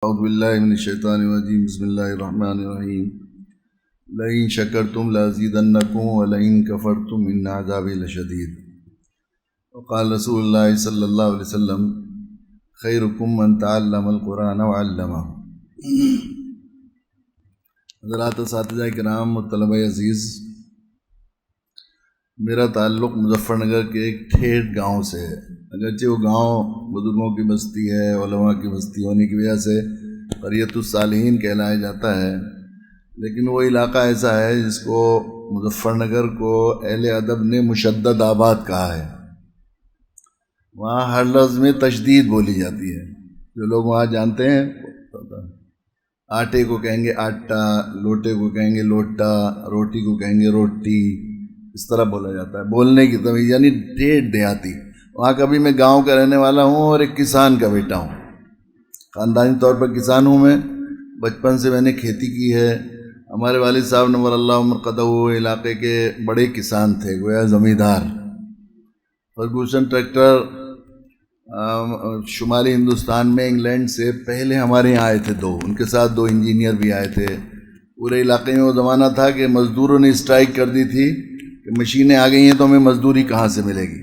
اعوذ باللہ من الشیطان الرجیم بسم اللہ الرحمن الرحیم لئن شکرتم لازیدنکم ولئن کفرتم ان عذابی لشدید وقال رسول اللہ صلی اللہ علیہ وسلم خیرکم من تعلم القرآن وعلمہ۔ حضرات اساتذہ کرام و طلبہ عزیز، میرا تعلق مظفر نگر کے ایک ٹھیٹھ گاؤں سے ہے۔ اگرچہ وہ گاؤں بزرگوں کی بستی ہے، علماء کی بستی ہونے کی وجہ سے قریۃ الصالحین کہلایا جاتا ہے، لیکن وہ علاقہ ایسا ہے جس کو مظفر نگر کو اہل ادب نے مشدد آباد کہا ہے۔ وہاں ہر لفظ میں تشدید بولی جاتی ہے۔ جو لوگ وہاں جانتے ہیں، آٹے کو کہیں گے آٹا، لوٹے کو کہیں گے لوٹا، روٹی کو کہیں گے روٹی، اس طرح بولا جاتا ہے۔ بولنے کی تمیز یعنی ٹھیٹھ دیہاتی۔ وہاں کبھی میں گاؤں کا رہنے والا ہوں اور ایک کسان کا بیٹا ہوں، خاندانی طور پر کسان ہوں میں۔ بچپن سے میں نے کھیتی کی ہے۔ ہمارے والد صاحب نور اللہ مرقدہ علاقے کے بڑے کسان تھے، گویا زمیندار۔ فرگوسن ٹریکٹر شمالی ہندوستان میں انگلینڈ سے پہلے ہمارے یہاں آئے تھے ان کے ساتھ 2 انجینئر بھی آئے تھے۔ پورے علاقے میں وہ زمانہ تھا کہ مزدوروں نے اسٹرائک کر دی تھی کہ مشینیں آ گئی ہیں تو ہمیں مزدوری کہاں سے ملے گی،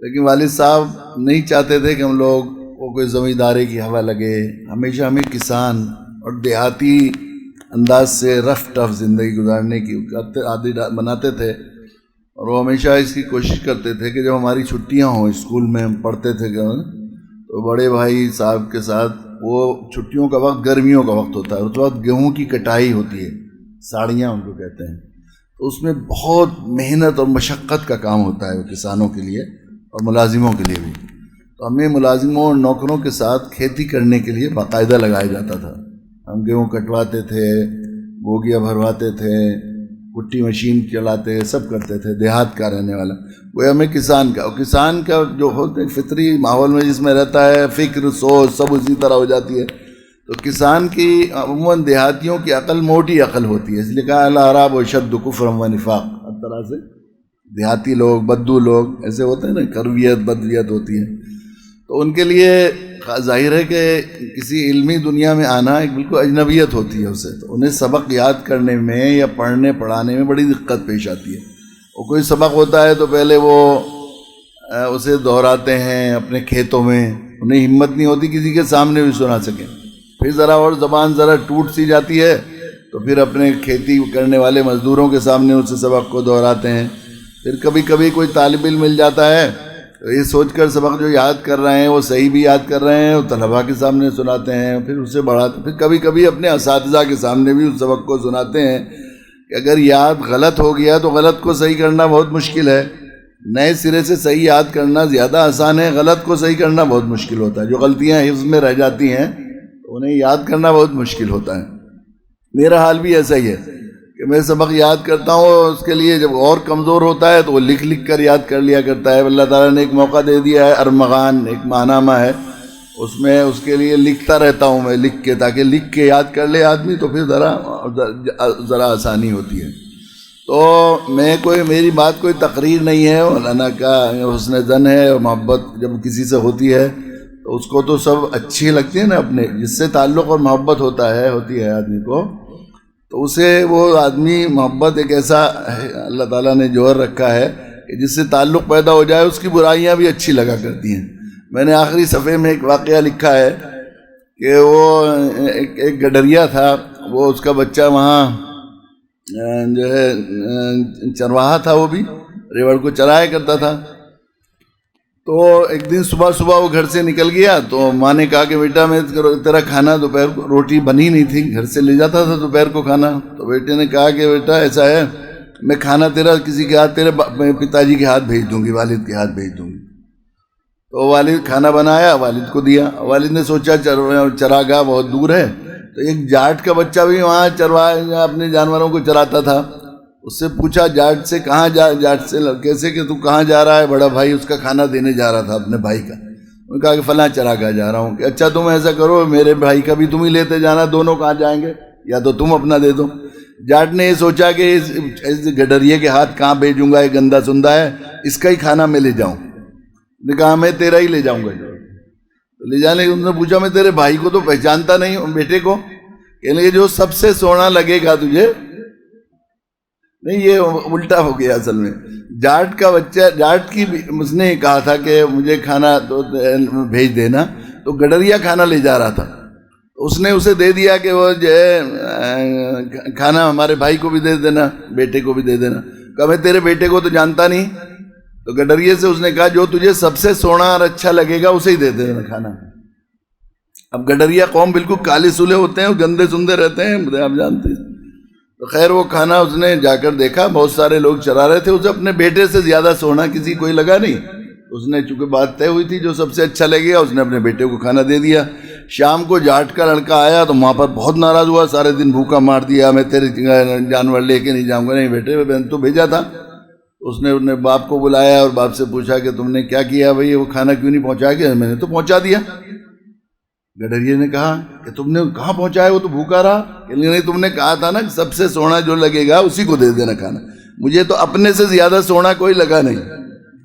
لیکن والد صاحب نہیں چاہتے تھے کہ ہم لوگ کو کوئی زمینداری کی ہوا لگے۔ ہمیشہ ہمیں کسان اور دیہاتی انداز سے رف ٹف زندگی گزارنے کی عادی بناتے تھے، اور وہ ہمیشہ اس کی کوشش کرتے تھے کہ جب ہماری چھٹیاں ہوں، اسکول میں ہم پڑھتے تھے تو بڑے بھائی صاحب کے ساتھ، وہ چھٹیوں کا وقت گرمیوں کا وقت ہوتا ہے، اس وقت گیہوں کی کٹائی ہوتی ہے، ساڑیاں ان کو کہتے ہیں، تو اس میں بہت محنت اور مشقت کا کام ہوتا ہے وہ کسانوں کے لیے اور ملازموں کے لیے بھی۔ تو ہمیں ملازموں اور نوکروں کے ساتھ کھیتی کرنے کے لیے باقاعدہ لگایا جاتا تھا۔ ہم گیہوں کٹواتے تھے، بوگیاں بھرواتے تھے، کٹی مشین چلاتے، سب کرتے تھے۔ دیہات کا رہنے والا وہ ہمیں کسان کا، اور کسان کا جو ہوتا ہے فطری ماحول میں جس میں رہتا ہے، فکر سوچ سب اسی طرح ہو جاتی ہے۔ تو کسان کی عموماً دیہاتیوں کی عقل موٹی عقل ہوتی ہے، اس لیے کہا الاعراب اشد کفرا و نفاق۔ ہر طرح سے دیہاتی لوگ، بدو لوگ ایسے ہوتے ہیں نا، کرویت بدویت ہوتی ہے، تو ان کے لیے ظاہر ہے کہ کسی علمی دنیا میں آنا ایک بالکل اجنبیت ہوتی ہے اسے، تو انہیں سبق یاد کرنے میں یا پڑھنے پڑھانے میں بڑی دقت پیش آتی ہے۔ وہ کوئی سبق ہوتا ہے تو پہلے وہ اسے دہراتے ہیں اپنے کھیتوں میں، انہیں ہمت نہیں ہوتی کسی کے سامنے بھی سنا سکیں، پھر ذرا اور زبان ذرا ٹوٹ سی جاتی ہے تو پھر اپنے کھیتی کرنے والے مزدوروں کے سامنے اسے سبق کو دہراتے ہیں۔ پھر کبھی کبھی کوئی طالب علم مل جاتا ہے تو یہ سوچ کر سبق جو یاد کر رہے ہیں وہ صحیح بھی یاد کر رہے ہیں، وہ طلباء کے سامنے سناتے ہیں، پھر اسے بڑھاتے، پھر کبھی کبھی اپنے اساتذہ کے سامنے بھی اس سبق کو سناتے ہیں کہ اگر یاد غلط ہو گیا تو غلط کو صحیح کرنا بہت مشکل ہے۔ نئے سرے سے صحیح یاد کرنا زیادہ آسان ہے، غلط کو صحیح کرنا بہت مشکل ہوتا ہے۔ جو غلطیاں حفظ میں رہ جاتی ہیں انہیں یاد کرنا بہت مشکل ہوتا ہے۔ میرا حال بھی ایسا ہی ہے کہ میں سبق یاد کرتا ہوں، اس کے لیے جب اور کمزور ہوتا ہے تو وہ لکھ لکھ کر یاد کر لیا کرتا ہے۔ اللہ تعالیٰ نے ایک موقع دے دیا ہے، ارمغان ایک ماہنامہ ہے، اس میں اس کے لیے لکھتا رہتا ہوں میں، لکھ کے، تاکہ لکھ کے یاد کر لے آدمی تو پھر ذرا آسانی ہوتی ہے۔ تو میری بات کوئی تقریر نہیں ہے، مولانا کا حسن ظن ہے، اور محبت جب کسی سے ہوتی ہے تو اس کو تو سب اچھی لگتی ہے نا، اپنے جس سے تعلق اور محبت ہوتی ہے آدمی کو، تو اسے وہ آدمی محبت ایک ایسا اللہ تعالیٰ نے جوہر رکھا ہے کہ جس سے تعلق پیدا ہو جائے اس کی برائیاں بھی اچھی لگا کرتی ہیں۔ میں نے آخری صفحے میں ایک واقعہ لکھا ہے کہ وہ ایک گڈریا تھا، وہ اس کا بچہ وہاں جو ہے چرواہا تھا، وہ بھی ریوڑ کو چرایا کرتا تھا۔ تو ایک دن صبح وہ گھر سے نکل گیا تو ماں نے کہا کہ بیٹا میں تیرا کھانا دوپہر کو، روٹی بنی نہیں تھی، گھر سے لے جاتا تھا دوپہر کو کھانا، تو بیٹے نے کہا کہ بیٹا ایسا ہے میں کھانا تیرا کسی کے ہاتھ، تیرے پتا جی کے ہاتھ بھیج دوں گی، والد کے ہاتھ بھیج دوں گی۔ تو والد کھانا بنایا، والد کو دیا۔ والد نے سوچا چراگاہ بہت دور ہے، تو ایک جاٹ کا بچہ بھی وہاں اپنے جانوروں کو چراتا تھا، اس سے پوچھا جاٹ سے، کہاں جاٹ سے لڑکے سے کہ تو کہاں جا رہا ہے؟ بڑا بھائی اس کا کھانا دینے جا رہا تھا اپنے بھائی کا۔ انہوں نے کہا کہ فلاں چراگاہ جا رہا ہوں۔ کہ اچھا تم ایسا کرو، میرے بھائی کا بھی تم ہی لیتے جانا، دونوں کہاں جائیں گے، یا تو تم اپنا دے دو۔ جاٹ نے یہ سوچا کہ اس گڈریے کے ہاتھ کہاں بھیجوں گا، یہ گندا سندہ ہے، اس کا ہی کھانا میں لے جاؤں۔ نے کہا میں تیرا ہی لے جاؤں گا۔ تو لے جانے انہوں نے پوچھا میں تیرے بھائی کو تو پہچانتا نہیں ہوں، بیٹے کو، کہنے لگے جو سب سے سونا لگے گا تجھے، نہیں یہ الٹا ہو گیا اصل میں، جاٹ کا بچہ، جاٹ کی اس نے کہا تھا کہ مجھے کھانا تو بھیج دینا، تو گڈریا کھانا لے جا رہا تھا، اس نے اسے دے دیا کہ وہ جو ہے کھانا ہمارے بھائی کو بھی دے دینا، بیٹے کو بھی دے دینا، کہا میں تیرے بیٹے کو تو جانتا نہیں، تو گڈریے سے اس نے کہا جو تجھے سب سے سونا اور اچھا لگے گا اسے ہی دے دینا کھانا۔ اب گڈریا قوم بالکل کالے سولے ہوتے ہیں، گندے سندے رہتے ہیں، آپ جانتے ہیں، تو خیر وہ کھانا اس نے جا کر دیکھا بہت سارے لوگ چرا رہے تھے، اسے اپنے بیٹے سے زیادہ سونا کسی کوئی لگا نہیں، اس نے چونکہ بات طے ہوئی تھی جو سب سے اچھا لگے گا اس نے اپنے بیٹے کو کھانا دے دیا۔ شام کو جاٹ کا لڑکا آیا تو وہاں پر بہت ناراض ہوا، سارے دن بھوکا مار دیا، میں تیرے جانور لے کے نہیں جاؤں گا، نہیں بیٹے میں تو بھیجا تھا۔ اس نے اپنے باپ کو بلایا اور باپ سے پوچھا کہ تم نے کیا کیا بھائی، وہ کھانا کیوں نہیں پہنچایا؟ کہ میں نے تو پہنچا دیا۔ گڈریے نے کہا کہ تم نے کہاں پہنچایا، وہ تو بھوکا رہا؟ کہ نہیں تم نے کہا تھا نا کہ سب سے سونا جو لگے گا اسی کو دے دینا کھانا، مجھے تو اپنے سے زیادہ سونا کوئی لگا نہیں۔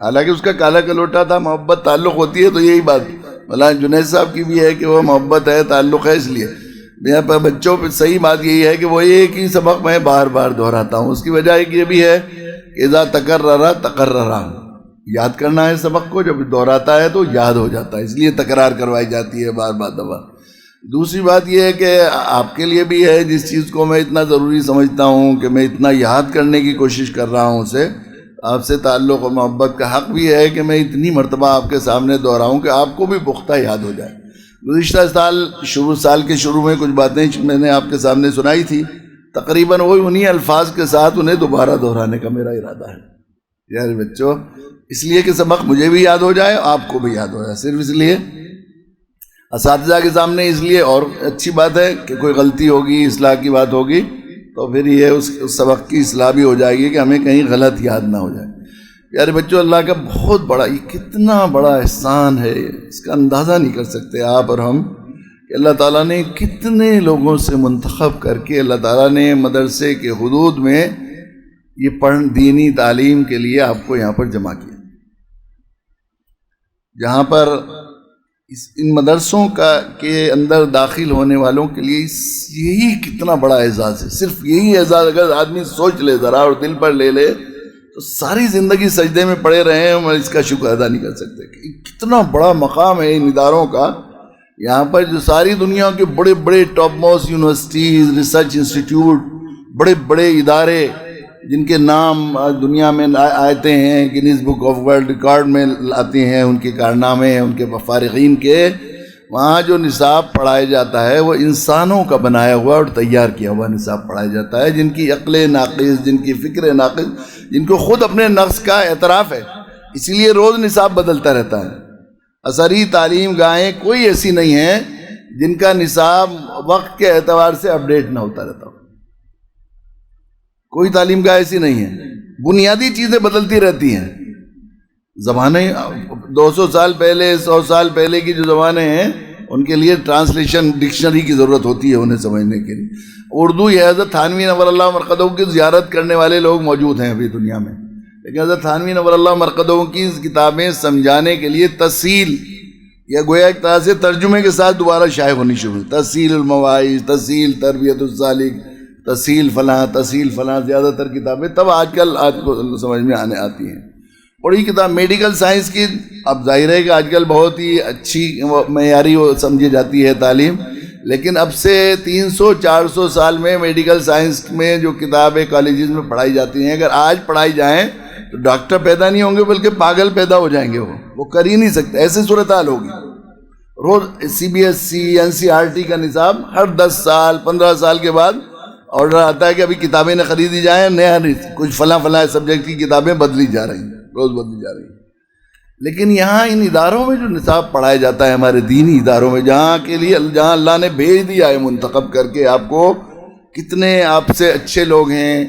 حالانکہ اس کا کالا کلوٹا تھا، محبت تعلق ہوتی ہے تو یہی بات مولانا جنید صاحب کی بھی ہے کہ وہ محبت ہے، تعلق ہے، اس لیے یہاں پر بچوں پہ صحیح بات یہی ہے کہ وہ ایک ہی سبق میں بار بار دہراتا ہوں، اس کی وجہ ایک یہ بھی ہے کہ اذا تکرر تقرر، یاد کرنا ہے سبق کو، جب دہراتا ہے تو یاد ہو جاتا ہے، اس لیے تکرار کروائی جاتی ہے بار بار دفعہ۔ دوسری بات یہ ہے کہ آپ کے لیے بھی ہے، جس چیز کو میں اتنا ضروری سمجھتا ہوں کہ میں اتنا یاد کرنے کی کوشش کر رہا ہوں اسے، آپ سے تعلق اور محبت کا حق بھی ہے کہ میں اتنی مرتبہ آپ کے سامنے دہراؤں کہ آپ کو بھی پختہ یاد ہو جائے۔ گزشتہ سال کے شروع میں کچھ باتیں میں نے آپ کے سامنے سنائی تھی، تقریباً وہی انہی الفاظ کے ساتھ انہیں دوبارہ دہرانے کا میرا ارادہ ہے یار بچوں، اس لیے کہ سبق مجھے بھی یاد ہو جائے، آپ کو بھی یاد ہو جائے، صرف اس لیے اساتذہ کے سامنے، اس لیے اور اچھی بات ہے کہ کوئی غلطی ہوگی، اصلاح کی بات ہوگی تو پھر یہ اس سبق کی اصلاح بھی ہو جائے گی کہ ہمیں کہیں غلط یاد نہ ہو جائے۔ پیارے بچوں، اللہ کا بہت بڑا، یہ کتنا بڑا احسان ہے، اس کا اندازہ نہیں کر سکتے آپ اور ہم، کہ اللہ تعالیٰ نے کتنے لوگوں سے منتخب کر کے اللہ تعالیٰ نے مدرسے کے حدود میں یہ دینی تعلیم کے لیے آپ کو یہاں پر جمع کیا، جہاں پر ان مدرسوں کے اندر داخل ہونے والوں کے لیے یہی کتنا بڑا اعزاز ہے۔ صرف یہی اعزاز اگر آدمی سوچ لے ذرا اور دل پر لے لے تو ساری زندگی سجدے میں پڑے رہے ہیں، ہم اس کا شکر ادا نہیں کر سکتے کہ کتنا بڑا مقام ہے ان اداروں کا۔ یہاں پر جو ساری دنیا کے بڑے بڑے top most universities, research institute, بڑے بڑے ادارے جن کے نام دنیا میں آتے ہیں، Guinness book of world record میں آتے ہیں، ان کے کارنامے، ان کے فارغین کے، وہاں جو نصاب پڑھایا جاتا ہے وہ انسانوں کا بنایا ہوا اور تیار کیا ہوا نصاب پڑھایا جاتا ہے، جن کی عقل ناقص، جن کی فکر ناقص، جن کو خود اپنے نقص کا اعتراف ہے، اسی لیے روز نصاب بدلتا رہتا ہے۔ ازہری تعلیم گاہیں کوئی ایسی نہیں ہیں جن کا نصاب وقت کے اعتبار سے اپڈیٹ نہ ہوتا رہتا ہو، کوئی تعلیم گاہ ایسی نہیں ہے، بنیادی چیزیں بدلتی رہتی ہیں۔ زمانے 200 سال پہلے، 100 سال پہلے کی جو زمانے ہیں ان کے لیے ٹرانسلیشن ڈکشنری کی ضرورت ہوتی ہے انہیں سمجھنے کے لیے۔ اردو یہ حضرت تھانوی نور اللہ مرقدہ کی زیارت کرنے والے لوگ موجود ہیں ابھی دنیا میں، لیکن حضرت تھانوی نور اللہ مرقدہ کی کتابیں سمجھانے کے لیے تسہیل یا گویا ایک طرح سے ترجمے کے ساتھ دوبارہ شائع ہونی شروع ہوئی، تسہیل المواعظ، تسہیل تربیت السالک، تسہیل فلاں، تسہیل فلاں، زیادہ تر کتابیں تب آج کو سمجھ میں آتی ہیں۔ بڑی کتاب میڈیکل سائنس کی، اب ظاہر ہے کہ آج کل بہت ہی اچھی معیاری سمجھی جاتی ہے تعلیم، لیکن اب سے 300-400 سال میں میڈیکل سائنس میں جو کتابیں کالجز میں پڑھائی جاتی ہیں اگر آج پڑھائی جائیں تو ڈاکٹر پیدا نہیں ہوں گے بلکہ پاگل پیدا ہو جائیں گے، وہ کر ہی نہیں سکتے، ایسے صورتحال ہوگی۔ روز CBSE NCERT کا نصاب ہر 10 سال 15 سال کے بعد آرڈر آتا ہے کہ ابھی کتابیں نہ خریدی جائیں، نیا کچھ فلاں سبجیکٹ کی کتابیں بدلی جا رہی ہیں، روز بدلی جا رہی ہیں۔ لیکن یہاں ان اداروں میں جو نصاب پڑھایا جاتا ہے، ہمارے دینی اداروں میں، جہاں اللہ نے بھیج دیا ہے منتخب کر کے آپ کو، کتنے آپ سے اچھے لوگ ہیں،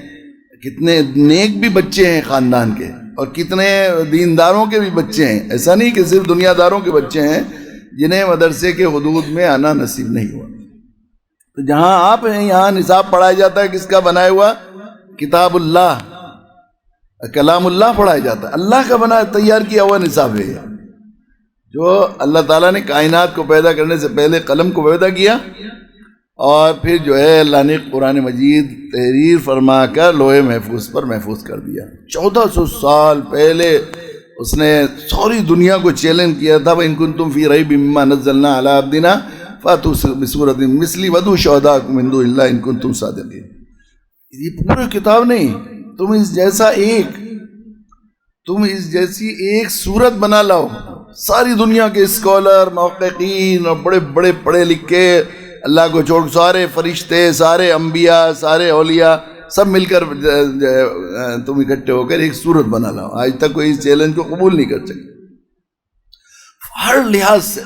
کتنے نیک بھی بچے ہیں خاندان کے، اور کتنے دینداروں کے بھی بچے ہیں، ایسا نہیں کہ صرف دنیا داروں کے بچے ہیں جنہیں مدرسے کے حدود میں آنا نصیب نہیں ہوا۔ تو جہاں آپ ہیں یہاں نصاب پڑھایا جاتا ہے کس کا بنایا ہوا؟ کتاب اللہ، کلام اللہ پڑھایا جاتا ہے، اللہ کا بنا تیار کیا ہوا نصاب ہے۔ جو اللہ تعالیٰ نے کائنات کو پیدا کرنے سے پہلے قلم کو پیدا کیا، اور پھر جو ہے اللہ نے قرآن مجید تحریر فرما کر لوح محفوظ پر محفوظ کر دیا۔ 1400 سال پہلے اس نے ساری دنیا کو چیلنج کیا تھا، وَإِن كُنتُمْ فِي رَيْبٍ مِّمَّا نَزَّلْنَا عَلَىٰ عَبْدِنَا فَأْتُوا بِسُورَةٍ مِّن مِّثْلِهِ وَادْعُوا شُهَدَاءَكُم مِّن دُونِ اللَّهِ إِن كُنتُمْ صَادِقِينَ۔ یہ پوری کتاب نہیں، تم اس جیسی ایک صورت بنا لاؤ۔ ساری دنیا کے اسکالر، محققین اور بڑے بڑے پڑھے لکھے، اللہ کو چھوڑ سارے فرشتے، سارے انبیاء، سارے اولیاء، سب مل کر تم اکٹھے ہو کر ایک صورت بنا لاؤ۔ آج تک کوئی اس چیلنج کو قبول نہیں کر سکے۔ ہر لحاظ سے،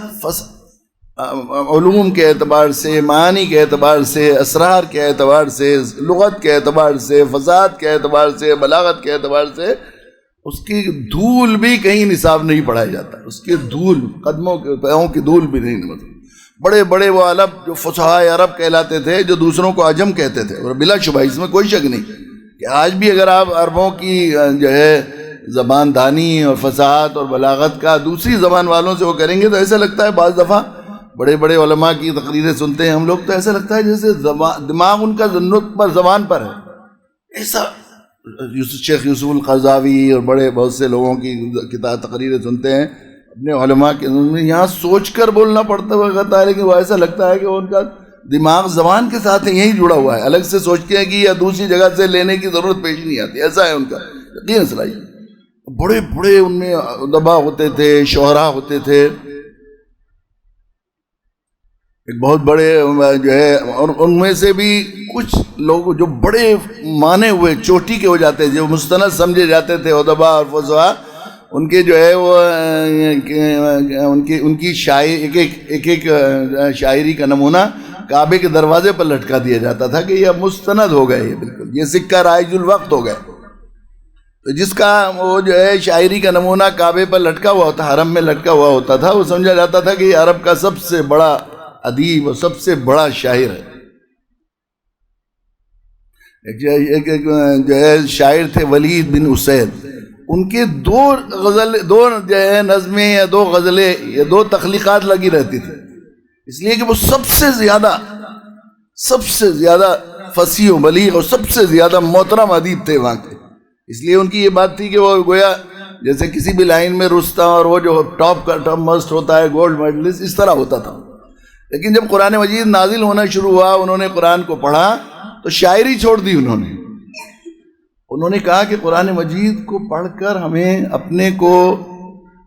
علوم کے اعتبار سے، معانی کے اعتبار سے، اسرار کے اعتبار سے، لغت کے اعتبار سے، فصاحت کے اعتبار سے، بلاغت کے اعتبار سے، اس کی دھول بھی کہیں نصاب نہیں پڑھایا جاتا۔ اس کے دھول، قدموں کے پاؤں کی دھول بھی نہیں، مطلب بڑے بڑے وہ عرب جو فصحائے عرب کہلاتے تھے، جو دوسروں کو عجم کہتے تھے، اور بلا شبہ اس میں کوئی شک نہیں کہ آج بھی اگر آپ عربوں کی جو ہے زبان دانی اور فصاحت اور بلاغت کا دوسری زبان والوں سے وہ کریں گے تو ایسا لگتا ہے، بعض دفعہ بڑے بڑے علماء کی تقریریں سنتے ہیں ہم لوگ تو ایسا لگتا ہے جیسے دماغ ان کا نطق پر زبان پر ہے۔ ایسا شیخ یوسف القرضاوی اور بڑے بہت سے لوگوں کی کتاب تقریریں سنتے ہیں اپنے علماء کے، یہاں سوچ کر بولنا پڑتا ہے، لیکن وہ ایسا لگتا ہے کہ ان کا دماغ زبان کے ساتھ یہی جڑا ہوا ہے، الگ سے سوچتے ہیں کہ یا دوسری جگہ سے لینے کی ضرورت پیش نہیں آتی، ایسا ہے ان کا یقین صلاحیت۔ بڑے بڑے ان میں ادبا ہوتے تھے، شعراء ہوتے تھے، ایک بہت بڑے جو ہے، اور ان میں سے بھی کچھ لوگ جو بڑے مانے ہوئے چوٹی کے ہو جاتے جو مستند سمجھے جاتے تھے ادبا اور فصحاء، ان کے جو ہے وہ ان کی ایک ایک شاعری کا نمونہ کعبے کے دروازے پر لٹکا دیا جاتا تھا کہ یہ مستند ہو گئے، یہ بالکل یہ سکہ رائج الوقت ہو گئے۔ تو جس کا وہ جو ہے شاعری کا نمونہ کعبے پر لٹکا ہوا ہوتا، حرم میں لٹکا ہوا ہوتا تھا، وہ سمجھا جاتا تھا کہ یہ عرب کا سب سے بڑا ادیب اور سب سے بڑا شاعر ہے۔ ایک جو ہے شاعر تھے ولید بن اسید، ان کے دو جو ہے نظمیں یا دو غزلیں یا دو تخلیقات لگی رہتی تھی، اس لیے کہ وہ سب سے زیادہ فصیح و بلیغ اور سب سے زیادہ محترم ادیب تھے وہاں کے۔ اس لیے ان کی یہ بات تھی کہ وہ گویا جیسے کسی بھی لائن میں رستم اور وہ جو ٹاپ موسٹ ہوتا ہے گولڈ میڈلسٹ، اس طرح ہوتا تھا۔ لیکن جب قرآن مجید نازل ہونا شروع ہوا، انہوں نے قرآن کو پڑھا تو شاعری چھوڑ دی۔ انہوں نے کہا کہ قرآن مجید کو پڑھ کر ہمیں اپنے کو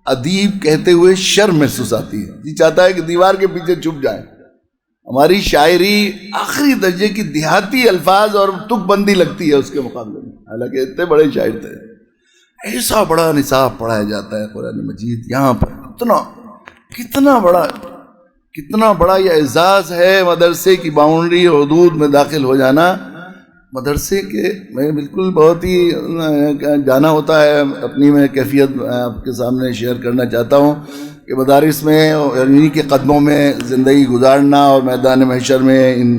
ادیب کہتے ہوئے شرم محسوس آتی ہے، جی چاہتا ہے کہ دیوار کے پیچھے چھپ جائیں۔ ہماری شاعری آخری درجے کی دیہاتی الفاظ اور تک بندی لگتی ہے اس کے مقابلے میں، حالانکہ اتنے بڑے شاعر تھے۔ ایسا بڑا نصاب پڑھایا جاتا ہے قرآن مجید یہاں پر، کتنا بڑا یہ اعزاز ہے مدرسے کی باؤنڈری حدود میں داخل ہو جانا۔ مدرسے کے میں بالکل بہت ہی جانا ہوتا ہے، اپنی میں کیفیت آپ کے سامنے شیئر کرنا چاہتا ہوں کہ مدارس میں انہی کے قدموں میں زندگی گزارنا اور میدان محشر میں ان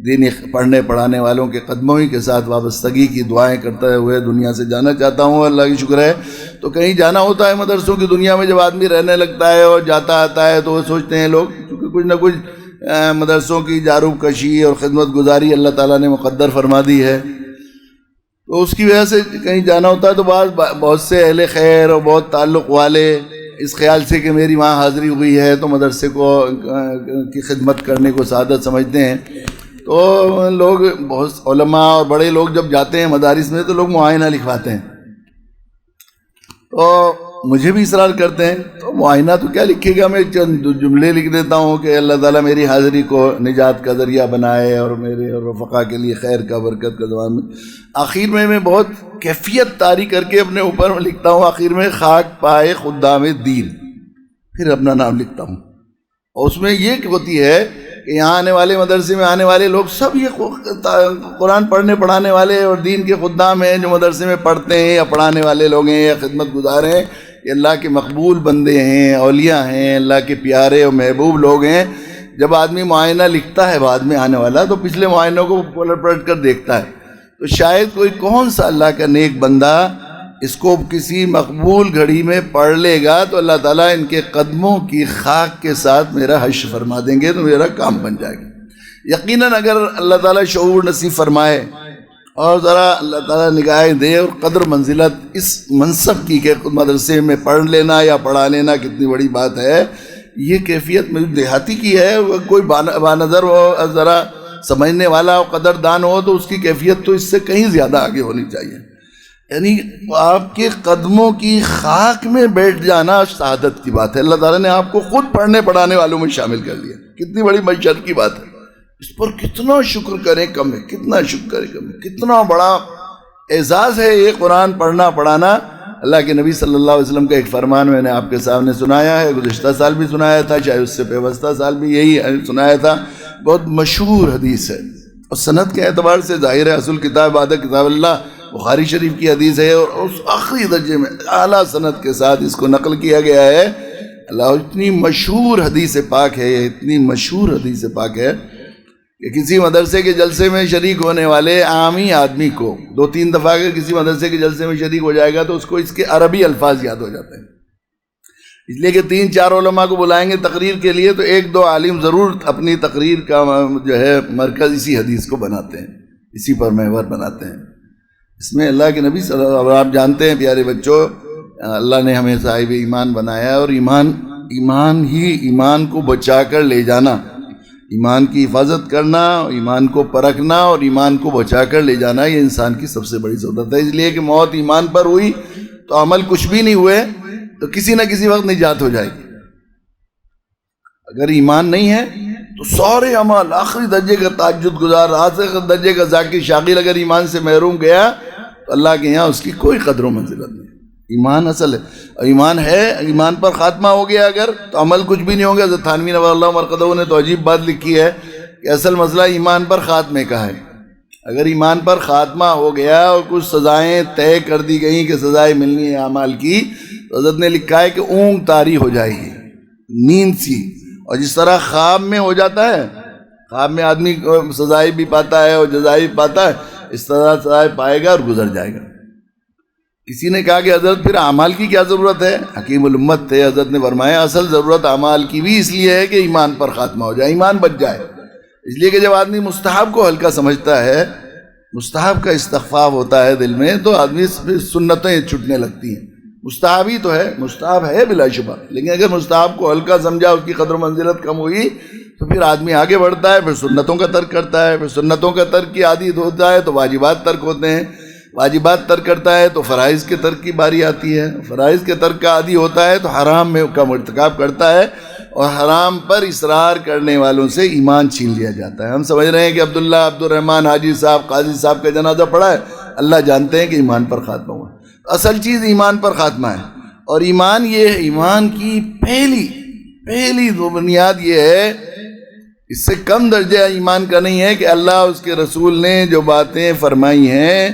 دینی پڑھنے پڑھانے والوں کے قدموں ہی کے ساتھ وابستگی کی دعائیں کرتے ہوئے دنیا سے جانا چاہتا ہوں۔ اللہ کی شکر ہے تو کہیں جانا ہوتا ہے مدرسوں کی دنیا میں، جب آدمی رہنے لگتا ہے اور جاتا آتا ہے تو وہ سوچتے ہیں لوگ کیونکہ کچھ نہ کچھ مدرسوں کی جاروب کشی اور خدمت گزاری اللہ تعالیٰ نے مقدر فرما دی ہے، تو اس کی وجہ سے کہیں جانا ہوتا ہے تو بہت سے اہل خیر اور بہت تعلق والے اس خیال سے کہ میری وہاں حاضری ہوئی ہے تو مدرسے کو کی خدمت کرنے کو سعادت سمجھتے ہیں، تو لوگ بہت علماء اور بڑے لوگ جب جاتے ہیں مدارس میں تو لوگ معائنہ لکھواتے ہیں، تو مجھے بھی اصرار کرتے ہیں تو معائنہ تو کیا لکھے گا، میں چند جملے لکھ دیتا ہوں کہ اللہ تعالیٰ میری حاضری کو نجات کا ذریعہ بنائے اور میرے اور رفقا کے لیے خیر کا برکت کا زمان میں۔ آخر میں بہت کیفیت طاری کر کے اپنے اوپر لکھتا ہوں، آخر میں خاک پائے خدام دین، پھر اپنا نام لکھتا ہوں، اور اس میں یہ ہوتی ہے کہ یہاں آنے والے مدرسے میں آنے والے لوگ سب یہ قرآن پڑھنے پڑھانے والے اور دین کے خدام ہیں جو مدرسے میں پڑھتے ہیں یا پڑھانے والے لوگ ہیں یا خدمت گزار ہیں، یہ اللہ کے مقبول بندے ہیں، اولیاء ہیں، اللہ کے پیارے اور محبوب لوگ ہیں۔ جب آدمی معائنہ لکھتا ہے بعد میں آنے والا تو پچھلے معائنوں کو پلٹ کر دیکھتا ہے، تو شاید کوئی کون سا اللہ کا نیک بندہ اس کو کسی مقبول گھڑی میں پڑھ لے گا تو اللہ تعالیٰ ان کے قدموں کی خاک کے ساتھ میرا حشر فرما دیں گے، تو میرا کام بن جائے گا۔ یقیناً اگر اللہ تعالیٰ شعور نصیب فرمائے اور ذرا اللہ تعالیٰ نگاہیں دے اور قدر منزلت اس منصب کی کہ مدرسے میں پڑھ لینا یا پڑھا لینا کتنی بڑی بات ہے، یہ کیفیت میری دیہاتی کی ہے۔ کوئی بانظر ہو، ذرا سمجھنے والا ہو، قدردان ہو، تو اس کی کیفیت تو اس سے کہیں زیادہ آگے ہونی چاہیے۔ یعنی آپ کے قدموں کی خاک میں بیٹھ جانا سعادت کی بات ہے۔ اللہ تعالیٰ نے آپ کو خود پڑھنے پڑھانے والوں میں شامل کر لیا، کتنی بڑی معیشت کی بات ہے۔ اس پر کتنا شکر کریں کم ہے، کتنا شکر کریں کم ہے، کتنا بڑا اعزاز ہے یہ قرآن پڑھنا پڑھانا۔ اللہ کے نبی صلی اللہ علیہ وسلم کا ایک فرمان میں نے آپ کے سامنے سنایا ہے، گزشتہ سال بھی سنایا تھا، چاہے اس سے پیوستہ سال بھی یہی سنایا تھا۔ بہت مشہور حدیث ہے اور سند کے اعتبار سے ظاہر ہے اصل کتاب بعد کتاب اللہ بخاری شریف کی حدیث ہے، اور اس آخری درجے میں اعلیٰ سند کے ساتھ اس کو نقل کیا گیا ہے۔ اللہ اتنی مشہور حدیث پاک ہے، یہ اتنی مشہور حدیث پاک ہے کہ کسی مدرسے کے جلسے میں شریک ہونے والے عامی آدمی کو 2-3 دفعہ اگر کسی مدرسے کے جلسے میں شریک ہو جائے گا تو اس کو اس کے عربی الفاظ یاد ہو جاتے ہیں، اس لیے کہ 3-4 علماء کو بلائیں گے تقریر کے لیے تو 1-2 عالم ضرور اپنی تقریر کا جو ہے مرکز اسی حدیث کو بناتے ہیں، اسی پر محور بناتے ہیں۔ اس میں اللہ کے نبی صلی اللہ علیہ وسلم، آپ جانتے ہیں پیارے بچوں، اللہ نے ہمیں صاحب ایمان بنایا، اور ایمان ہی ایمان کو بچا کر لے جانا، ایمان کی حفاظت کرنا، ایمان کو پرکھنا اور ایمان کو بچا کر لے جانا، یہ انسان کی سب سے بڑی ضرورت ہے۔ اس لیے کہ موت ایمان پر ہوئی تو عمل کچھ بھی نہیں ہوئے تو کسی نہ کسی وقت نجات ہو جائے گی۔ اگر ایمان نہیں ہے تو سارے عمل، آخری درجے کا تہجد گزار، آخری درجے کا ذاکر شاغل اگر ایمان سے محروم گیا تو اللہ کے یہاں اس کی کوئی قدر و منزلت نہیں۔ ایمان اصل ہے، اور ایمان ہے، ایمان پر خاتمہ ہو گیا اگر تو عمل کچھ بھی نہیں ہوگا۔ حضرت تھانوی نور اللہ مرقدہ نے تو عجیب بات لکھی ہے کہ اصل مسئلہ ایمان پر خاتمے کا ہے۔ اگر ایمان پر خاتمہ ہو گیا اور کچھ سزائیں طے کر دی گئیں کہ سزائیں ملنی ہے اعمال کی، تو حضرت نے لکھا ہے کہ اونگ طاری ہو جائے گی، نیند سی، اور جس طرح خواب میں ہو جاتا ہے، خواب میں آدمی سزائیں بھی پاتا ہے اور جزائیں بھی پاتا ہے، اس طرح سزائیں پائے گا اور گزر جائے گا۔ کسی نے کہا کہ حضرت پھر اعمال کی کیا ضرورت ہے؟ حکیم الامت تھے، حضرت نے فرمایا اصل ضرورت اعمال کی بھی اس لیے ہے کہ ایمان پر خاتمہ ہو جائے، ایمان بچ جائے۔ اس لیے کہ جب آدمی مستحب کو ہلکا سمجھتا ہے، مستحب کا استخفاف ہوتا ہے دل میں، تو آدمی سنتیں چھٹنے لگتی ہیں۔ مستحب ہی تو ہے، مستحب ہے بلا شبہ، لیکن اگر مستحب کو ہلکا سمجھا، اس کی قدر و منزلت کم ہوئی تو پھر آدمی آگے بڑھتا ہے، پھر سنتوں کا ترک کرتا ہے، پھر سنتوں کا ترک کی عادی ہوتا ہے تو واجبات ترک ہوتے ہیں، واجبات ترک کرتا ہے تو فرائض کے ترک کی باری آتی ہے، فرائض کے ترک کا عادی ہوتا ہے تو حرام میں کا ارتکاب کرتا ہے، اور حرام پر اصرار کرنے والوں سے ایمان چھین لیا جاتا ہے۔ ہم سمجھ رہے ہیں کہ عبداللہ عبد الرحمن حاجی صاحب قاضی صاحب کا جنازہ پڑھا ہے، اللہ جانتے ہیں کہ ایمان پر خاتمہ ہوا۔ اصل چیز ایمان پر خاتمہ ہے، اور ایمان یہ ہے، ایمان کی پہلی بنیاد یہ ہے، اس سے کم درجہ ایمان کا نہیں ہے کہ اللہ اس کے رسول نے جو باتیں فرمائی ہیں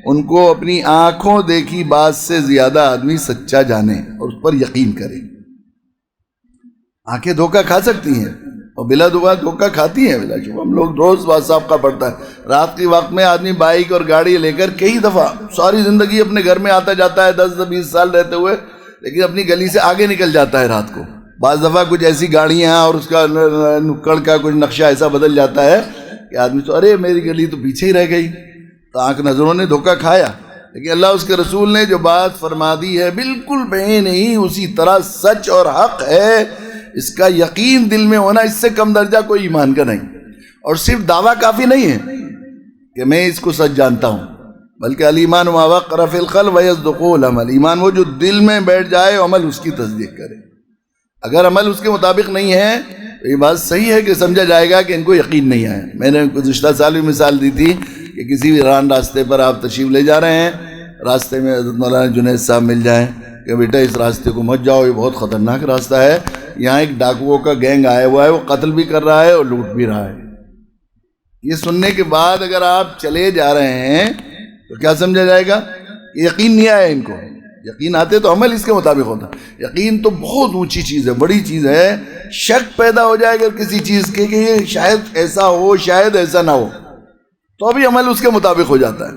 ان کو اپنی آنکھوں دیکھی بات سے زیادہ آدمی سچا جانے اور اس پر یقین کرے۔ آنکھیں دھوکہ کھا سکتی ہیں اور بلا دھوکہ کھاتی ہیں بلا شبہ۔ ہم لوگ روز واٹس کا پڑھتا ہے، رات کے وقت میں آدمی بائک اور گاڑی لے کر کئی دفعہ ساری زندگی اپنے گھر میں آتا جاتا ہے، 10-20 سال رہتے ہوئے، لیکن اپنی گلی سے آگے نکل جاتا ہے رات کو۔ بعض دفعہ کچھ ایسی گاڑیاں اور اس کا نکڑ کا کچھ نقشہ ایسا بدل جاتا ہے کہ آدمی تو ارے میری گلی تو پیچھے ہی رہ گئی، تو آنکھ نظروں نے دھوکہ کھایا۔ لیکن اللہ اس کے رسول نے جو بات فرما دی ہے بالکل بے نہیں اسی طرح سچ اور حق ہے، اس کا یقین دل میں ہونا، اس سے کم درجہ کوئی ایمان کا نہیں۔ اور صرف دعویٰ کافی نہیں ہے کہ میں اس کو سچ جانتا ہوں، بلکہ الایمان ما وقر فی القلب ویصدقہ العمل، ایمان وہ جو دل میں بیٹھ جائے، عمل اس کی تصدیق کرے۔ اگر عمل اس کے مطابق نہیں ہے تو یہ بات صحیح ہے کہ سمجھا جائے گا کہ ان کو یقین نہیں آیا۔ میں نے گزشتہ سال بھی مثال دی تھی کہ کسی ویران راستے پر آپ تشریف لے جا رہے ہیں، راستے میں حضرت مولانا جنید صاحب مل جائیں کہ بیٹا اس راستے کو مت جاؤ، یہ بہت خطرناک راستہ ہے، یہاں ایک ڈاکوؤں کا گینگ آیا ہوا ہے، وہ قتل بھی کر رہا ہے اور لوٹ بھی رہا ہے۔ یہ سننے کے بعد اگر آپ چلے جا رہے ہیں تو کیا سمجھا جائے گا؟ یقین نہیں آیا ان کو۔ یقین آتے تو عمل اس کے مطابق ہوتا۔ یقین تو بہت اونچی چیز ہے، بڑی چیز ہے۔ شک پیدا ہو جائے اگر کسی چیز کے کہ یہ شاید ایسا ہو، شاید ایسا نہ ہو، تو ابھی عمل اس کے مطابق ہو جاتا ہے۔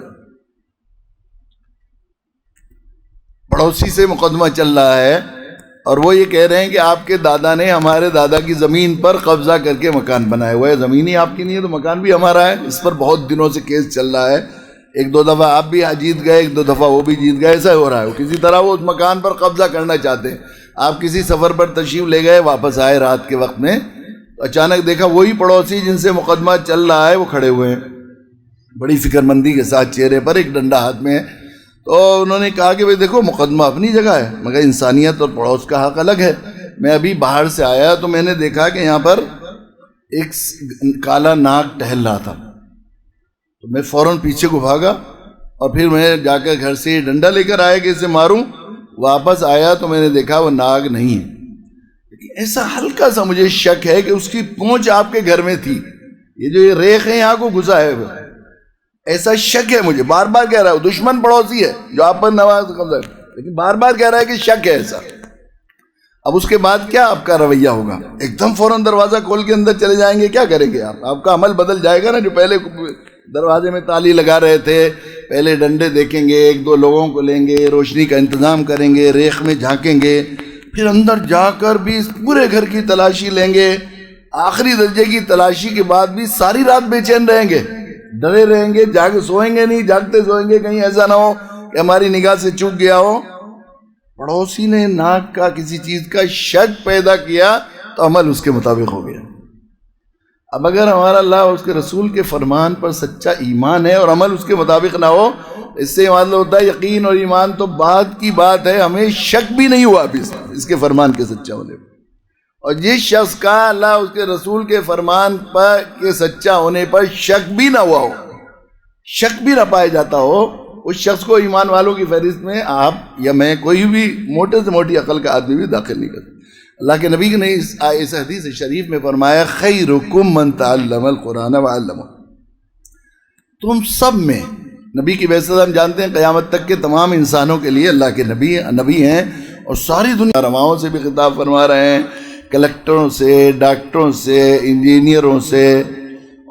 پڑوسی سے مقدمہ چل رہا ہے اور وہ یہ کہہ رہے ہیں کہ آپ کے دادا نے ہمارے دادا کی زمین پر قبضہ کر کے مکان بنایا ہوا ہے، زمین ہی آپ کی نہیں ہے تو مکان بھی ہمارا ہے۔ اس پر بہت دنوں سے کیس چل رہا ہے، ایک دو دفعہ آپ بھی جیت گئے، ایک دو دفعہ وہ بھی جیت گئے، ایسا ہو رہا ہے۔ کسی طرح وہ اس مکان پر قبضہ کرنا چاہتے ہیں۔ آپ کسی سفر پر تشریف لے گئے، واپس آئے رات کے وقت میں، تو اچانک دیکھا وہی پڑوسی جن سے مقدمہ چل رہا ہے وہ کھڑے ہوئے ہیں، بڑی فکر مندی کے ساتھ چہرے پر، ایک ڈنڈا ہاتھ میں ہے۔ تو انہوں نے کہا کہ بھئی دیکھو مقدمہ اپنی جگہ ہے، مگر انسانیت اور پڑوس کا حق الگ ہے۔ میں ابھی باہر سے آیا تو میں نے دیکھا کہ یہاں پر ایک کالا ناگ ٹہل رہا تھا، تو میں فوراً پیچھے کو بھاگا اور پھر میں جا کر گھر سے ڈنڈا لے کر آیا کہ اسے ماروں۔ واپس آیا تو میں نے دیکھا وہ ناگ نہیں ہے، لیکن ایسا ہلکا سا مجھے شک ہے کہ اس کی پونچھ آپ کے گھر میں تھی، یہ جو یہ ریخ ہے یہاں کو گھسا ہے، ایسا شک ہے مجھے۔ بار بار کہہ رہا ہے، دشمن پڑوسی ہے جو آپ پر نواز قبضہ ہے، لیکن بار بار کہہ رہا ہے کہ شک ہے ایسا۔ اب اس کے بعد کیا آپ کا رویہ ہوگا؟ ایک دم فوراً دروازہ کھول کے اندر چلے جائیں گے؟ کیا کریں گے آپ کا عمل بدل جائے گا نا۔ جو پہلے دروازے میں تالی لگا رہے تھے، پہلے ڈنڈے دیکھیں گے، ایک دو لوگوں کو لیں گے، روشنی کا انتظام کریں گے، ریخ میں جھانکیں گے، پھر اندر جا کر بھی پورے گھر کی تلاشی لیں گے، آخری درجے کی تلاشی کے بعد بھی ساری رات بے چین رہیں گے، ڈرے رہیں گے، جاگ سوئیں گے نہیں، جاگتے سوئیں گے، کہیں ایسا نہ ہو کہ ہماری نگاہ سے چوک گیا ہو۔ پڑوسی نے ناک کا کسی چیز کا شک پیدا کیا تو عمل اس کے مطابق ہو گیا۔ اب اگر ہمارا اللہ اور اس کے رسول کے فرمان پر سچا ایمان ہے اور عمل اس کے مطابق نہ ہو، اس سے معلوم ہوتا ہے یقین اور ایمان تو بعد کی بات ہے، ہمیں شک بھی نہیں ہوا ابھی اس کے فرمان کے سچا ہونے پر۔ اور جس شخص کا اللہ اس کے رسول کے فرمان پر کے سچا ہونے پر شک بھی نہ ہوا ہو، شک بھی نہ پایا جاتا ہو، اس شخص کو ایمان والوں کی فہرست میں آپ یا میں کوئی بھی موٹے سے موٹی عقل کا آدمی بھی داخل نہیں کرتا۔ اللہ کے نبی نے اس حدیث شریف میں فرمایا خیرکم من تعلم القرآن وعلمہ، تم سب میں، نبی کی بعثت ہم جانتے ہیں قیامت تک کے تمام انسانوں کے لیے اللہ کے نبی ہیں، اور ساری دنیا رواؤں سے بھی خطاب فرما رہے ہیں، کلیکٹروں سے، ڈاکٹروں سے، انجینئروں سے،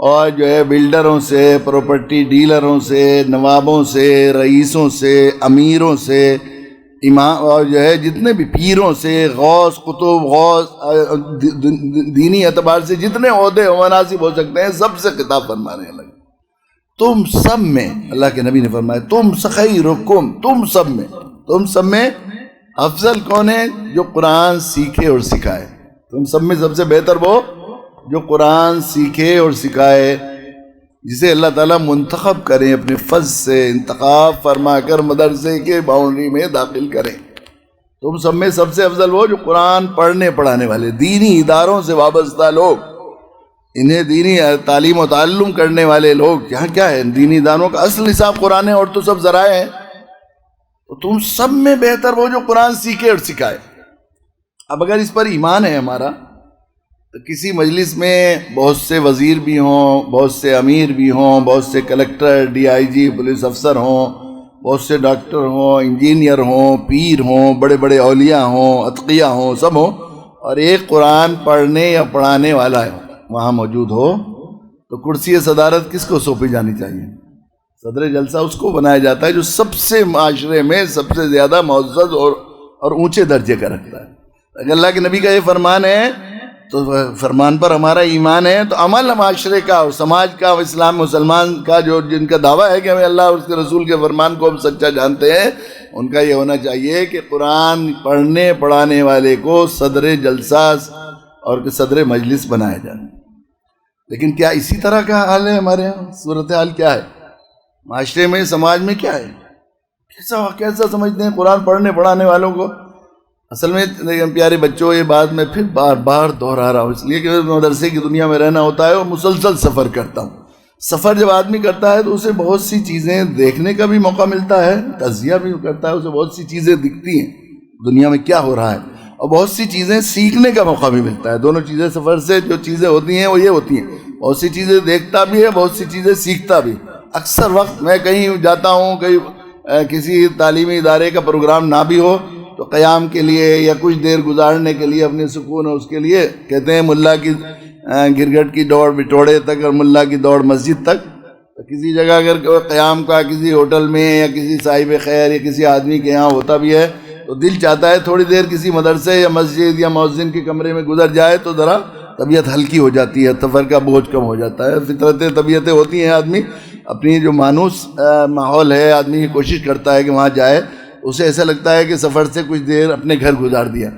اور جو ہے بلڈروں سے، پراپرٹی ڈیلروں سے، نوابوں سے، رئیسوں سے، امیروں سے، امام، اور جو ہے جتنے بھی پیروں سے، غوث قطب، غوث دینی اعتبار سے جتنے عہدے و مناصب ہو سکتے ہیں، سب سے خطاب فرما رہے ہیں اللہ۔ تم سب میں، اللہ کے نبی نے فرمایا تم خیرکم، تم سب میں افضل کون ہے؟ جو قرآن سیکھے اور سکھائے۔ تم سب میں سب سے بہتر وہ جو قرآن سیکھے اور سکھائے، جسے اللہ تعالیٰ منتخب کریں، اپنے فضل سے انتخاب فرما کر مدرسے کے باؤنڈری میں داخل کریں۔ تم سب میں سب سے افضل وہ جو قرآن پڑھنے پڑھانے والے، دینی اداروں سے وابستہ لوگ، انہیں دینی تعلیم و تعلم کرنے والے لوگ۔ یہاں کیا ہے؟ دینی اداروں کا اصل نصاب قرآن ہے اور تو سب ذرائع ہیں۔ تو تم سب میں بہتر وہ جو قرآن سیکھے اور سکھائے۔ اب اگر اس پر ایمان ہے ہمارا، تو کسی مجلس میں بہت سے وزیر بھی ہوں، بہت سے امیر بھی ہوں، بہت سے collector, D I G, police افسر ہوں، بہت سے ڈاکٹر ہوں، انجینئر ہوں، پیر ہوں، بڑے بڑے اولیاء ہوں، اتقیاء ہوں، سب ہوں، اور ایک قرآن پڑھنے یا پڑھانے والا وہاں موجود ہو، تو کرسی صدارت کس کو سونپی جانی چاہیے؟ صدر جلسہ اس کو بنایا جاتا ہے جو سب سے معاشرے میں سب سے زیادہ معزز اور اونچے درجے کا رکھتا ہے۔ اگر اللہ کے نبی کا یہ فرمان ہے تو فرمان پر ہمارا ایمان ہے، تو عمل معاشرے کا اور سماج کا، اسلام مسلمان کا جو جن کا دعویٰ ہے کہ ہمیں اللہ اور اس کے رسول کے فرمان کو ہم سچا جانتے ہیں، ان کا یہ ہونا چاہیے کہ قرآن پڑھنے پڑھانے والے کو صدر جلسہ اور صدر مجلس بنایا جائے۔ لیکن کیا اسی طرح کا حال ہے ہمارے یہاں؟ صورتحال کیا ہے معاشرے میں، سماج میں کیا ہے؟ کیسا سمجھتے ہیں قرآن پڑھنے پڑھانے والوں کو؟ اصل میں پیارے بچوں، یہ بات میں پھر بار بار دہرا رہا ہوں، اس لیے کہ مدرسے کی دنیا میں رہنا ہوتا ہے اور مسلسل سفر کرتا ہوں۔ سفر جب آدمی کرتا ہے تو اسے بہت سی چیزیں دیکھنے کا بھی موقع ملتا ہے، تجزیہ بھی کرتا ہے، اسے بہت سی چیزیں دکھتی ہیں دنیا میں کیا ہو رہا ہے، اور بہت سی چیزیں سیکھنے کا موقع بھی ملتا ہے۔ دونوں چیزیں سفر سے جو چیزیں ہوتی ہیں وہ یہ ہوتی ہیں، بہت سی چیزیں دیکھتا بھی ہے، بہت سی چیزیں سیکھتا بھی۔ اکثر وقت میں کہیں جاتا ہوں، کہیں کسی تعلیمی ادارے کا پروگرام نہ بھی ہو، تو قیام کے لیے یا کچھ دیر گزارنے کے لیے اپنے سکون اور اس کے لیے کہتے ہیں ملا کی گرگٹ کی دوڑ بٹوڑے تک اور ملا کی دوڑ مسجد تک۔ تو کسی جگہ اگر قیام کا کسی ہوٹل میں یا کسی صاحب خیر یا کسی آدمی کے یہاں ہوتا بھی ہے تو دل چاہتا ہے تھوڑی دیر کسی مدرسے یا مسجد یا مؤذن کے کمرے میں گزر جائے تو ذرا طبیعت ہلکی ہو جاتی ہے، سفر کا بوجھ کم ہو جاتا ہے. فطرتیں طبیعتیں ہوتی ہیں، آدمی اپنی جو مانوس ماحول ہے آدمی کوشش کرتا ہے کہ وہاں جائے، اسے ایسا لگتا ہے کہ سفر سے کچھ دیر اپنے گھر گزار دیا،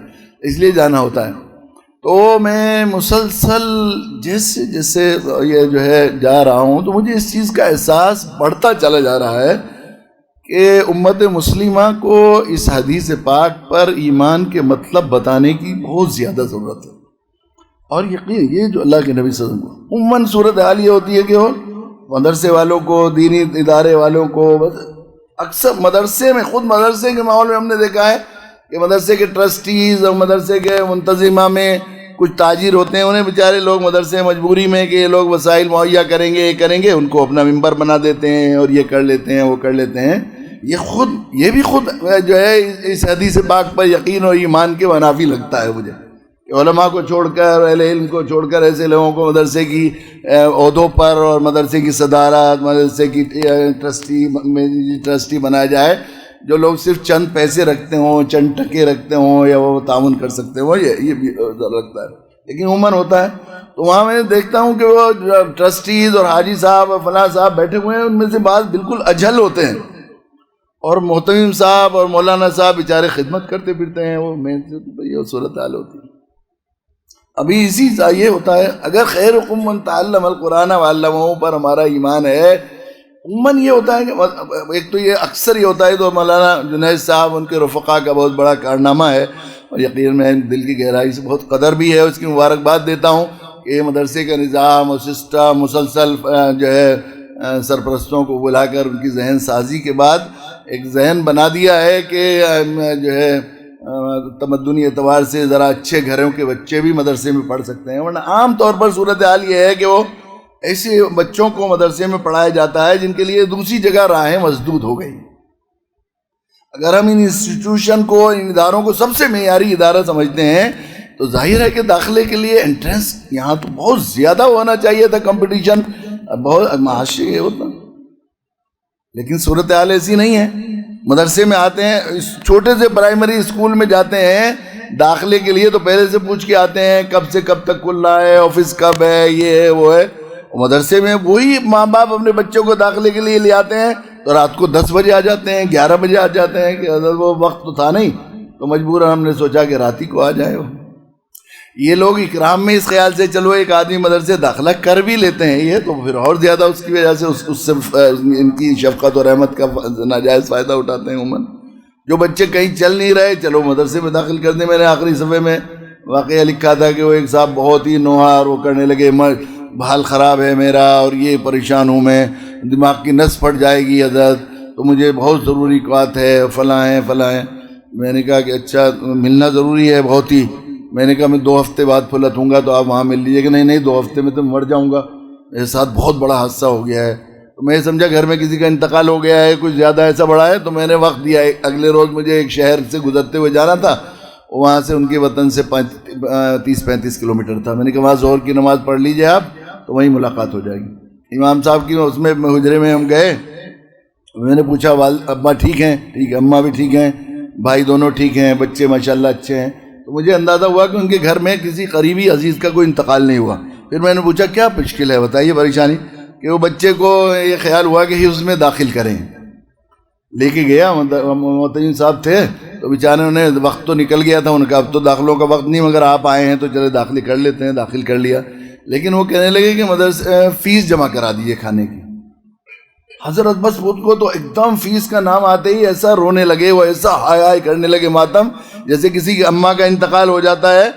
اس لیے جانا ہوتا ہے. تو میں مسلسل جیسے جیسے یہ جو ہے جا رہا ہوں تو مجھے اس چیز کا احساس بڑھتا چلا جا رہا ہے کہ امت مسلمہ کو اس حدیث پاک پر ایمان کے مطلب بتانے کی بہت زیادہ ضرورت ہے. اور یقین یہ جو اللہ کے نبی صلی اللہ علیہ وسلم عموماً صورت حال یہ ہوتی ہے کہ وہ مدرسے والوں کو، دینی ادارے والوں کو، اکثر مدرسے میں، خود مدرسے کے ماحول میں ہم نے دیکھا ہے کہ مدرسے کے ٹرسٹیز اور مدرسے کے منتظمہ میں کچھ تاجر ہوتے ہیں، انہیں بیچارے لوگ مدرسے مجبوری میں کہ یہ لوگ وسائل مہیا کریں گے، یہ کریں گے، ان کو اپنا ممبر بنا دیتے ہیں اور یہ کر لیتے ہیں وہ کر لیتے ہیں. یہ بھی خود جو ہے اس حدیث پاک پر یقین اور ایمان کے منافی لگتا ہے مجھے کہ علماء کو چھوڑ کر، اہل علم کو چھوڑ کر ایسے لوگوں کو مدرسے کی عہدوں پر اور مدرسے کی صدارت، مدرسے کی ٹرسٹی بنایا جائے، جو لوگ صرف چند پیسے رکھتے ہوں، چند ٹکے رکھتے ہوں یا وہ تعاون کر سکتے ہوں. یہ بھی لگتا ہے لیکن عموماً ہوتا ہے. تو وہاں میں دیکھتا ہوں کہ وہ ٹرسٹیز اور حاجی صاحب اور فلاں صاحب بیٹھے ہوئے ہیں، ان میں سے بعض بالکل اجھل ہوتے ہیں، اور محتمم صاحب اور مولانا صاحب بیچارے خدمت کرتے پھرتے ہیں. وہ میں یہ صورت حال ہوتی ہے. ابھی اسی سے یہ ہوتا ہے، اگر خیرکم من تعلم القرآن وعلمہ پر ہمارا ایمان ہے، عموماً یہ ہوتا ہے کہ ایک تو یہ اکثر یہ ہوتا ہے، تو مولانا جنید صاحب ان کے رفقا کا بہت بڑا کارنامہ ہے، اور یقین میں دل کی گہرائی سے بہت قدر بھی ہے، اس کی مبارکباد دیتا ہوں کہ یہ مدرسے کا نظام اور سسٹم مسلسل جو ہے سرپرستوں کو بلا کر ان کی ذہن سازی کے بعد ایک ذہن بنا دیا ہے کہ جو ہے تمدنی اعتبار سے ذرا اچھے گھروں کے بچے بھی مدرسے میں پڑھ سکتے ہیں. ورنہ عام طور پر صورتحال یہ ہے کہ وہ ایسے بچوں کو مدرسے میں پڑھایا جاتا ہے جن کے لیے دوسری جگہ راہیں مسدود ہو گئی. اگر ہم ان انسٹیٹیوشن کو، ان اداروں کو سب سے معیاری ادارہ سمجھتے ہیں تو ظاہر ہے کہ داخلے کے لیے انٹرنس یہاں تو بہت زیادہ ہونا چاہیے تھا، کمپٹیشن بہت معاشی یہ ہوتا، لیکن صورتحال ایسی نہیں ہے. مدرسے میں آتے ہیں، اس چھوٹے سے پرائمری اسکول میں جاتے ہیں داخلے کے لیے تو پہلے سے پوچھ کے آتے ہیں کب سے کب تک کھل رہا ہے، آفس کب ہے، یہ ہے وہ ہے. مدرسے میں وہی ماں باپ اپنے بچوں کو داخلے کے لیے لے آتے ہیں تو رات کو 10 بجے آ جاتے ہیں، 11 بجے آ جاتے ہیں کہ وہ وقت تو تھا نہیں، تو مجبوراً ہم نے سوچا کہ رات ہی کو آ جائے. یہ لوگ اکرام میں اس خیال سے چلو ایک آدمی مدرسے داخلہ کر بھی لیتے ہیں، یہ تو پھر اور زیادہ اس کی وجہ سے اس سے ان کی شفقت اور رحمت کا ناجائز فائدہ اٹھاتے ہیں. عموماً جو بچے کہیں چل نہیں رہے، چلو مدرسے میں داخل کر دیں. میں نے آخری صفحے میں واقعہ لکھا تھا کہ وہ ایک صاحب بہت ہی نوحار وہ کرنے لگے، حال خراب ہے میرا اور یہ پریشان ہوں میں، دماغ کی نس پھٹ جائے گی حضرت، تو مجھے بہت ضروری بات ہے، فلاں ہیں فلاں ہیں. میں نے کہا کہ اچھا ملنا ضروری ہے بہت ہی. میں نے کہا میں 2 ہفتے بعد پھلت ہوں گا تو آپ وہاں مل لیجیے. کہ نہیں 2 ہفتے میں تو مر جاؤں گا، میرے ساتھ بہت بڑا حادثہ ہو گیا ہے. تو میں سمجھا گھر میں کسی کا انتقال ہو گیا ہے، کچھ زیادہ ایسا بڑا ہے. تو میں نے وقت دیا. اگلے روز مجھے ایک شہر سے گزرتے ہوئے جانا تھا، وہاں سے ان کے وطن سے 30-35 کلومیٹر تھا. میں نے کہا وہاں ظہر کی نماز پڑھ لیجیے آپ، تو وہیں ملاقات ہو جائے گی. امام صاحب کی اس میں حجرے میں ہم گئے. میں نے پوچھا ابا ٹھیک ہیں؟ ٹھیک ہے. اماں بھی ٹھیک ہیں، بھائی دونوں ٹھیک ہیں، بچے ماشاءاللہ اچھے ہیں. تو مجھے اندازہ ہوا کہ ان کے گھر میں کسی قریبی عزیز کا کوئی انتقال نہیں ہوا. پھر میں نے پوچھا کیا مشکل ہے بتائیے پریشانی؟ کہ وہ بچے کو یہ خیال ہوا کہ حفظ میں داخل کریں. لے کے گیا، محتمم صاحب تھے تو بیچارے انہیں وقت تو نکل گیا تھا، ان کا اب تو داخلوں کا وقت نہیں، مگر آپ آئے ہیں تو چلے داخلے کر لیتے ہیں. داخل کر لیا. لیکن وہ کہنے لگے کہ مدرسے فیس جمع کرا دیجیے کھانے کی. حضرت بس خود کو تو ایک دم فیس کا نام آتے ہی ایسا رونے لگے، وہ ایسا ہائے ہائے کرنے لگے ماتم، جیسے کسی کی اماں کا انتقال ہو جاتا ہے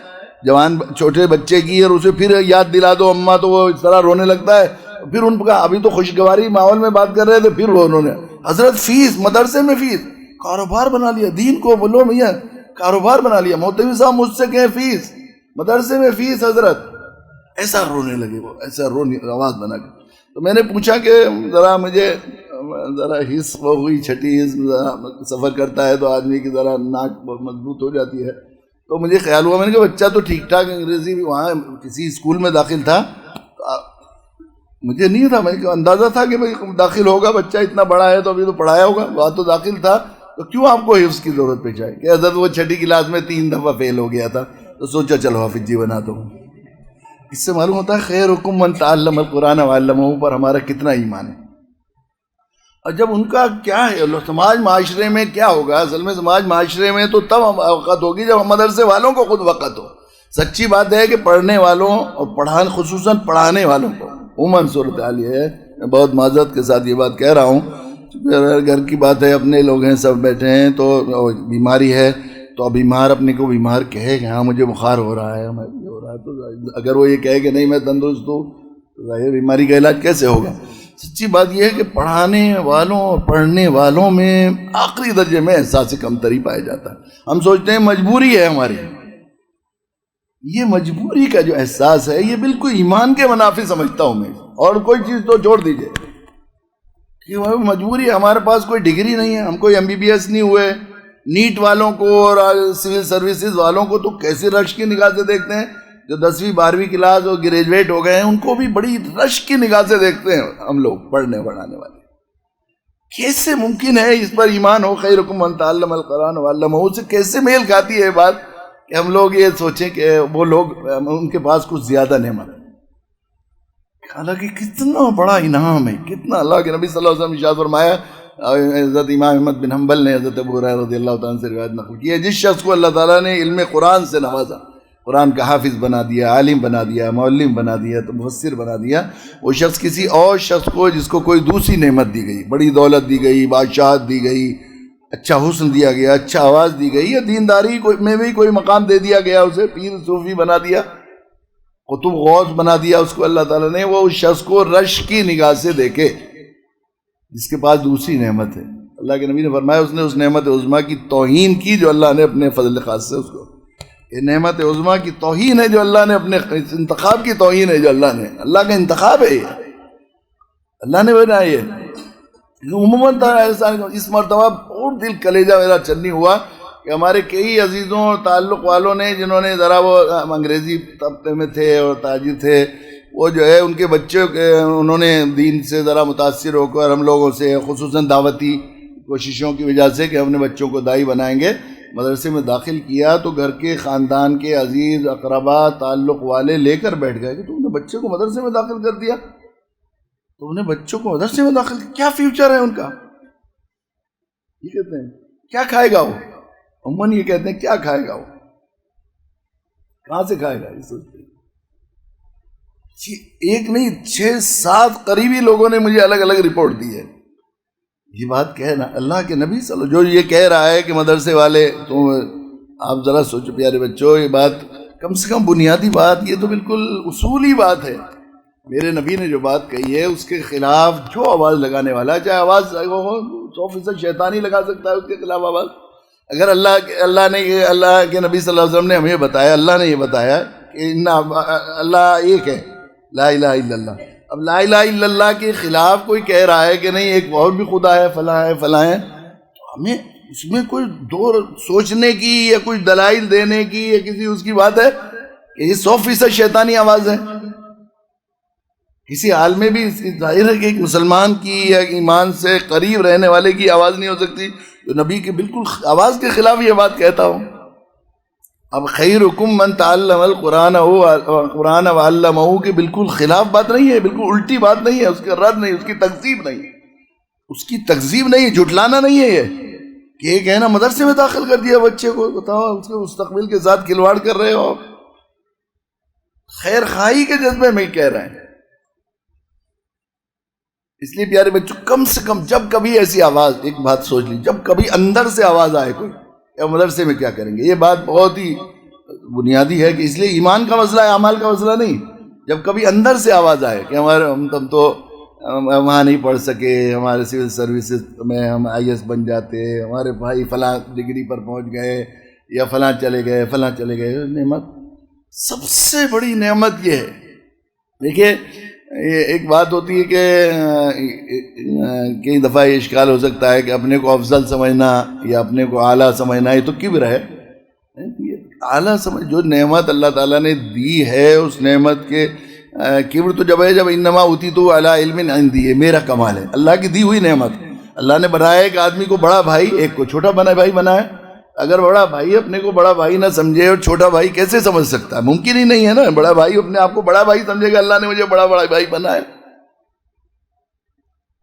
جوان چھوٹے بچے کی، اور اسے پھر یاد دلا دو اماں تو وہ اس طرح رونے لگتا ہے. پھر ان کا ابھی تو خوشگواری ماحول میں بات کر رہے تھے، پھر وہ انہوں نے حضرت فیس، مدرسے میں فیس، کاروبار بنا لیا. دین کو بولو میاں کاروبار بنا لیا. محتمم صاحب مجھ سے کہیں فیس، مدرسے میں فیس. حضرت ایسا رونے لگے، وہ ایسا رونے آواز بنا کے. تو میں نے پوچھا کہ ذرا مجھے ذرا حس وہ ہوئی چھٹی حس، سفر کرتا ہے تو آدمی کی ذرا ناک مضبوط ہو جاتی ہے. تو مجھے خیال ہوا، میں نے کہا بچہ تو ٹھیک ٹھاک انگریزی بھی وہاں کسی اسکول میں داخل تھا. مجھے نہیں تھا، مجھے اندازہ تھا کہ بھائی داخل ہوگا بچہ اتنا بڑا ہے تو ابھی تو پڑھایا ہوگا، وہاں تو داخل تھا، تو کیوں آپ کو حفظ کی ضرورت پیش آئے؟ کہ حضرت وہ چھٹی کلاس میں 3 دفعہ فیل ہو گیا تھا تو سوچا چلو حافظ جی بنا دو. اس سے معلوم ہوتا ہے خیرکم من تعلم القرآن وعلمہ پر ہمارا کتنا ایمان ہے. اور جب ان کا کیا ہے سماج معاشرے میں کیا ہوگا، اصل میں سماج معاشرے میں تو تب وقت ہوگی جب مدرسے والوں کو خود وقت ہو. سچی بات ہے کہ پڑھنے والوں اور خصوصاً پڑھانے والوں کو عموماً صورتحال یہ ہے، میں بہت معذرت کے ساتھ یہ بات کہہ رہا ہوں، گھر کی بات ہے، اپنے لوگ ہیں، سب بیٹھے ہیں، تو بیماری ہے تو بیمار اپنے کو بیمار کہے کہ ہاں مجھے بخار ہو رہا ہے، میں یہ ہو رہا ہے، تو اگر وہ یہ کہے کہ نہیں میں تندرست ہوں تو ظاہر بیماری کا علاج کیسے ہوگا؟ سچی بات یہ ہے کہ پڑھانے والوں اور پڑھنے والوں میں آخری درجے میں احساس کمتری پایا جاتا ہے. ہم سوچتے ہیں مجبوری ہے ہماری، یہ مجبوری کا جو احساس ہے یہ بالکل ایمان کے منافی سمجھتا ہوں میں. اور کوئی چیز تو چھوڑ دیجئے کہ وہ مجبوری ہے، ہمارے پاس کوئی ڈگری نہیں ہے، ہم کوئی MBBS نہیں ہوئے. نیٹ والوں کو اور سول سروسز والوں کو تو کیسے رشک کی نگاہ سے دیکھتے ہیں، جو 10ویں 12ویں کلاس اور گریجویٹ ہو گئے ہیں ان کو بھی بڑی رشک کی نگاہ سے دیکھتے ہیں ہم لوگ پڑھنے پڑھانے والے. کیسے ممکن ہے اس پر ایمان ہو؟ خیرکم من تعلم القرآن وعلمہ سے کیسے میل کھاتی ہے بات کہ ہم لوگ یہ سوچیں کہ وہ لوگ ان کے پاس کچھ زیادہ نعمت ہے، حالانکہ کتنا بڑا انعام ہے، کتنا اللہ کے نبی صلی اللہ علیہ وسلم ارشاد فرمایا. حضرت امام احمد بن حنبل نے حضرت ابو ہریرہ رضی اللہ تعالیٰ سے روایت نقل کی ہے، جس شخص کو اللہ تعالیٰ نے علم قرآن سے نوازا، قرآن کا حافظ بنا دیا، عالم بنا دیا، معلم بنا دیا، تو مفسر بنا دیا، وہ شخص کسی اور شخص کو جس کو کوئی دوسری نعمت دی گئی، بڑی دولت دی گئی، بادشاہت دی گئی، اچھا حسن دیا گیا، اچھا آواز دی گئی، یا دینداری میں بھی کوئی مقام دے دیا گیا، اسے پیر صوفی بنا دیا، قطب غوث بنا دیا اس کو اللہ تعالیٰ نے، وہ اس شخص کو رش کی نگاہ سے دیکھے جس کے پاس دوسری نعمت ہے. اللہ کے نبی نے فرمایا اس نے اس نعمت عظمیٰ کی توہین کی جو اللہ نے اپنے فضل خاص سے اس کو، یہ نعمت عظمیٰ کی توہین ہے جو اللہ نے اپنے انتخاب کی توہین ہے جو اللہ کا انتخاب ہے، یہ اللہ نے بنایا. یہ عموماً اس مرتبہ اور دل کلیجہ میرا چلنی ہوا کہ ہمارے کئی عزیزوں اور تعلق والوں نے جنہوں نے ذرا وہ انگریزی طبقے میں تھے اور تاجر تھے، وہ جو ہے ان کے بچوں کے انہوں نے دین سے ذرا متاثر ہو کر ہم لوگوں سے خصوصاً دعوتی کوششوں کی وجہ سے کہ ہم نے بچوں کو داعی بنائیں گے، مدرسے میں داخل کیا تو گھر کے خاندان کے عزیز اقربا تعلق والے لے کر بیٹھ گئے کہ تم نے بچے کو مدرسے میں داخل کر دیا، تم نے بچوں کو مدرسے میں داخل کیا، کیا فیوچر ہے ان کا؟ یہ کہتے ہیں کیا کھائے گا وہ، عموماً یہ کہتے ہیں کیا کھائے گا وہ، کہاں سے کھائے گا، یہ سوچتے ہیں. ایک نہیں 6-7 قریبی لوگوں نے مجھے الگ الگ رپورٹ دی ہے. یہ بات کہنا اللہ کے نبی صلی اللہ علیہ وسلم جو یہ کہہ رہا ہے کہ مدرسے والے، تو آپ ذرا سوچو پیارے بچوں، یہ بات کم سے کم بنیادی بات، یہ تو بالکل اصولی بات ہے. میرے نبی نے جو بات کہی ہے اس کے خلاف جو آواز لگانے والا ہے، چاہے آواز 100% شیطانی لگا سکتا ہے اس کے خلاف آواز. اگر اللہ کے نبی صلی اللہ علیہ وسلم نے ہمیں بتایا، اللہ نے یہ بتایا کہ اللہ ایک ہے، لا الہ الا اللہ. اب لا الہ الا اللہ کے خلاف کوئی کہہ رہا ہے کہ نہیں ایک اور بھی خدا ہے، فلاں ہے فلاں ہے، تو ہمیں اس میں کوئی دور سوچنے کی یا کچھ دلائل دینے کی یا کسی اس کی بات ہے کہ یہ 100% شیطانی آواز ہے. کسی حال میں بھی ظاہر ہے کہ ایک مسلمان کی یا ایمان سے قریب رہنے والے کی آواز نہیں ہو سکتی جو نبی کے بالکل آواز کے خلاف یہ بات کہتا ہوں. اب خیرکم من تعلم القرآن وعلمہ کے بالکل خلاف بات نہیں ہے، بالکل الٹی بات نہیں ہے، اس کا رد نہیں، اس کی تکذیب نہیں، اس کی تکذیب نہیں، جھٹلانا نہیں ہے. یہ کہ یہ کہنا مدرسے میں داخل کر دیا بچے کو، بتاؤ اس کے مستقبل کے ساتھ کھلواڑ کر رہے ہو، خیر خواہی کے جذبے میں کہہ رہے ہیں. اس لیے پیارے بچوں کم سے کم جب کبھی ایسی آواز، ایک بات سوچ لی، جب کبھی اندر سے آواز آئے کوئی یا مدرسے میں کیا کریں گے، یہ بات بہت ہی بنیادی ہے کہ اس لیے ایمان کا مسئلہ ہے، اعمال کا مسئلہ نہیں. جب کبھی اندر سے آواز آئے کہ ہم تو وہاں نہیں پڑھ سکے، ہمارے سول سروسز میں ہم IAS بن جاتے، ہمارے بھائی فلاں ڈگری پر پہنچ گئے یا فلاں چلے گئے. نعمت، سب سے بڑی نعمت یہ ہے. دیکھیے ایک بات ہوتی ہے کہ کئی دفعہ یہ اشکال ہو سکتا ہے کہ اپنے کو افضل سمجھنا یا اپنے کو اعلیٰ سمجھنا، یہ تو کبر ہے. اعلیٰ سمجھ، جو نعمت اللہ تعالیٰ نے دی ہے اس نعمت کے کبر تو جب ہے جب انما اوتیتو علی علم عندی، یہ میرا کمال ہے، اللہ کی دی ہوئی نعمت۔ اللہ نے بنایا ایک آدمی کو بڑا بھائی، ایک کو چھوٹا بھائی بنایا۔ اگر بڑا بھائی اپنے کو بڑا بھائی نہ سمجھے اور چھوٹا بھائی کیسے سمجھ سکتا ہے؟ ممکن ہی نہیں ہے نا۔ بڑا بھائی اپنے آپ کو بڑا بھائی سمجھے گا، اللہ نے مجھے بڑا بھائی بنایا۔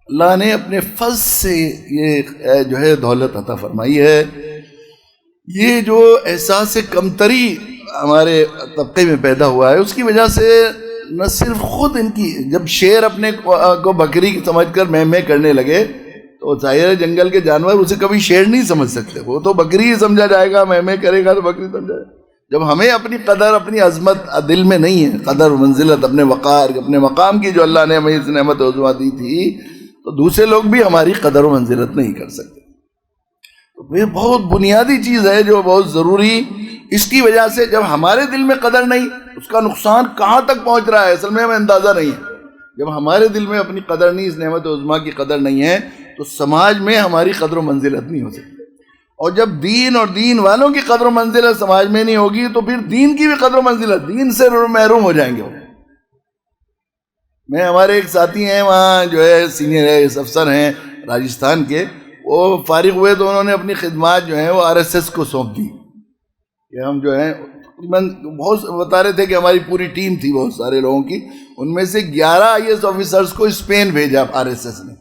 اللہ نے اپنے فضل سے یہ جو ہے دولت عطا فرمائی ہے۔ یہ جو احساس کمتری ہمارے طبقے میں پیدا ہوا ہے، اس کی وجہ سے نہ صرف خود ان کی، جب شیر اپنے کو بکری سمجھ کر میں کرنے لگے تو ظاہر ہے جنگل کے جانور اسے کبھی شیر نہیں سمجھ سکتے، وہ تو بکری ہی سمجھا جائے گا، میں کرے گا تو بکری سمجھا جائے گا۔ جب ہمیں اپنی قدر، اپنی عظمت دل میں نہیں ہے، قدر و منزلت، اپنے وقار، اپنے مقام کی جو اللہ نے ہمیں اس نعمت عظمیٰ دی تھی، تو دوسرے لوگ بھی ہماری قدر و منزلت نہیں کر سکتے۔ تو یہ بہت بنیادی چیز ہے جو بہت ضروری، اس کی وجہ سے جب ہمارے دل میں قدر نہیں، اس کا نقصان کہاں تک پہنچ رہا ہے اصل میں ہمیں اندازہ نہیں ہے۔ جب ہمارے دل میں اپنی قدر نہیں، اس نعمت عظمیٰ کی قدر نہیں ہے، تو سماج میں ہماری قدر و منزلت نہیں ہو سکتی۔ اور جب دین اور دین والوں کی قدر و منزلت سماج میں نہیں ہوگی تو پھر دین کی بھی قدر و منزلت، دین سے محروم ہو جائیں گے وہ۔ میں ہمارے ایک ساتھی ہیں وہاں جو ہے سینئر افسر ہیں راجستھان کے، وہ فارغ ہوئے تو انہوں نے اپنی خدمات جو ہیں وہ RSS کو سونپ دی کہ ہم جو ہیں بہت بتا رہے تھے کہ ہماری پوری ٹیم تھی بہت سارے لوگوں کی، ان میں سے 11 IAS آفیسرز کو اسپین بھیجا RSS نے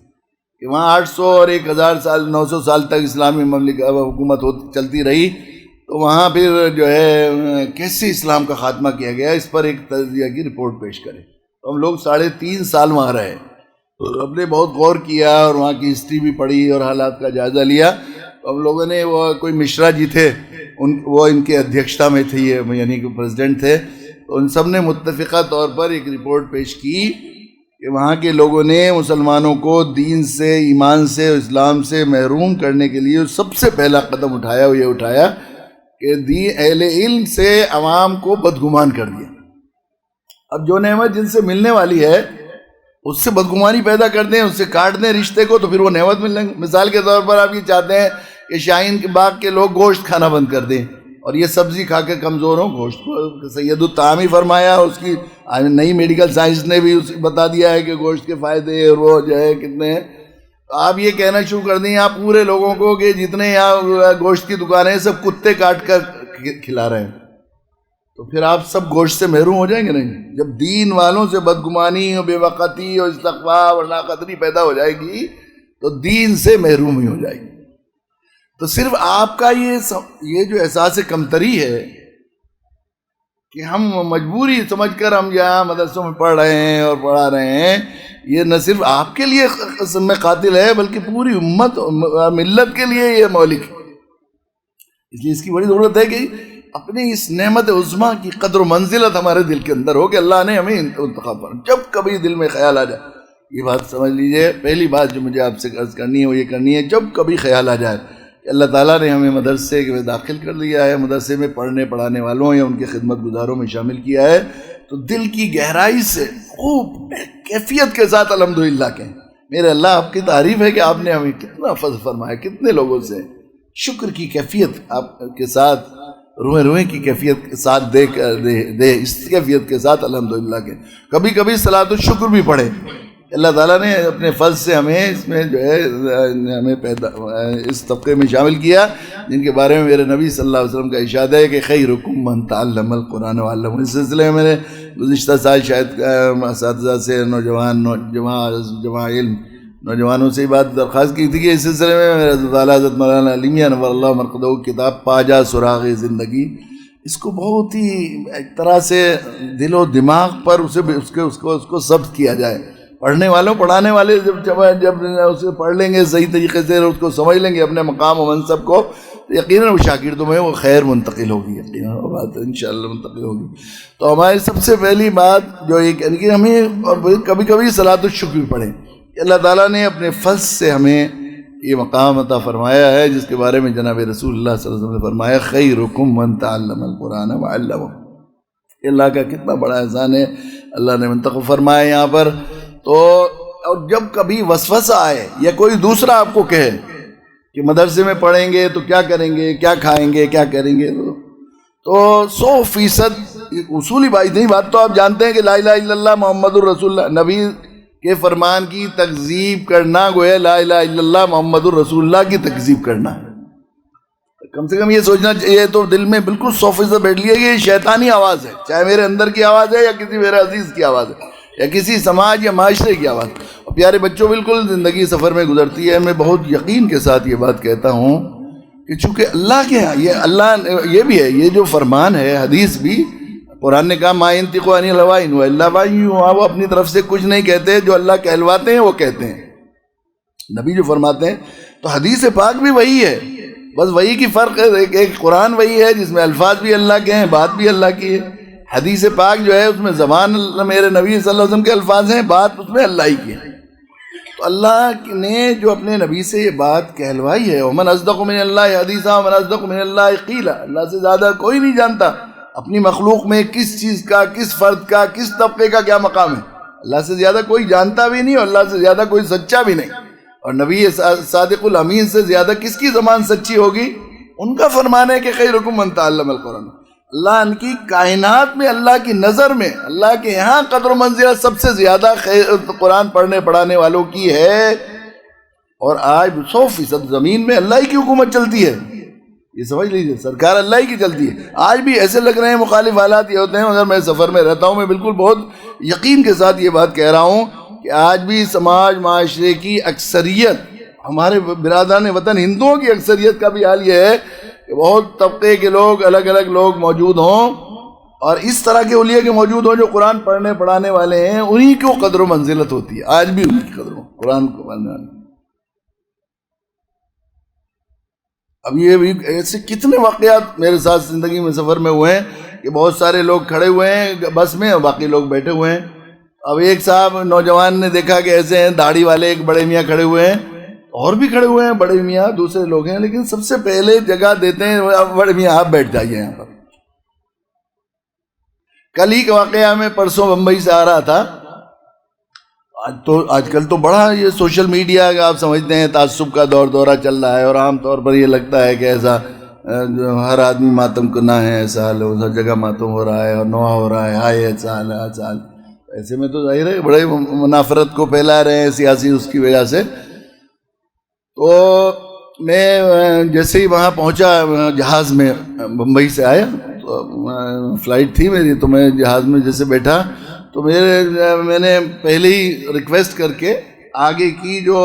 کہ وہاں 800 اور 1000 سال 900 سال تک اسلامی حکومت چلتی رہی، تو وہاں پھر جو ہے کیسے اسلام کا خاتمہ کیا گیا اس پر ایک تجزیہ کی رپورٹ پیش کرے۔ تو ہم لوگ 3.5 سال وہاں رہے، تو ہم نے بہت غور کیا اور وہاں کی ہسٹری بھی پڑھی اور حالات کا جائزہ لیا۔ تو ہم لوگوں نے وہ کوئی مشرا جی تھے، وہ ان کے ادھیکشتا میں تھے، یعنی کہ پریزیڈنٹ تھے، تو ان سب نے متفقہ طور پر ایک رپورٹ پیش کی کہ وہاں کے لوگوں نے مسلمانوں کو دین سے، ایمان سے، اسلام سے محروم کرنے کے لیے سب سے پہلا قدم اٹھایا، وہ یہ اٹھایا کہ اہل علم سے عوام کو بدگمان کر دیا۔ اب جو نعمت جن سے ملنے والی ہے اس سے بدگمانی پیدا کر دیں، اس سے کاٹ دیں رشتے کو، تو پھر وہ نعمت ملنے گی۔ مثال کے طور پر آپ یہ چاہتے ہیں کہ شاہین کے باغ کے لوگ گوشت کھانا بند کر دیں اور یہ سبزی کھا کے کمزور ہوں، گوشت کو سید الطعام ہی فرمایا، اس کی نئی میڈیکل سائنس نے بھی بتا دیا ہے کہ گوشت کے فائدے اور وہ جو ہے کتنے ہیں۔ آپ یہ کہنا شروع کر دیں آپ پورے لوگوں کو کہ جتنے یہاں گوشت کی دکانیں ہیں سب کتے کاٹ کر کھلا رہے ہیں، تو پھر آپ سب گوشت سے محروم ہو جائیں گے نہیں؟ جب دین والوں سے بدگمانی اور بے وقتی اور استغفا اور ناقدری پیدا ہو جائے گی تو دین سے محروم ہی ہو جائے گی۔ تو صرف آپ کا یہ جو احساس کمتری ہے کہ ہم مجبوری سمجھ کر ہم یہاں مدرسوں میں پڑھ رہے ہیں اور پڑھا رہے ہیں، یہ نہ صرف آپ کے لیے قسم میں قاتل ہے بلکہ پوری امت ملت کے لیے یہ مہلک ہے۔ اس لیے اس کی بڑی ضرورت ہے کہ اپنی اس نعمت عظمیٰ کی قدر و منزلت ہمارے دل کے اندر ہو کہ اللہ نے ہمیں انتخاب پر، جب کبھی دل میں خیال آ جائے، یہ بات سمجھ لیجئے، پہلی بات جو مجھے آپ سے عرض کرنی ہے وہ یہ کرنی ہے، جب کبھی خیال آ جائے کہ اللہ تعالیٰ نے ہمیں مدرسے میں داخل کر لیا ہے، مدرسے میں پڑھنے پڑھانے والوں یا ان کے خدمت گزاروں میں شامل کیا ہے، تو دل کی گہرائی سے خوب کیفیت کے ساتھ الحمدللہ کہیں، میرے اللہ آپ کی تعریف ہے کہ آپ نے ہمیں کتنا فضل فرمایا، کتنے لوگوں سے شکر کی کیفیت آپ کے ساتھ، روئے کی کیفیت کے ساتھ دے اس کیفیت کے ساتھ الحمدللہ کے کبھی کبھی صلاۃ الشکر بھی پڑھے۔ اللہ تعالیٰ نے اپنے فضل سے ہمیں اس میں جو ہے ہمیں اس طبقے میں شامل کیا جن کے بارے میں میرے نبی صلی اللہ علیہ وسلم کا ارشاد ہے کہ خیرکم من تعلم القرآن وعلمہ۔ اس سلسلے میں میں نے گزشتہ سال شاید اساتذہ سے جمع علم نوجوانوں سے بات درخواست کی تھی کہ اس سلسلے میں میرے اعلیٰ حضرت مولانا علی میاں نور اللہ مرقدہ کی کتاب پاجا سراغ زندگی، اس کو بہت ہی ایک طرح سے دل و دماغ پر اس کو ضبط کیا جائے، پڑھنے والوں پڑھانے والے جب اسے پڑھ لیں گے صحیح طریقے سے، اس کو سمجھ لیں گے اپنے مقام و منصب کو، تو یقیناً وہ شاگردوں میں وہ خیر منتقل ہوگی، یقیناً وہ بات انشاءاللہ منتقل ہوگی۔ تو ہماری سب سے پہلی بات جو ایک کہ ہمیں کبھی کبھی صلاۃ الشکر بھی پڑھیں کہ اللہ تعالیٰ نے اپنے فضل سے ہمیں یہ مقام عطا فرمایا ہے جس کے بارے میں جناب رسول اللہ صلی اللہ علیہ وسلم نے فرمایا خیرکم من تعلم القرآن وعلمہ۔ اللہ کا کتنا بڑا احسان ہے، اللہ نے منتخب فرمایا یہاں پر۔ تو اور جب کبھی وسوسہ آئے یا کوئی دوسرا آپ کو کہے کہ مدرسے میں پڑھیں گے تو کیا کریں گے، کیا کھائیں گے، کیا کریں گے، تو 100% اصولی بات نہیں، بات تو آپ جانتے ہیں کہ لا الہ الا اللہ محمد الرسول اللہ، نبی کے فرمان کی تکذیب کرنا گویا لا الہ الا اللہ محمد الرسول اللہ کی تکذیب کرنا ہے۔ کم سے کم یہ سوچنا چاہیے تو دل میں بالکل 100% بیٹھ لیے کہ یہ شیطانی آواز ہے، چاہے میرے اندر کی آواز ہے یا کسی میرے عزیز کی آواز ہے یا کسی سماج یا معاشرے کی آواز۔ اور پیارے بچوں، بالکل زندگی سفر میں گزرتی ہے، میں بہت یقین کے ساتھ یہ بات کہتا ہوں کہ چونکہ اللہ کے ہاں یہ اللہ یہ بھی ہے، یہ جو فرمان ہے، حدیث بھی، قرآن نے کہا ما ينطق عن الهوى إن هو إلا وحي يوحى، وہ اپنی طرف سے کچھ نہیں کہتے، جو اللہ کہلواتے ہیں وہ کہتے ہیں، نبی جو فرماتے ہیں۔ تو حدیث پاک بھی وہی ہے، بس وہی کی فرق ہے، ایک قرآن وہی ہے جس میں الفاظ بھی اللہ کے ہیں، بات بھی اللہ کی ہے۔ حدیث پاک جو ہے اس میں زبان میرے نبی صلی اللہ علیہ وسلم کے الفاظ ہیں، بات اس میں اللہ ہی کی ہے۔ تو اللہ نے جو اپنے نبی سے یہ بات کہلوائی ہے، ومن اصدق من اللہ حدیثا ومن اصدق من اللہ قیلا، اللہ سے زیادہ کوئی نہیں جانتا اپنی مخلوق میں کس چیز کا، کس فرد کا، کس طبقے کا کیا مقام ہے۔ اللہ سے زیادہ کوئی جانتا بھی نہیں اور اللہ سے زیادہ کوئی سچا بھی نہیں، اور نبی صادق الامین سے زیادہ کس کی زبان سچی ہوگی؟ ان کا فرمان ہے کہ خیرکم من تعلم القرآن۔ اللہ ان کی کائنات میں، اللہ کی نظر میں، اللہ کے یہاں قدر و منزلت سب سے زیادہ قرآن پڑھنے پڑھانے والوں کی ہے۔ اور آج 100% زمین میں اللہ ہی کی حکومت چلتی ہے، یہ سمجھ لیجیے، سرکار اللہ ہی کی چلتی ہے۔ آج بھی ایسے لگ رہے ہیں مخالف حالات یہ ہوتے ہیں، مگر میں سفر میں رہتا ہوں، میں بالکل بہت یقین کے ساتھ یہ بات کہہ رہا ہوں کہ آج بھی سماج معاشرے کی اکثریت، ہمارے برادران وطن ہندوؤں کی اکثریت کا بھی حال یہ ہے کہ بہت طبقے کے لوگ، الگ الگ لوگ موجود ہوں، اور اس طرح کے اولیاء کے موجود ہوں جو قرآن پڑھنے پڑھانے والے ہیں، انہی کو قدر و منزلت ہوتی ہے، آج بھی ان کی قدر و قرآن کو پڑھنے والے۔ اب یہ بھی ایسے کتنے واقعات میرے ساتھ زندگی میں سفر میں ہوئے ہیں کہ بہت سارے لوگ کھڑے ہوئے ہیں بس میں اور باقی لوگ بیٹھے ہوئے ہیں۔ اب ایک صاحب نوجوان نے دیکھا کہ ایسے ہیں، داڑھی والے ایک بڑے میاں کھڑے ہوئے ہیں، اور بھی کھڑے ہوئے ہیں بڑے میاں، دوسرے لوگ ہیں، لیکن سب سے پہلے جگہ دیتے ہیں بڑے میاں آپ بیٹھ جائیے یہاں پر۔ کل ہی کا واقعہ، میں پرسوں بمبئی سے آ رہا تھا، آج کل تو بڑا یہ سوشل میڈیا کا آپ سمجھتے ہیں تعصب کا دورہ چل رہا ہے، اور عام طور پر یہ لگتا ہے کہ ایسا ہر آدمی ماتم کرنا ہے، ایسا حال ہر جگہ ماتم ہو رہا ہے اور نوحہ ہو رہا ہے، ہائے ایسا حال ہے ایسا حال۔ ایسے میں تو ظاہر ہے بڑے منافرت کو پھیلا رہے ہیں سیاسی، اس کی وجہ سے۔ تو میں جیسے ہی وہاں پہنچا، جہاز میں بمبئی سے آیا، تو فلائٹ تھی میری، تو میں جہاز میں جیسے بیٹھا تو میں نے پہلے ہی ریکویسٹ کر کے آگے کی جو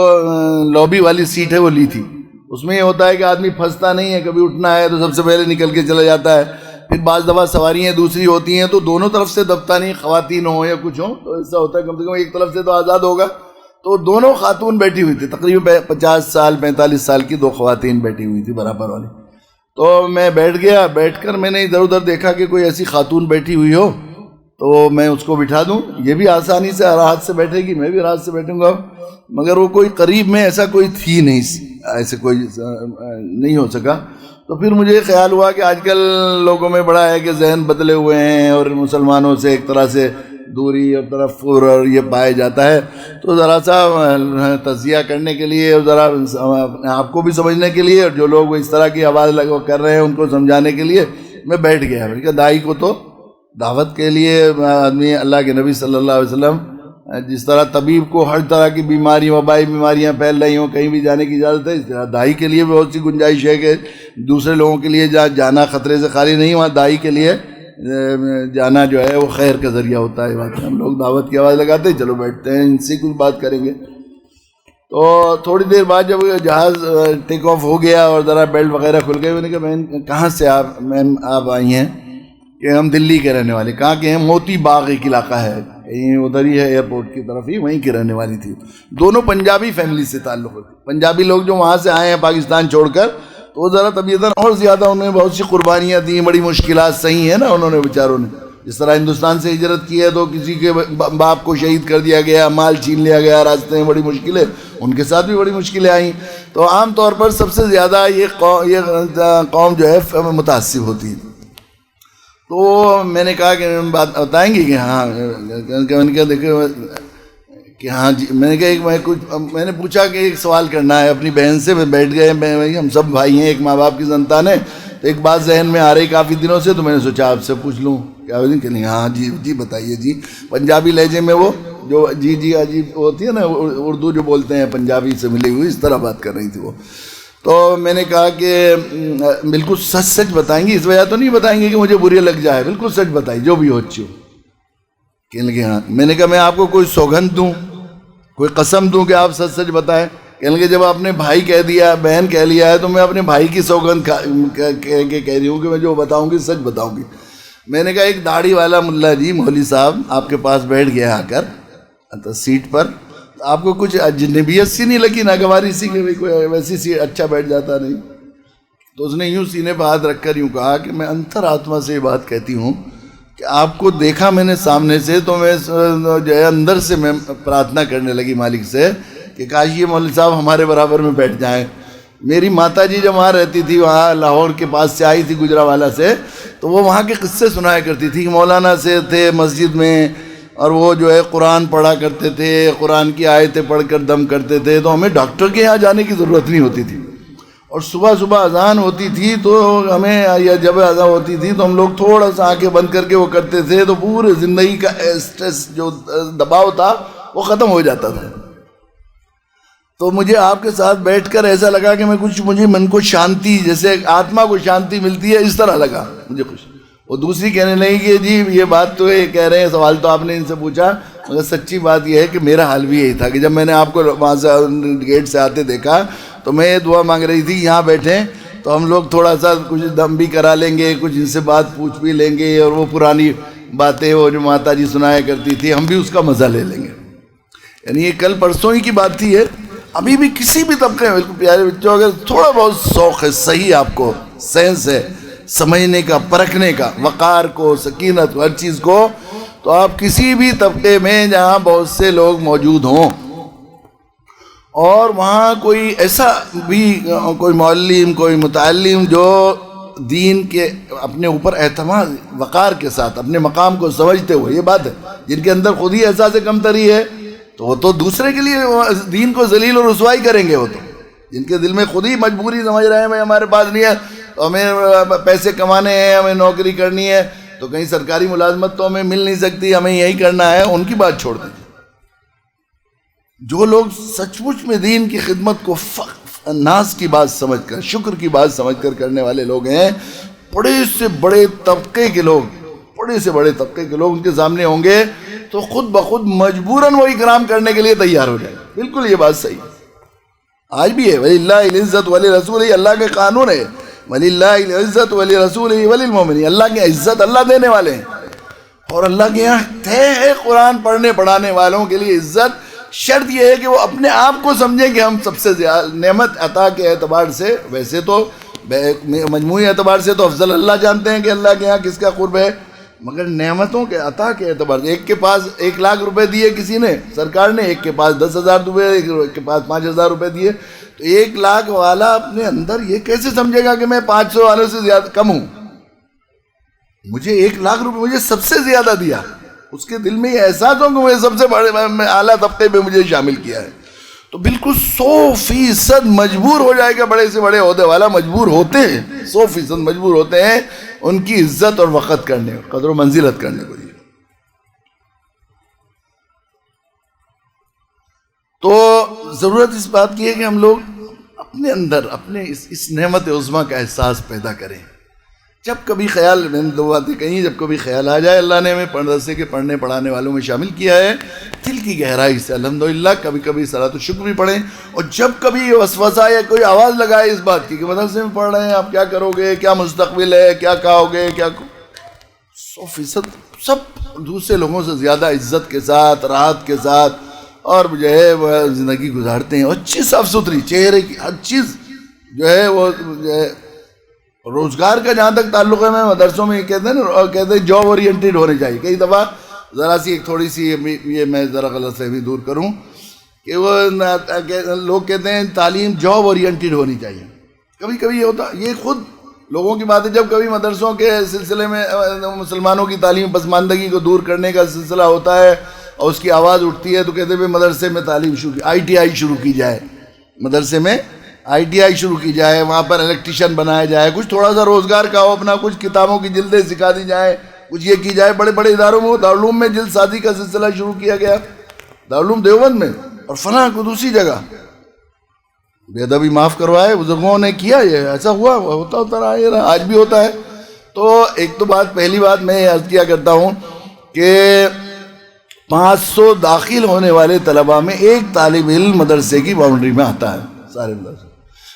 لابی والی سیٹ ہے وہ لی تھی۔ اس میں یہ ہوتا ہے کہ آدمی پھنستا نہیں ہے، کبھی اٹھنا ہے تو سب سے پہلے نکل کے چلا جاتا ہے، پھر بعض دفعہ سواریاں دوسری ہوتی ہیں تو دونوں طرف سے دفتانی خواتین ہوں یا کچھ ہوں تو ایسا ہوتا ہے کم سے کم ایک طرف سے تو آزاد ہوگا۔ تو دونوں خاتون بیٹھی ہوئی تھی، تقریباً 50 سال 45 سال کی دو خواتین بیٹھی ہوئی تھی برابر والی۔ تو میں بیٹھ گیا، بیٹھ کر میں نے ادھر ادھر دیکھا کہ کوئی ایسی خاتون بیٹھی ہوئی ہو تو میں اس کو بٹھا دوں، یہ بھی آسانی سے راحت سے بیٹھے گی، میں بھی راحت سے بیٹھوں گا، مگر وہ کوئی قریب میں ایسا کوئی تھی نہیں، ایسے کوئی نہیں ہو سکا۔ تو پھر مجھے خیال ہوا کہ آج کل لوگوں میں بڑا ہے کہ ذہن بدلے ہوئے ہیں اور مسلمانوں سے ایک طرح سے دوری اور تنفر اور یہ پایا جاتا ہے، تو ذرا سا تجزیہ کرنے کے لیے اور ذرا آپ کو بھی سمجھنے کے لیے، اور جو لوگ اس طرح کی آواز کر رہے ہیں ان کو سمجھانے کے لیے میں بیٹھ گیا۔ کہ داعی کو تو دعوت کے لیے آدمی، اللہ کے نبی صلی اللہ علیہ وسلم جس طرح طبیب کو ہر طرح کی بیماری، وبائی بیماریاں پھیل رہی ہوں، کہیں بھی جانے کی اجازت ہے، اس طرح داعی کے لیے بھی بہت سی گنجائش ہے کہ دوسرے لوگوں کے لیے جانا خطرے سے خالی نہیں، وہاں داعی کے لیے جانا جو ہے وہ خیر کا ذریعہ ہوتا ہے۔ بات ہم لوگ دعوت کی آواز لگاتے ہیں، چلو بیٹھتے ہیں، ان سے کچھ بات کریں گے۔ تو تھوڑی دیر بعد جب جہاز ٹیک آف ہو گیا اور ذرا بیلٹ وغیرہ کھل گئے، میں نے کہا بہن کہاں سے میم آپ آئی ہیں؟ کہ ہم دلی کے رہنے والے۔ کہاں کہ ہم موتی باغ ایک علاقہ ہے کہیں ادھر ہی ہے، ایئرپورٹ کی طرف ہی، وہیں کی رہنے والی تھی۔ دونوں پنجابی فیملی سے تعلق ہوتی، پنجابی لوگ جو وہاں سے آئے ہیں پاکستان چھوڑ کر، تو وہ ذرا طبیعتاً اور زیادہ انہوں نے بہت سی قربانیاں دی، بڑی مشکلات سہی ہیں نا انہوں نے بیچاروں نے۔ جس طرح ہندوستان سے ہجرت کی ہے تو کسی کے باپ کو شہید کر دیا گیا، مال چھین لیا گیا، راستے میں بڑی مشکلیں، ان کے ساتھ بھی بڑی مشکلیں آئیں۔ تو عام طور پر سب سے زیادہ یہ قوم جو ہے متاثر ہوتی ہے۔ تو میں نے کہا کہ بات بتائیں گے کہ ہاں، میں نے کہا دیکھو کہ ہاں جی، میں نے کہا میں نے پوچھا کہ ایک سوال کرنا ہے اپنی بہن سے، میں بیٹھ گئے، ہم سب بھائی ہیں، ایک ماں باپ کی سنتان ہے، تو ایک بات ذہن میں آ رہی کافی دنوں سے، تو میں نے سوچا آپ سے پوچھ لوں کیا کہ نہیں. ہاں جی بتائیے جی. پنجابی لہجے میں وہ جو جی عجیب ہوتی ہے نا، اردو جو بولتے ہیں پنجابی سے ملی ہوئی، اس طرح بات کر رہی تھی وہ. تو میں نے کہا کہ بالکل سچ سچ بتائیں گی، اس وجہ تو نہیں بتائیں گے کہ مجھے بری لگ جائے، بالکل سچ بتائیے جو بھی ہو اچھی ہو. کہنے لگے ہاں. میں نے کہا میں آپ کو کوئی سوگند دوں، کوئی قسم دوں کہ آپ سچ سچ بتائیں؟ کہنے لگے جب آپ نے بھائی کہہ دیا، بہن کہہ لیا ہے، تو میں اپنے بھائی کی سوگند کہہ رہی ہوں کہ میں جو بتاؤں گی سچ بتاؤں گی. میں نے کہا ایک داڑھی والا ملا جی، مولوی صاحب آپ کے پاس بیٹھ گیا آ کر سیٹ پر، آپ کو کچھ اجنبیت سی نہیں لگی، ناگواری سی کہ کوئی ویسی سی اچھا بیٹھ جاتا نہیں؟ تو اس نے یوں سینے پہ ہاتھ رکھ کر یوں کہا کہ میں انتر آتما سے یہ بات کہتی ہوں کہ آپ کو دیکھا میں نے سامنے سے، تو میں جو ہے اندر سے میں پرارتھنا کرنے لگی مالک سے کہ کاش یہ مولوی صاحب ہمارے برابر میں بیٹھ جائیں. میری ماتا جی جب وہاں رہتی تھی، وہاں لاہور کے پاس سے آئی تھی گجرانوالہ سے، تو وہ وہاں کے قصے سنایا کرتی تھی کہ مولانا سے تھے مسجد میں، اور وہ جو ہے قرآن پڑھا کرتے تھے، قرآن کی آیتیں پڑھ کر دم کرتے تھے، تو ہمیں ڈاکٹر کے یہاں جانے کی ضرورت نہیں ہوتی تھی. اور صبح اذان ہوتی تھی تو ہمیں، یا جب اذان ہوتی تھی تو ہم لوگ تھوڑا سا آنکھیں بند کر کے وہ کرتے تھے، تو پورے زندگی کا اسٹریس جو دباؤ تھا وہ ختم ہو جاتا تھا. تو مجھے آپ کے ساتھ بیٹھ کر ایسا لگا کہ مجھے من کو شانتی، جیسے آتما کو شانتی ملتی ہے، اس طرح لگا مجھے خوش. وہ دوسری کہنے لگی کہ جی یہ بات تو یہ کہہ رہے ہیں، سوال تو آپ نے ان سے پوچھا، مگر سچی بات یہ ہے کہ میرا حال بھی یہی تھا کہ جب میں نے آپ کو وہاں سے گیٹ سے آتے دیکھا تو میں یہ دعا مانگ رہی تھی یہاں بیٹھیں تو ہم لوگ تھوڑا سا کچھ دم بھی کرا لیں گے، کچھ ان سے بات پوچھ بھی لیں گے، اور وہ پرانی باتیں وہ جو ماتا جی سنایا کرتی تھی ہم بھی اس کا مزہ لے لیں گے. یعنی یہ کل پرسوں ہی کی بات تھی ہے. ابھی بھی کسی بھی طبقے میں بالکل پیارے بچوں، اگر تھوڑا بہت شوق ہے، صحیح آپ کو سینس ہے سمجھنے کا، پرکھنے کا، وقار کو، سکینت کو، ہر چیز کو، تو آپ کسی بھی طبقے میں جہاں بہت سے لوگ موجود ہوں، اور وہاں کوئی ایسا بھی کوئی معلم، کوئی متعلم جو دین کے اپنے اوپر اعتماد، وقار کے ساتھ اپنے مقام کو سمجھتے ہوئے، یہ بات ہے، جن کے اندر خود ہی احساس کمتری ہے تو وہ تو دوسرے کے لیے دین کو ذلیل و رسوائی کریں گے. وہ تو جن کے دل میں خود ہی مجبوری سمجھ رہے ہیں بھائی ہمارے پاس نہیں ہے، تو ہمیں پیسے کمانے ہیں، ہمیں نوکری کرنی ہے، تو کہیں سرکاری ملازمت تو ہمیں مل نہیں سکتی، ہمیں یہی کرنا ہے، ان کی بات چھوڑ دیجیے. جو لوگ سچ مچ میں دین کی خدمت کو ناز کی بات سمجھ کر، شکر کی بات سمجھ کر کرنے والے لوگ ہیں، بڑے سے بڑے طبقے کے لوگ ان کے سامنے ہوں گے تو خود بخود مجبوراً وہ اکرام کرنے کے لیے تیار ہو جائے. بالکل یہ بات صحیح ہے، آج بھی ہے. وَلِلَّهِ الْعِزَّةُ وَلِرَسُولِهِ، اللہ کے قانون ہے. وَلِلَّهِ الْعِزَّةُ وَلِرَسُولِهِ وَلِلْمُؤْمِنِينَ، اللہ کی عزت اللہ دینے والے ہیں، اور اللہ کے یہاں طے ہے قرآن پڑھنے پڑھانے والوں کے لیے عزت. شرط یہ ہے کہ وہ اپنے آپ کو سمجھیں کہ ہم سب سے زیادہ نعمت عطا کے اعتبار سے، ویسے تو مجموعی اعتبار سے تو افضل اللہ جانتے ہیں کہ اللہ کے یہاں کس کا قرب ہے، مگر نعمتوں کے عطا کے اعتبار سے ایک کے پاس 1,00,000 روپے دیے کسی نے، سرکار نے، ایک کے پاس 10,000 روپے، ایک کے پاس 5,000 روپے دیے، تو 1,00,000 والا اپنے اندر یہ کیسے سمجھے گا کہ میں 500 والوں سے زیادہ کم ہوں؟ مجھے 1,00,000 روپے مجھے سب سے زیادہ دیا، اس کے دل میں یہ احساس ہو کہ مجھے سب سے بڑے اعلیٰ طبقے میں مجھے شامل کیا ہے، تو بالکل 100% مجبور ہو جائے گا. بڑے سے بڑے عہدے والا مجبور ہوتے ہیں، 100% مجبور ہوتے ہیں ان کی عزت اور وقت کرنے، قدر و منزلت کرنے کو. تو ضرورت اس بات کی ہے کہ ہم لوگ اپنے اندر اپنے اس نعمت عظمیٰ کا احساس پیدا کریں. جب کبھی خیال، میں نے دو باتیں کہیں، جب کبھی خیال آ جائے اللہ نے ہمیں مدرسے کے پڑھنے پڑھانے والوں میں شامل کیا ہے، دل کی گہرائی سے الحمدللہ کبھی کبھی صلاۃ الشکر بھی پڑھیں. اور جب کبھی وسوسہ یا کوئی آواز لگائے اس بات کی کہ مدرسے میں پڑھ رہے ہیں آپ کیا کرو گے، کیا مستقبل ہے، کیا کھاؤ گے، کیا 100% سب دوسرے لوگوں سے زیادہ عزت کے ساتھ، راحت کے ساتھ اور جو ہے وہ زندگی گزارتے ہیں. اچھی صاف ستھری چہرے کی ہر چیز جو ہے وہ جو ہے. روزگار کا جہاں تک تعلق ہے، میں مدرسوں میں یہ کہتے ہیں جاب اورینٹیڈ ہونے چاہیے. کئی دفعہ ذرا سی ایک تھوڑی سی یہ میں ذرا غلط فہمی دور کروں کہ وہ لوگ کہتے ہیں تعلیم جاب اورینٹیڈ ہونی چاہیے. کبھی کبھی یہ ہوتا، یہ خود لوگوں کی بات ہے. جب کبھی مدرسوں کے سلسلے میں مسلمانوں کی تعلیم پسماندگی کو دور کرنے کا سلسلہ ہوتا ہے اور اس کی آواز اٹھتی ہے تو کہتے ہیں مدرسے میں تعلیم شروع کی، ITI شروع کی جائے، مدرسے میں ITI شروع کی جائے, وہاں پر الیکٹریشین بنایا جائے, کچھ تھوڑا سا روزگار کا ہو اپنا, کچھ کتابوں کی جلدیں سکھا دی جائیں, کچھ یہ کی جائے. بڑے بڑے اداروں میں, دارالعلوم میں جلد سازی کا سلسلہ شروع کیا گیا, دارالعلوم دیوبند میں, اور فلاں کو دوسری جگہ. بے ادبی معاف کروائے, بزرگوں نے کیا, یہ ایسا ہوا, ہوتا رہا, یہ رہا, آج بھی ہوتا ہے. تو ایک تو بات, پہلی بات میں یہ عرض کیا کرتا ہوں کہ 500 داخل ہونے والے طلباء میں ایک طالب علم مدرسے کی باؤنڈری میں آتا ہے, سارے مدرسے.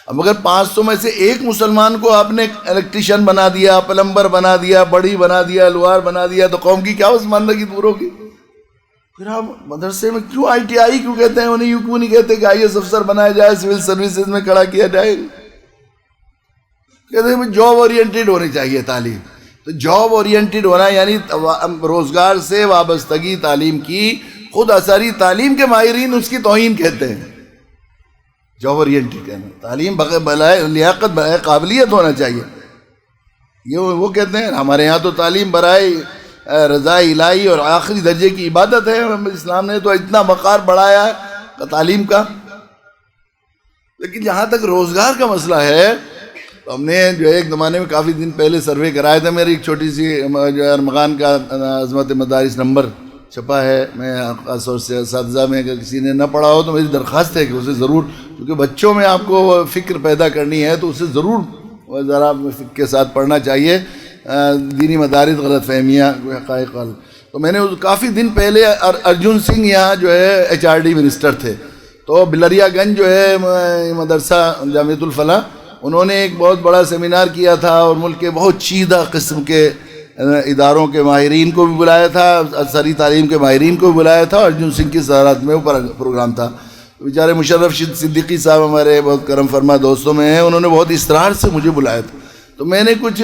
اب اگر 500 میں سے ایک مسلمان کو آپ نے الیکٹریشین بنا دیا, پلمبر بنا دیا, بڑی بنا دیا, لوہار بنا دیا, تو قوم کی کیا پسماندگی دور ہوگی؟ پھر آپ مدرسے میں کیوں ITI کیوں کہتے ہیں, انہیں یوں کیوں نہیں کہتے کہ IAS افسر بنایا جائے, سول سروسز میں کھڑا کیا جائے؟ کہتے ہیں جاب اورینٹیڈ ہونی چاہیے تعلیم. تو جاب اورینٹیڈ ہونا یعنی روزگار سے وابستگی تعلیم کی, خود اثری تعلیم کے ماہرین اس کی توہین کہتے ہیں. جاب اورینٹیڈ کہنا, تعلیم بلائے لیاقت, بلائے قابلیت ہونا چاہیے. یہ وہ کہتے ہیں ہمارے یہاں تو تعلیم برائے رضا الہی اور آخری درجے کی عبادت ہے, اسلام نے تو اتنا وقار بڑھایا ہے تعلیم کا. لیکن جہاں تک روزگار کا مسئلہ ہے, تو ہم نے جو ایک زمانے میں کافی دن پہلے سروے کرایا تھا. میری ایک چھوٹی سی جو ارمغان کا عظمت مدارس نمبر چھپا ہے, میں خاص طور سے اساتذہ میں اگر کسی نے نہ پڑھا ہو تو میری درخواست ہے کہ اسے ضرور, کیونکہ بچوں میں آپ کو فکر پیدا کرنی ہے تو اسے ضرور ذرا فکر کے ساتھ پڑھنا چاہیے. دینی مدارس, غلط فہمیاں, حقائق. تو میں نے کافی دن پہلے ارجن سنگھ یہاں جو ہے HRD منسٹر تھے, تو بلریا گنج جو ہے مدرسہ جامعۃ الفلاح, انہوں نے ایک بہت بڑا سیمینار کیا تھا اور ملک کے بہت چیدہ قسم کے اداروں کے ماہرین کو بھی بلایا تھا, اثری تعلیم کے ماہرین کو بھی بلایا تھا. ارجن سنگھ کی صدارت میں وہ پروگرام تھا. بیچارے مشرف صدیقی صاحب ہمارے بہت کرم فرما دوستوں میں ہیں, انہوں نے بہت اصرار سے مجھے بلایا تھا. تو میں نے کچھ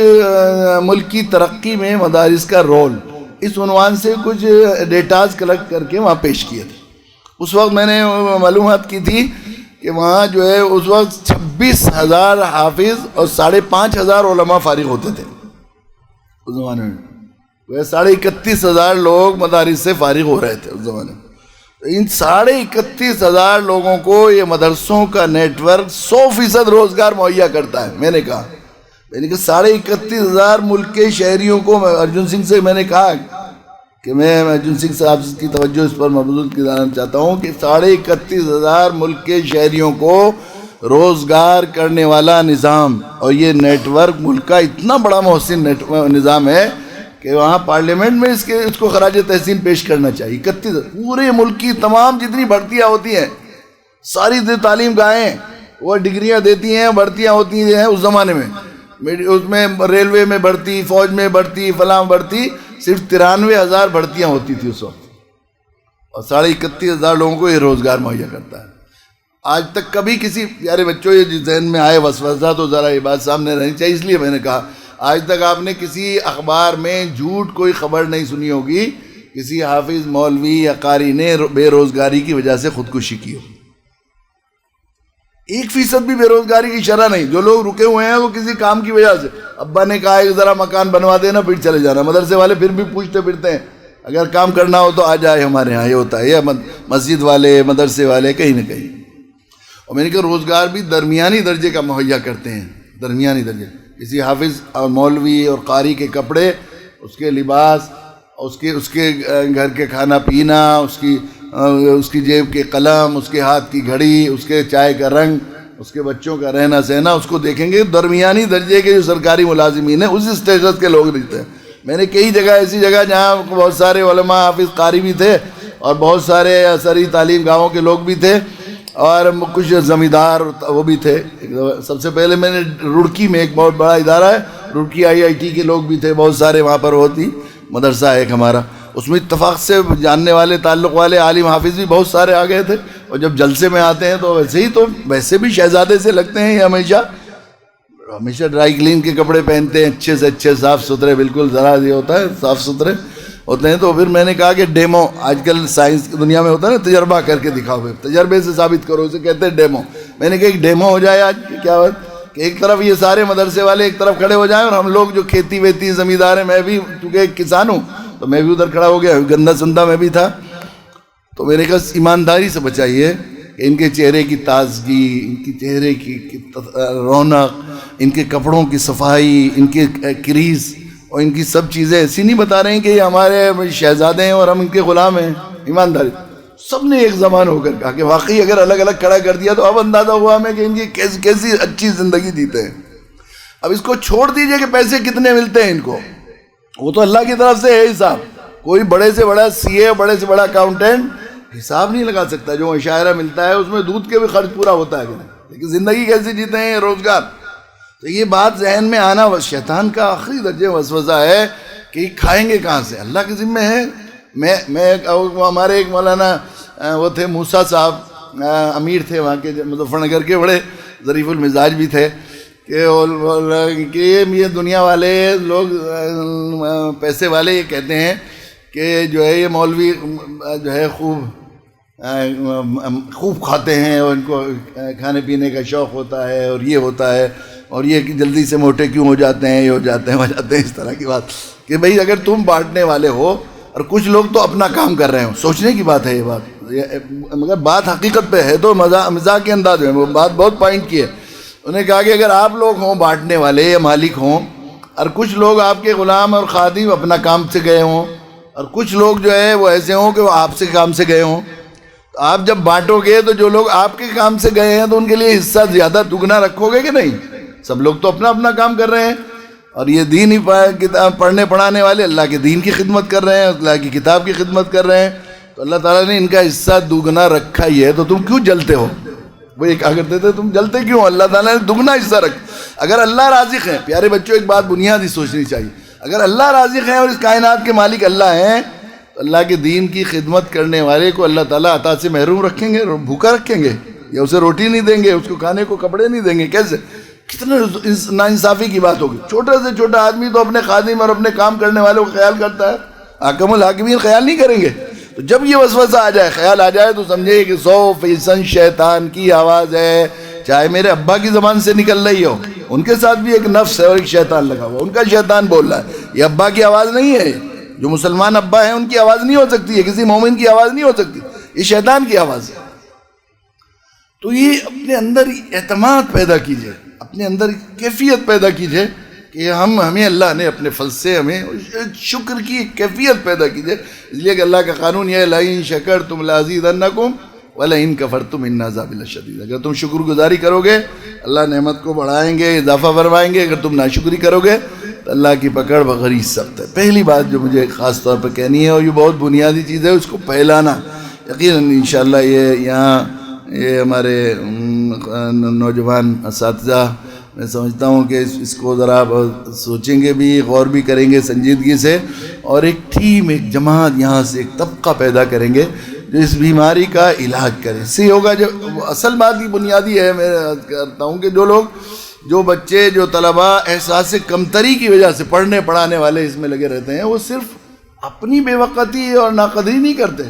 ملک کی ترقی میں مدارس کا رول اس عنوان سے کچھ ڈیٹاز کلیکٹ کر کے وہاں پیش کیے تھے. اس وقت میں نے معلومات کی تھی کہ وہاں جو ہے اس وقت 26,000 حافظ اور 5,500 علماء فارغ ہوتے تھے اس زمانے میں. وہ 31,500 لوگ مدارس سے فارغ ہو رہے تھے اس زمانے میں. ان 31,500 لوگوں کو یہ مدرسوں کا نیٹ ورک 100% روزگار مہیا کرتا ہے. میں نے کہا 31,500 ملک کے شہریوں کو, ارجن سنگھ سے میں نے کہا کہ میں ارجن سنگھ صاحب کی توجہ اس پر مبذول کرانا چاہتا ہوں کہ 31,500 ملک کے شہریوں کو روزگار کرنے والا نظام, اور یہ نیٹ ورک ملک کا اتنا بڑا محسن نظام ہے کہ وہاں پارلیمنٹ میں اس کو خراج تحسین پیش کرنا چاہیے. 31 پورے ملک کی تمام جتنی بھرتیاں ہوتی ہیں, ساری تعلیم گاہیں وہ ڈگریاں دیتی ہیں, بھرتیاں ہوتی ہیں اس زمانے میں, اس میں ریلوے میں بھرتی, فوج میں بھرتی, فلاں بھرتی, صرف 93,000 بھرتیاں ہوتی تھی اس وقت, اور 31,500 لوگوں کو یہ روزگار مہیا کرتا ہے. آج تک کبھی کسی پیارے بچوں یہ ذہن میں آئے وسوسہ تو ذرا یہ بات سامنے رہنی چاہیے, اس لیے میں نے کہا آج تک آپ نے کسی اخبار میں جھوٹ کوئی خبر نہیں سنی ہوگی کسی حافظ, مولوی یا قاری نے بے روزگاری کی وجہ سے خودکشی کی ہو. 1% بھی بے روزگاری کی شرح نہیں. جو لوگ رکے ہوئے ہیں وہ کسی کام کی وجہ سے, ابا نے کہا کہ ذرا مکان بنوا دینا پھر چلے جانا. مدرسے والے پھر بھی پوچھتے پھرتے ہیں اگر کام کرنا ہو تو آ جائے ہمارے ہاں, یہ ہوتا ہے. یہ مسجد والے, مدرسے والے کہیں نہ کہیں. اور میں نے کہا روزگار بھی درمیانی درجے کا مہیا کرتے ہیں, درمیانی درجے. کسی حافظ اور مولوی اور قاری کے کپڑے, اس کے لباس, اس کے گھر کے کھانا پینا, اس کی جیب کے قلم, اس کے ہاتھ کی گھڑی, اس کے چائے کا رنگ, اس کے بچوں کا رہنا سہنا, اس کو دیکھیں گے درمیانی درجے کے جو سرکاری ملازمین ہیں اس اسٹیٹس کے لوگ رہتے ہیں. میں نے کئی جگہ ایسی جگہ جہاں بہت سارے علماء حافظ قاری بھی تھے اور بہت سارے اثری تعلیم گاہوں کے لوگ بھی تھے اور کچھ زمیندار وہ بھی تھے. سب سے پہلے میں نے رڑکی میں ایک بہت بڑا ادارہ ہے, رڑکی IIT کے لوگ بھی تھے بہت سارے, وہاں پر ہوتی مدرسہ ایک ہمارا, اس میں اتفاق سے جاننے والے, تعلق والے عالم حافظ بھی بہت سارے آ گئے تھے. اور جب جلسے میں آتے ہیں تو ویسے بھی شہزادے سے لگتے ہیں, یہ ہمیشہ ڈرائی کلین کے کپڑے پہنتے ہیں, اچھے سے اچھے صاف ستھرے, بالکل ذرا یہ ہوتا ہے صاف ستھرے ہوتے ہیں. تو پھر میں نے کہا کہ ڈیمو, آج کل سائنس کی دنیا میں ہوتا ہے نا, تجربہ کر کے دکھاؤ, تجربے سے ثابت کرو, اسے کہتے ہیں ڈیمو. میں نے کہا ایک ڈیمو ہو جائے آج, کیا بات کہ ایک طرف یہ سارے مدرسے والے ایک طرف کھڑے ہو جائیں اور ہم لوگ جو کھیتی ویتی زمیندار ہیں, میں بھی چونکہ ایک کسان ہوں تو میں بھی ادھر کھڑا ہو گیا, گندا سندا میں بھی تھا. تو میں نے کہا ایمانداری سے بچائیے, کہ ان کے چہرے کی تازگی، ان کے چہرے کی رونق، ان کے کپڑوں کی صفائی، ان کے کریز اور ان کی سب چیزیں ایسی نہیں بتا رہے ہیں کہ یہ ہمارے شہزادے ہیں اور ہم ان کے غلام ہیں. ایمانداری سب نے ایک زبان ہو کر کہا کہ واقعی اگر الگ الگ کھڑا کر دیا تو اب اندازہ ہوا ہمیں کہ ان کی کیسی اچھی زندگی جیتے ہیں. اب اس کو چھوڑ دیجئے کہ پیسے کتنے ملتے ہیں ان کو، وہ تو اللہ کی طرف سے ہے حساب. کوئی بڑے سے بڑا سی اے، بڑے سے بڑا اکاؤنٹنٹ حساب نہیں لگا سکتا. جو مشاہرہ ملتا ہے اس میں دودھ کے بھی خرچ پورا ہوتا ہے کہ نہیں، لیکن زندگی کیسے جیتے ہیں، روزگار. تو یہ بات ذہن میں آنا شیطان کا آخری درجے وسوسہ ہے کہ کھائیں گے کہاں سے، اللہ کے ذمہ ہے. میں ہمارے ایک مولانا وہ تھے موسیٰ صاحب، امیر تھے وہاں کے مظفر نگر کے، بڑے ظریف المزاج بھی تھے، کہ یہ دنیا والے لوگ پیسے والے یہ کہتے ہیں کہ جو ہے یہ مولوی جو ہے خوب کھاتے ہیں اور ان کو کھانے پینے کا شوق ہوتا ہے اور یہ ہوتا ہے اور یہ کہ جلدی سے موٹے کیوں ہو جاتے ہیں، یہ ہو جاتے ہیں، اس طرح کی بات. کہ بھئی اگر تم بانٹنے والے ہو اور کچھ لوگ تو اپنا کام کر رہے ہوں، سوچنے کی بات ہے یہ بات. مگر بات حقیقت پہ ہے تو مزاح کے انداز میں وہ بات بہت پوائنٹ کی ہے. انہوں نے کہا کہ اگر آپ لوگ ہوں بانٹنے والے یا مالک ہوں اور کچھ لوگ آپ کے غلام اور خادم اپنا کام سے گئے ہوں اور کچھ لوگ جو ہے وہ ایسے ہوں کہ وہ آپ سے کام سے گئے ہوں، تو آپ جب بانٹو گے تو جو لوگ آپ کے کام سے گئے ہیں تو ان کے لیے حصہ زیادہ دگنا رکھو گے کہ نہیں؟ سب لوگ تو اپنا اپنا کام کر رہے ہیں اور یہ دین ہی پڑھنے پڑھانے والے اللہ کے دین کی خدمت کر رہے ہیں، اللہ کی کتاب کی خدمت کر رہے ہیں. تو اللہ تعالیٰ نے ان کا حصہ دگنا رکھا ہی ہے، تو تم کیوں جلتے ہو؟ وہ یہ کہا کرتے تھے تم جلتے کیوں؟ اللہ تعالیٰ نے دگنا حصہ رکھ. اگر اللہ رازق ہے، پیارے بچوں ایک بات بنیادی سوچنی چاہیے، اگر اللہ رازق ہے اور اس کائنات کے مالک اللہ ہیں تو اللہ کے دین کی خدمت کرنے والے کو اللہ تعالیٰ عطا سے محروم رکھیں گے، بھوکا رکھیں گے، یا اسے روٹی نہیں دیں گے، اس کو کھانے کو کپڑے نہیں دیں گے؟ کیسے؟ کتنے ناانصافی کی بات ہوگی. چھوٹے سے چھوٹا آدمی تو اپنے خادم اور اپنے کام کرنے والوں کو خیال کرتا ہے، حاکم الحاکمین خیال نہیں کریں گے. تو جب یہ وسوسہ آ جائے، خیال آ جائے، تو سمجھے کہ 100% شیطان کی آواز ہے، چاہے میرے ابا کی زبان سے نکل رہی ہو. ان کے ساتھ بھی ایک نفس ہے اور ایک شیطان لگا ہوا، ان کا شیطان بول رہا ہے. یہ ابا کی آواز نہیں ہے، جو مسلمان ابا ہیں ان کی آواز نہیں ہو سکتی ہے، کسی مومن کی آواز نہیں ہو سکتی، یہ شیطان کی آواز ہے. تو یہ اپنے اندر اعتماد پیدا کیجئے، اپنے اندر کیفیت پیدا کیجئے کہ ہمیں اللہ نے اپنے فضل سے ہمیں شکر کی کیفیت پیدا کیجئے. اس لیے کہ اللہ کا قانون یہ ہے لَئِن شَكَرْتُمْ لَأَزِيدَنَّكُمْ وَلَئِن كَفَرْتُمْ إِنَّ عَذَابِي لَشَدِيدٌ. اگر تم شکر گزاری کرو گے اللہ نعمت کو بڑھائیں گے، اضافہ فرمائیں گے. اگر تم ناشکری کرو گے تو اللہ کی پکڑ بغیر سخت ہے. پہلی بات جو مجھے خاص طور پر کہنی ہے اور یہ بہت بنیادی چیز ہے، اس کو پھیلانا. یقیناً انشاءاللہ یہ ہمارے نوجوان اساتذہ، میں سمجھتا ہوں کہ اس کو ذرا سوچیں گے بھی، غور بھی کریں گے سنجیدگی سے، اور ایک ٹیم، ایک جماعت، یہاں سے ایک طبقہ پیدا کریں گے جو اس بیماری کا علاج کرے. اس سے ہوگا جو اصل بات یہ بنیادی ہے. میں کرتا ہوں کہ جو بچے، جو طلباء احساس کمتری کی وجہ سے پڑھنے پڑھانے والے اس میں لگے رہتے ہیں، وہ صرف اپنی بے وقتی اور ناقدری نہیں کرتے،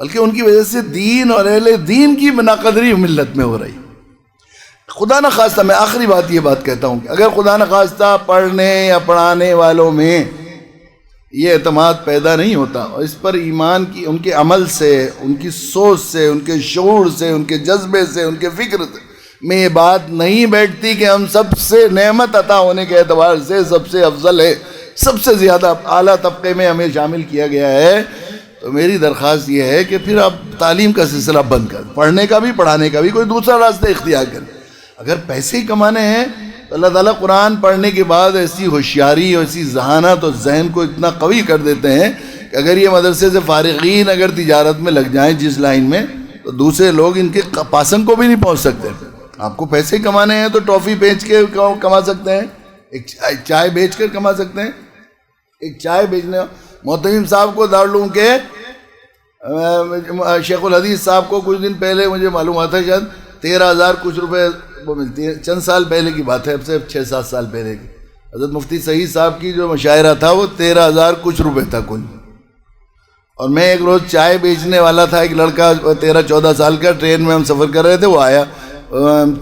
بلکہ ان کی وجہ سے دین اور اہل دین کی ناقدری ملت میں ہو رہی. خدا نہ خواستہ، میں آخری بات یہ بات کہتا ہوں کہ اگر خدا نہ خواستہ پڑھنے یا پڑھانے والوں میں یہ اعتماد پیدا نہیں ہوتا اور اس پر ایمان کی، ان کے عمل سے، ان کی سوچ سے، ان کے شعور سے، ان کے جذبے سے، ان کے فکر سے میں یہ بات نہیں بیٹھتی کہ ہم سب سے نعمت عطا ہونے کے اعتبار سے سب سے افضل ہے، سب سے زیادہ اعلیٰ طبقے میں ہمیں شامل کیا گیا ہے، تو میری درخواست یہ ہے کہ پھر آپ تعلیم کا سلسلہ بند کر، پڑھنے کا بھی پڑھانے کا بھی کوئی دوسرا راستہ اختیار کریں. اگر پیسے ہی کمانے ہیں تو اللہ تعالیٰ قرآن پڑھنے کے بعد ایسی ہوشیاری اور ایسی ذہانت اور ذہن کو اتنا قوی کر دیتے ہیں کہ اگر یہ مدرسے سے فارغین اگر تجارت میں لگ جائیں جس لائن میں، تو دوسرے لوگ ان کے پاسنگ کو بھی نہیں پہنچ سکتے. آپ کو پیسے کمانے ہیں تو ٹافی بیچ کے کما سکتے ہیں، ایک چائے بیچ کر کما سکتے ہیں. ایک چائے بیچنے محتمم صاحب کو دارالعلوم کے شیخ الحدیث صاحب کو کچھ دن پہلے مجھے معلوم ہوا تھا شاید 13,000 کچھ روپے وہ ملتی ہے. چند سال پہلے کی بات ہے، اب سے 6-7 سال پہلے کی. حضرت مفتی سعید صاحب کی جو مشاعرہ تھا وہ 13,000 کچھ روپے تھا کل. اور میں ایک روز چائے بیچنے والا تھا، ایک لڑکا 13-14 سال کا، ٹرین میں ہم سفر کر رہے تھے، وہ آیا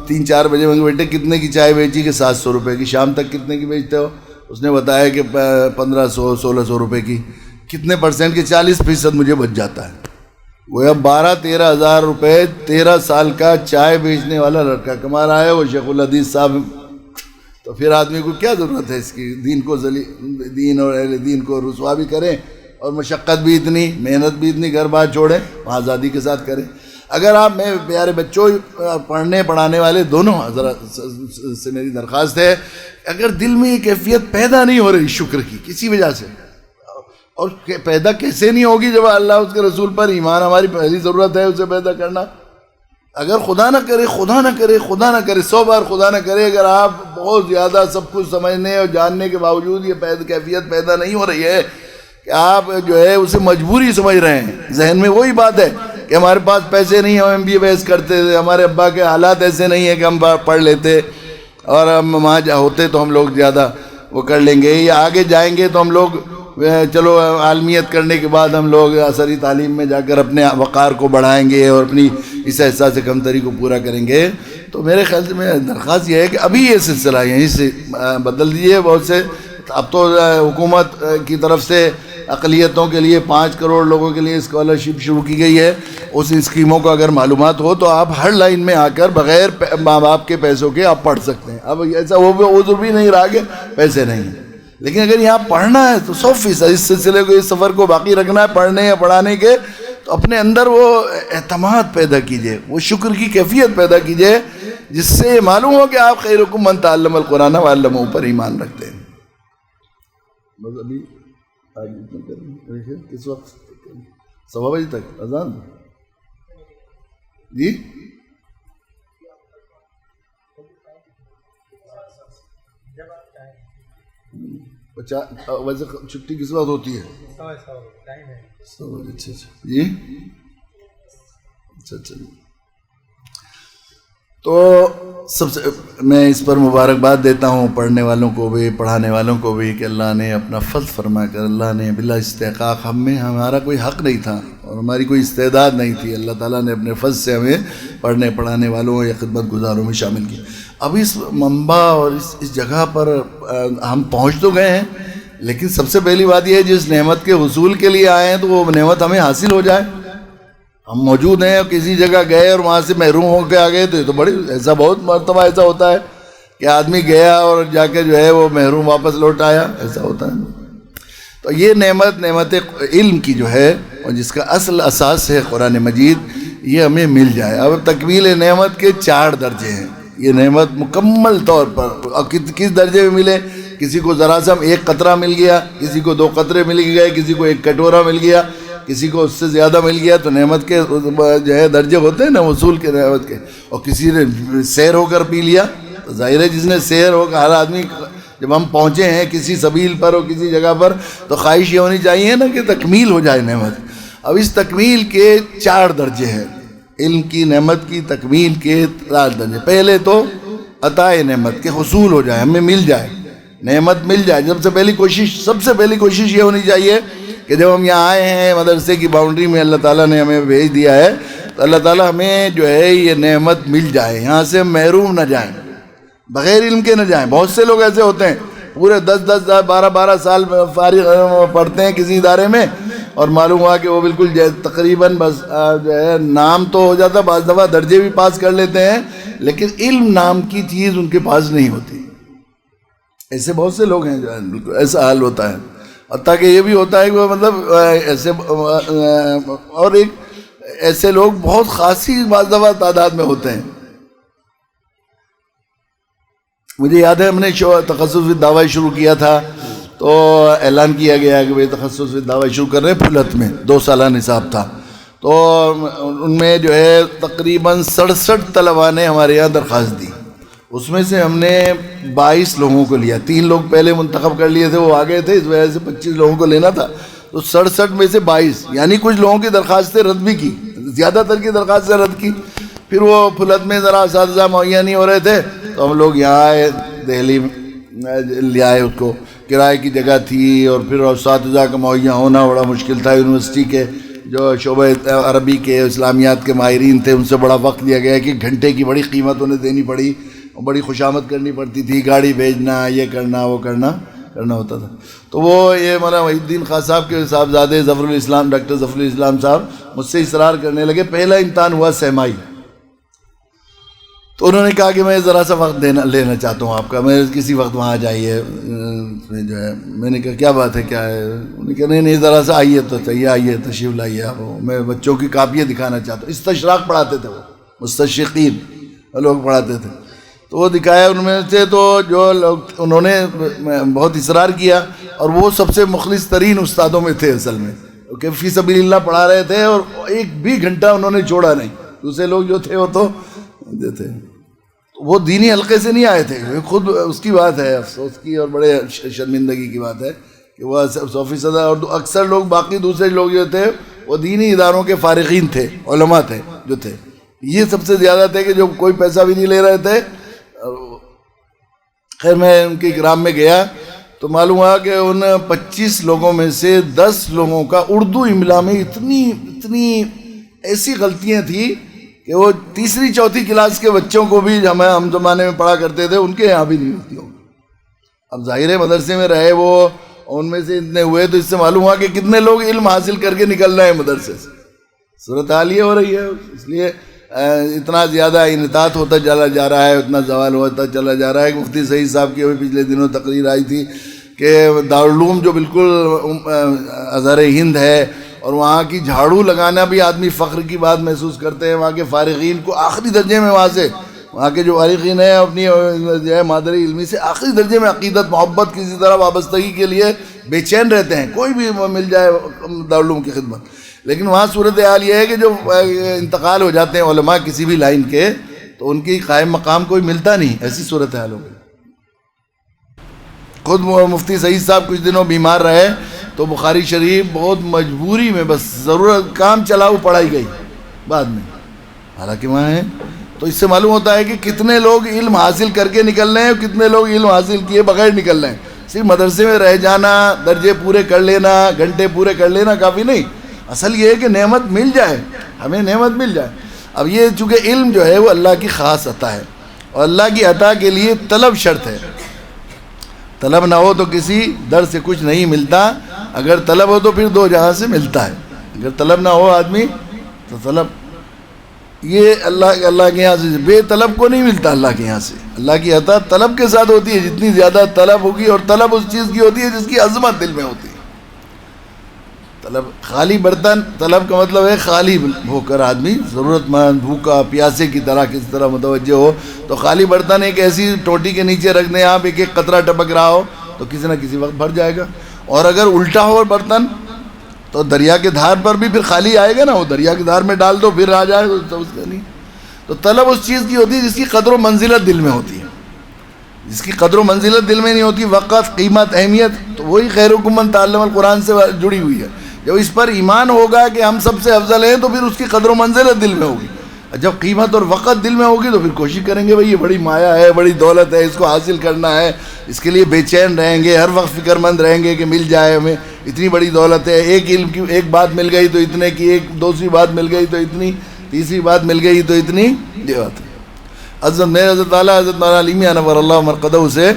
3-4 بجے. میں بیٹے کتنے کی چائے بیچی؟ کہ 700 روپے کی. شام تک کتنے کی بیچتے ہو؟ اس نے بتایا کہ 1500-1600 روپے کی. کتنے پرسنٹ کے؟ 40% مجھے بچ جاتا ہے. وہ اب 12-13 ہزار روپے 13 سال کا چائے بیچنے والا لڑکا کما رہا ہے، وہ شیخ الحدیث صاحب. تو پھر آدمی کو کیا ضرورت ہے اس کی، دین کو دین اور اہل دین کو رسوا بھی کریں، اور مشقت بھی اتنی، محنت بھی اتنی، گھر بار چھوڑیں، آزادی کے ساتھ کریں. اگر آپ میں پیارے بچوں پڑھنے پڑھانے والے دونوں حضرات سے میری درخواست ہے، اگر دل میں یہ کیفیت پیدا نہیں ہو رہی شکر کی کسی وجہ سے، اور پیدا کیسے نہیں ہوگی جب اللہ اس کے رسول پر ایمان ہماری پہلی ضرورت ہے اسے پیدا کرنا. اگر خدا نہ کرے 100 بار خدا نہ کرے، اگر آپ بہت زیادہ سب کچھ سمجھنے اور جاننے کے باوجود یہ کیفیت پیدا نہیں ہو رہی ہے کہ آپ جو ہے اسے مجبوری سمجھ رہے ہیں، ذہن میں وہی بات ہے کہ ہمارے پاس پیسے نہیں ہیں، ہم MBA کرتے تھے، ہمارے ابا کے حالات ایسے نہیں ہیں کہ ہم پڑھ لیتے، اور ہم وہاں ہوتے تو ہم لوگ زیادہ وہ کر لیں گے، یا آگے جائیں گے تو ہم لوگ چلو عالمیت کرنے کے بعد ہم لوگ عصری تعلیم میں جا کر اپنے وقار کو بڑھائیں گے اور اپنی اس احساس کمتری کو پورا کریں گے. تو میرے خیال سے میں درخواست یہ ہے کہ ابھی یہ سلسلہ یہیں سے بدل دیجیے. بہت سے اب تو حکومت کی طرف سے اقلیتوں کے لیے 5 کروڑ لوگوں کے لیے اسکالرشپ شروع کی گئی ہے. اس اسکیموں کو اگر معلومات ہو تو آپ ہر لائن میں آ کر بغیر ماں باپ کے پیسوں کے آپ پڑھ سکتے ہیں. اب ایسا وہ عذر بھی نہیں رہا کہ پیسے نہیں ہیں، لیکن اگر یہاں پڑھنا ہے تو 100% اس سلسلے کو، اس سفر کو باقی رکھنا ہے پڑھنے یا پڑھانے کے، تو اپنے اندر وہ اعتماد پیدا کیجئے، وہ شکر کی کیفیت پیدا کیجئے، جس سے معلوم ہو کہ آپ خیرکم من تعلم القرآن وعلمہ پر ایمان رکھتے ہیں. بس ابھی کس وقت 1:15 بجے تک اذان جی؟ ویسے چھٹی کس وقت ہوتی ہے؟ اچھا جی، اچھا. تو سب سے میں اس پر مبارکباد دیتا ہوں پڑھنے والوں کو بھی، پڑھانے والوں کو بھی، کہ اللہ نے اپنا فضل فرما کر، اللہ نے بلا استحقاق ہمارا کوئی حق نہیں تھا اور ہماری کوئی استعداد نہیں تھی، اللہ تعالیٰ نے اپنے فضل سے ہمیں پڑھنے پڑھانے والوں یا خدمت گزاروں میں شامل کیا. اب اس منبع اور اس جگہ پر ہم پہنچ تو گئے ہیں، لیکن سب سے پہلی بات یہ ہے جس نعمت کے حصول کے لیے آئے ہیں تو وہ نعمت ہمیں حاصل ہو جائے. ہم موجود ہیں اور کسی جگہ گئے اور وہاں سے محروم ہو کے آ گئے تو یہ تو بڑی ایسا بہت مرتبہ ایسا ہوتا ہے کہ آدمی گیا اور جا کے جو ہے وہ محروم واپس لوٹ آیا، ایسا ہوتا ہے. تو یہ نعمت علم کی جو ہے اور جس کا اصل اساس ہے قرآن مجید، یہ ہمیں مل جائے. اب تکمیل نعمت کے 4 درجے ہیں. یہ نعمت مکمل طور پر کس درجے میں ملے؟ کسی کو ذرا سا 1 قطرہ مل گیا، کسی کو 2 قطرے مل گئے، کسی کو 1 کٹورا مل گیا، کسی کو اس سے زیادہ مل گیا. تو نعمت کے جو ہے درجے ہوتے ہیں نا وصول کے نعمت کے. اور کسی نے سیر ہو کر پی لیا، تو ظاہر ہے جس نے سیر ہو کر، ہر آدمی جب ہم پہنچے ہیں کسی سبیل پر اور کسی جگہ پر تو خواہش یہ ہونی چاہیے نا کہ تکمیل ہو جائے نعمت. اب اس تکمیل کے 4 درجے ہیں. علم کی نعمت کی تکمیل کے 4 درجے. پہلے تو عطا نعمت کے حصول ہو جائے، ہمیں مل جائے، نعمت مل جائے. سب سے پہلی کوشش یہ ہونی چاہیے کہ جب ہم یہاں آئے ہیں مدرسے کی باؤنڈری میں، اللہ تعالیٰ نے ہمیں بھیج دیا ہے، تو اللہ تعالیٰ ہمیں جو ہے یہ نعمت مل جائے، یہاں سے محروم نہ جائیں، بغیر علم کے نہ جائیں. بہت سے لوگ ایسے ہوتے ہیں پورے 10 12 سال فارغ پڑھتے ہیں کسی ادارے میں، اور معلوم ہوا کہ وہ بالکل تقریباً بس جو ہے نام تو ہو جاتا، بعض دفعہ درجے بھی پاس کر لیتے ہیں، لیکن علم نام کی چیز ان کے پاس نہیں ہوتی. ایسے بہت سے لوگ ہیں جو ہے بالکل ایسا حال ہوتا ہے. حتیٰ کہ یہ بھی ہوتا ہے کہ مطلب ایسے اور ایسے لوگ بہت خاصی بعض دفعہ تعداد میں ہوتے ہیں. مجھے یاد ہے ہم نے تخصص فی الدعوہ شروع کیا تھا تو اعلان کیا گیا کہ بھئی تخصص فی الدعوہ شروع کر رہے ہیں. پھلت میں 2 سالہ نصاب تھا، تو ان میں جو ہے تقریباً 67 طلباء نے ہمارے یہاں درخواست دی. اس میں سے ہم نے 22 لوگوں کو لیا. 3 لوگ پہلے منتخب کر لیے تھے، وہ آگے تھے، اس وجہ سے 25 لوگوں کو لینا تھا. تو 67 میں سے 22، یعنی کچھ لوگوں کی درخواستیں رد بھی کی، زیادہ تر کی درخواستیں رد کی. پھر وہ پھلت میں ذرا اساتذہ مہیا نہیں ہو رہے تھے تو ہم لوگ یہاں آئے، دہلی لے آئے. اس کو کرائے کی جگہ تھی، اور پھر اساتذہ کا مہیا ہونا بڑا مشکل تھا. یونیورسٹی کے جو شعبہ عربی کے اسلامیات کے ماہرین تھے ان سے بڑا وقت لیا گیا کہ گھنٹے کی بڑی قیمت انہیں دینی پڑی، بڑی خوشامد کرنی پڑتی تھی، گاڑی بھیجنا، یہ کرنا وہ کرنا. کرنا ہوتا تھا. تو وہ یہ مولانا وحید الدین خان صاحب کے صاحبزادے ظفر الاسلام ڈاکٹر ظفر الاسلام صاحب مجھ سے اصرار کرنے لگے. پہلا امتحان ہوا سیمائی، تو انہوں نے کہا کہ میں ذرا سا وقت لینا چاہتا ہوں آپ کا، میں کسی وقت وہاں جائیے جو ہے. میں نے کہا کیا بات ہے کیا ہے؟ انہوں نے کہا نہیں ذرا سا آئیے تو چاہیے، آئیے تشریف لائیے آپ، میں بچوں کی کاپیاں دکھانا چاہتا ہوں. استشراق پڑھاتے تھے وہ، مستشرقین لوگ پڑھاتے تھے. تو وہ دکھایا ان میں سے، تو جو لوگ انہوں نے بہت اصرار کیا، اور وہ سب سے مخلص ترین استادوں میں تھے اصل میں، کہ فی سبیل اللہ پڑھا رہے تھے، اور ایک بھی گھنٹہ انہوں نے چھوڑا نہیں. دوسرے لوگ جو تھے وہ تو تھے، وہ دینی حلقے سے نہیں آئے تھے. خود اس کی بات ہے افسوس کی اور بڑے شرمندگی کی بات ہے کہ وہ 100%، اور اکثر لوگ باقی دوسرے لوگ جو تھے وہ دینی اداروں کے فارغین تھے، علماء تھے جو تھے. یہ سب سے زیادہ تھے کہ جو کوئی پیسہ بھی نہیں لے رہے تھے. خیر میں ان کے اکرام میں گیا تو معلوم ہوا کہ ان 25 لوگوں میں سے 10 لوگوں کا اردو املا میں اتنی ایسی غلطیاں تھیں کہ وہ تیسری چوتھی کلاس کے بچوں کو بھی ہم زمانے میں پڑھا کرتے تھے ان کے یہاں بھی نہیں ہوتی ہوں. اب ظاہر ہے مدرسے میں رہے وہ، ان میں سے اتنے ہوئے، تو اس سے معلوم ہوا کہ کتنے لوگ علم حاصل کر کے نکل رہے ہیں مدرسے سے. صورتحال یہ ہو رہی ہے. اس لیے اتنا زیادہ انحطاط ہوتا چلا جا رہا ہے، اتنا زوال ہوتا چلا جا رہا ہے. کہ مفتی سعید صاحب کی ابھی پچھلے دنوں تقریر آئی تھی کہ دارالعلوم جو بالکل ازہر ہند ہے، اور وہاں کی جھاڑو لگانا بھی آدمی فخر کی بات محسوس کرتے ہیں. وہاں کے فارغین کو آخری درجے میں، وہاں کے جو فارغین ہیں اپنی جو ہے مادری علمی سے آخری درجے میں عقیدت، محبت، کسی طرح وابستگی کے لیے بے چین رہتے ہیں، کوئی بھی مل جائے دارالعلوم کی خدمت. لیکن وہاں صورتحال یہ ہے کہ جو انتقال ہو جاتے ہیں علماء کسی بھی لائن کے، تو ان کی قائم مقام کوئی ملتا نہیں. ایسی صورتحال ہو گئی. خود مفتی سعید صاحب کچھ دنوں بیمار رہے تو بخاری شریف بہت مجبوری میں، بس ضرورت کام چلا وہ پڑھائی گئی بعد میں، حالانکہ وہاں ہے. تو اس سے معلوم ہوتا ہے کہ کتنے لوگ علم حاصل کر کے نکل رہے ہیں اور کتنے لوگ علم حاصل کیے بغیر نکل رہے ہیں. صرف مدرسے میں رہ جانا، درجے پورے کر لینا، گھنٹے پورے کر لینا کافی نہیں. اصل یہ ہے کہ نعمت مل جائے، ہمیں نعمت مل جائے. اب یہ چونکہ علم جو ہے وہ اللہ کی خاص عطا ہے، اور اللہ کی عطا کے لیے طلب شرط ہے. طلب نہ ہو تو کسی در سے کچھ نہیں ملتا، اگر طلب ہو تو پھر دو جہاں سے ملتا ہے. اگر طلب نہ ہو آدمی تو طلب یہ اللہ کے یہاں سے، بے طلب کو نہیں ملتا اللہ کے یہاں سے. اللہ کی عطا طلب کے ساتھ ہوتی ہے، جتنی زیادہ طلب ہوگی، اور طلب اس چیز کی ہوتی ہے جس کی عظمت دل میں ہوتی ہے. طلب خالی برتن، طلب کا مطلب ہے خالی ہو کر آدمی ضرورت مند، بھوکا پیاسے کی طرح کس طرح متوجہ ہو. تو خالی برتن ایک ایسی ٹوٹی کے نیچے رکھ دیں آپ، ایک ایک قطرہ ٹپک رہا ہو تو کسی نہ کسی وقت بھر جائے گا. اور اگر الٹا ہو برتن تو دریا کے دھار پر بھی پھر خالی آئے گا نا، وہ دریا کے دھار میں ڈال دو پھر آ جائے تو اس کا نہیں. تو طلب اس چیز کی ہوتی ہے جس کی قدر و منزلت دل میں ہوتی ہے. جس کی قدر و منزلت دل میں نہیں ہوتی، وقت، قیمت، اہمیت، تو وہی خیرکم من تعلم القرآن سے جڑی ہوئی ہے. جب اس پر ایمان ہوگا کہ ہم سب سے افضل ہیں تو پھر اس کی قدر و منزلت دل میں ہوگی. جب قیمت اور وقت دل میں ہوگی تو پھر کوشش کریں گے بھئی یہ بڑی مایا ہے، بڑی دولت ہے، اس کو حاصل کرنا ہے، اس کے لیے بے چین رہیں گے، ہر وقت فکر مند رہیں گے کہ مل جائے ہمیں. اتنی بڑی دولت ہے، ایک علم کی ایک بات مل گئی تو اتنے کی، ایک دوسری بات مل گئی تو اتنی، تیسری بات مل گئی تو اتنی. یہ بات ہے. حضرت اعلیٰ حضرت مولانا علی میاں نور اللہ مرقدہ سے،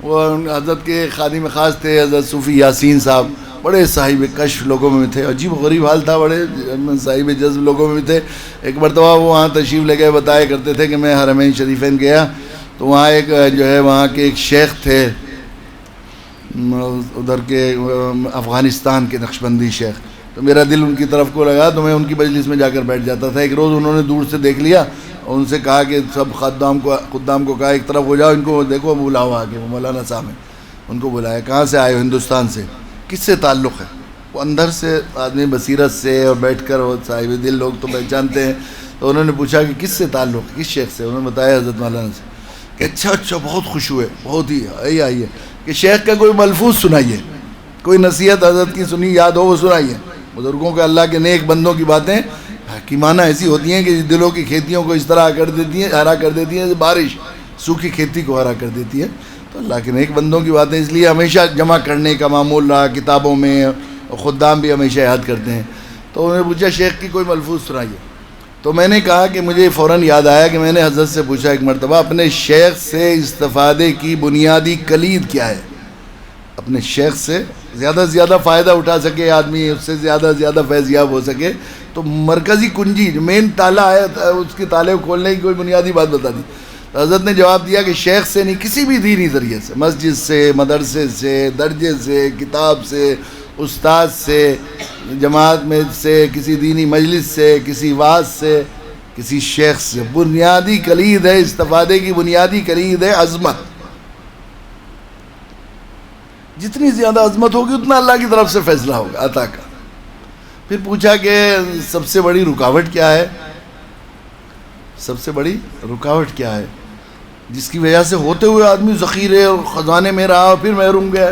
وہ حضرت کے خادم خاص تھے حضرت صوفی یاسین صاحب، بڑے صاحب کشف لوگوں میں تھے، عجیب و غریب حال تھا، بڑے صاحب جذب لوگوں میں تھے. ایک مرتبہ وہ وہاں تشریف لے گئے، بتایا کرتے تھے کہ میں حرمین شریفین گیا تو وہاں ایک جو ہے وہاں کے ایک شیخ تھے، ادھر کے افغانستان کے نقشبندی شیخ. تو میرا دل ان کی طرف کو لگا تو میں ان کی مجلس میں جا کر بیٹھ جاتا تھا. ایک روز انہوں نے دور سے دیکھ لیا اور ان سے کہا کہ سب خدام کو کہا ایک طرف ہو جاؤ، ان کو دیکھو بلاؤ آگے. وہ مولانا صاحب ہیں، ان کو بلایا. کہاں سے آئے ہو؟ ہندوستان سے. کس سے تعلق ہے؟ وہ اندر سے آدمی بصیرت سے اور بیٹھ کر وہ صاحب دل لوگ تو پہچانتے ہیں. تو انہوں نے پوچھا کہ کس سے تعلق ہے، کس شیخ سے؟ انہوں نے بتایا حضرت مولانا سے. کہ اچھا بہت خوش ہوئے، بہت ہی آئیے کہ شیخ کا کوئی ملفوظ سنائیے، کوئی نصیحت حضرت کی سنی یاد ہو وہ سنائیے. بزرگوں کے، اللہ کے نیک بندوں کی باتیں حکیمانہ ایسی ہوتی ہیں کہ دلوں کی کھیتیوں کو اس طرح ہرا کر دیتی ہیں، بارش سوکھی کھیتی کو ہرا کر دیتی ہے. تو اللہ کے نیک بندوں کی باتیں اس لیے ہمیشہ جمع کرنے کا معمول رہا کتابوں میں، اور خدام بھی ہمیشہ یاد کرتے ہیں. تو انہوں نے پوچھا شیخ کی کوئی ملفوظ سنائیے. تو میں نے کہا کہ مجھے فوراً یاد آیا کہ میں نے حضرت سے پوچھا ایک مرتبہ، اپنے شیخ سے استفادے کی بنیادی کلید کیا ہے؟ اپنے شیخ سے زیادہ سے زیادہ فائدہ اٹھا سکے آدمی، اس سے زیادہ فیضیاب ہو سکے، تو مرکزی کنجی جو مین تالا ہے اس کے تالے کو کھولنے کی کوئی بنیادی بات بتا دی. تو حضرت نے جواب دیا کہ شیخ سے نہیں، کسی بھی دینی ذریعے سے، مسجد سے، مدرسے سے، درجے سے، کتاب سے، استاد سے، جماعت میں سے، کسی دینی مجلس سے، کسی واعظ سے، کسی شیخ سے، بنیادی کلید ہے استفادے کی، بنیادی کلید ہے عظمت. جتنی زیادہ عظمت ہوگی اتنا اللہ کی طرف سے فیصلہ ہوگا عطا کا. پھر پوچھا کہ سب سے بڑی رکاوٹ کیا ہے؟ سب سے بڑی رکاوٹ کیا ہے جس کی وجہ سے ہوتے ہوئے آدمی ذخیرے اور خزانے میں رہا اور پھر محروم گیا؟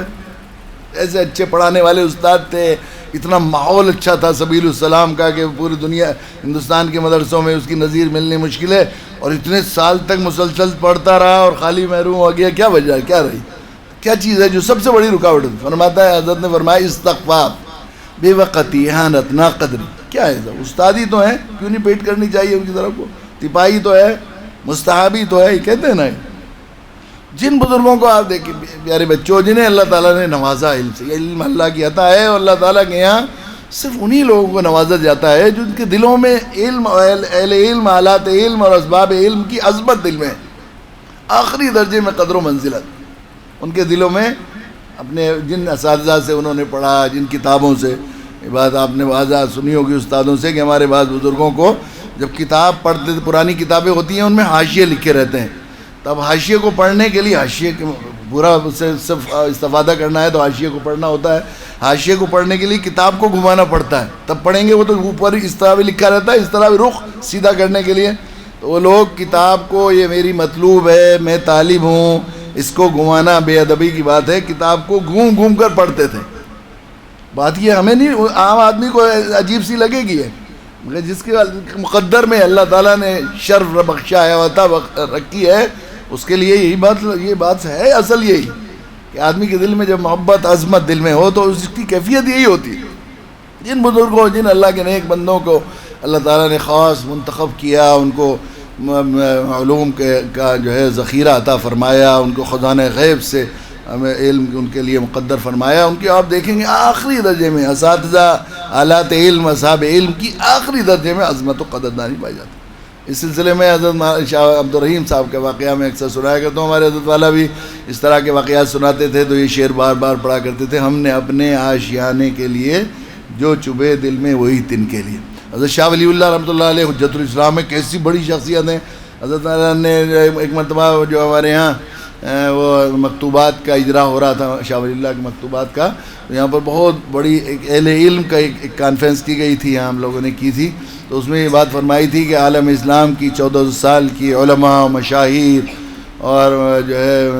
ایسے اچھے پڑھانے والے استاد تھے، اتنا ماحول اچھا تھا سبیل السلام کا کہ پوری دنیا ہندوستان کے مدرسوں میں اس کی نظیر ملنی مشکل ہے، اور اتنے سال تک مسلسل پڑھتا رہا اور خالی محروم ہو گیا. کیا وجہ ہے؟ کیا رہی؟ کیا چیز ہے جو سب سے بڑی رکاوٹ ہے؟ فرماتا ہے، حضرت نے فرمایا استغفاف، بے وقتی، احانت، ناقدری. کیا ہے؟ استادی تو ہے، کیوں نہیں پیٹ کرنی چاہیے ان کی طرف کو؟ تپاہی تو ہے، مستحبی تو ہے، یہ کہتے ہیں نا. جن بزرگوں کو آپ دیکھیں پیارے بچوں، جنہیں اللہ تعالیٰ نے نوازا علم سے، علم اللہ کی عطا ہے، اور اللہ تعالیٰ کے یہاں صرف انہی لوگوں کو نوازا جاتا ہے جن کے دلوں میں علم، اہل علم، آلات علم اور اسباب علم کی عظمت دل میں، آخری درجے میں قدر و منزلت ان کے دلوں میں. اپنے جن اساتذہ سے انہوں نے پڑھا، جن کتابوں سے، یہ بات آپ نے واضح سنی ہوگی استادوں سے کہ ہمارے بعض بزرگوں کو جب کتاب پڑھتے تھے، پرانی کتابیں ہوتی ہیں ان میں حاشیے لکھے رہتے ہیں، تب حاشیے کو پڑھنے کے لیے، حاشیے کے پورا سے صرف استفادہ کرنا ہے تو حاشیے کو پڑھنا ہوتا ہے، حاشیے کو پڑھنے کے لیے کتاب کو گھمانا پڑتا ہے، تب پڑھیں گے. وہ تو اوپر اس طرح بھی لکھا رہتا ہے، اس طرح بھی رخ سیدھا کرنے کے لیے. تو وہ لوگ کتاب کو، یہ میری مطلوب ہے، میں طالب ہوں، اس کو گھمانا بے ادبی کی بات ہے. کتاب کو گھوم گھوم کر پڑھتے تھے. بات یہ ہمیں نہیں، عام آدمی کو عجیب سی لگے گی ہے، مگر جس کے مقدر میں اللہ تعالیٰ نے شرف بخشا ہے، عطا رکھی ہے، اس کے لیے یہ بات ہے اصل یہی کہ آدمی کے دل میں جب محبت، عظمت دل میں ہو تو اس کی کیفیت یہی ہوتی ہے. جن بزرگوں، جن اللہ کے نیک بندوں کو اللہ تعالیٰ نے خاص منتخب کیا، ان کو علوم کا جو ہے ذخیرہ عطا فرمایا، ان کو خزانہ غیب سے ہمیں علم ان کے لیے مقدر فرمایا، ان کی آپ دیکھیں گے آخری درجے میں اساتذہ، آلات علم، اصحاب علم کی آخری درجے میں عظمت و قدردانی پائی جاتی. اس سلسلے میں حضرت شاہ عبدالرحیم صاحب کا واقعہ میں اکثر سنایا کرتا ہوں. ہمارے حضرت والا بھی اس طرح کے واقعات سناتے تھے تو یہ شعر بار بار پڑھا کرتے تھے: ہم نے اپنے آشیانے کے لیے جو چبھے دل میں وہی تن کے لیے. حضرت شاہ ولی اللہ رحمۃ اللہ علیہ حجت الاسلام میں کیسی بڑی شخصیت ہیں. حضرت والا نے ایک مرتبہ جو ہمارے یہاں وہ مکتوبات کا اجرا ہو رہا تھا، شاہ ولی اللہ کے مکتوبات کا، تو یہاں پر بہت بڑی ایک اہل علم کا ایک کانفرنس کی گئی تھی، یہاں ہم لوگوں نے کی تھی. تو اس میں یہ بات فرمائی تھی کہ عالم اسلام کی 1400 سال کی علماء، مشاہیر اور جو ہے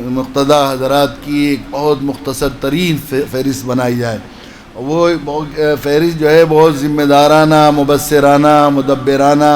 مقتدی حضرات کی ایک بہت مختصر ترین فہرست بنائی جائے. وہ فہرست جو ہے بہت ذمہ دارانہ، مبصرانہ، مدبرانہ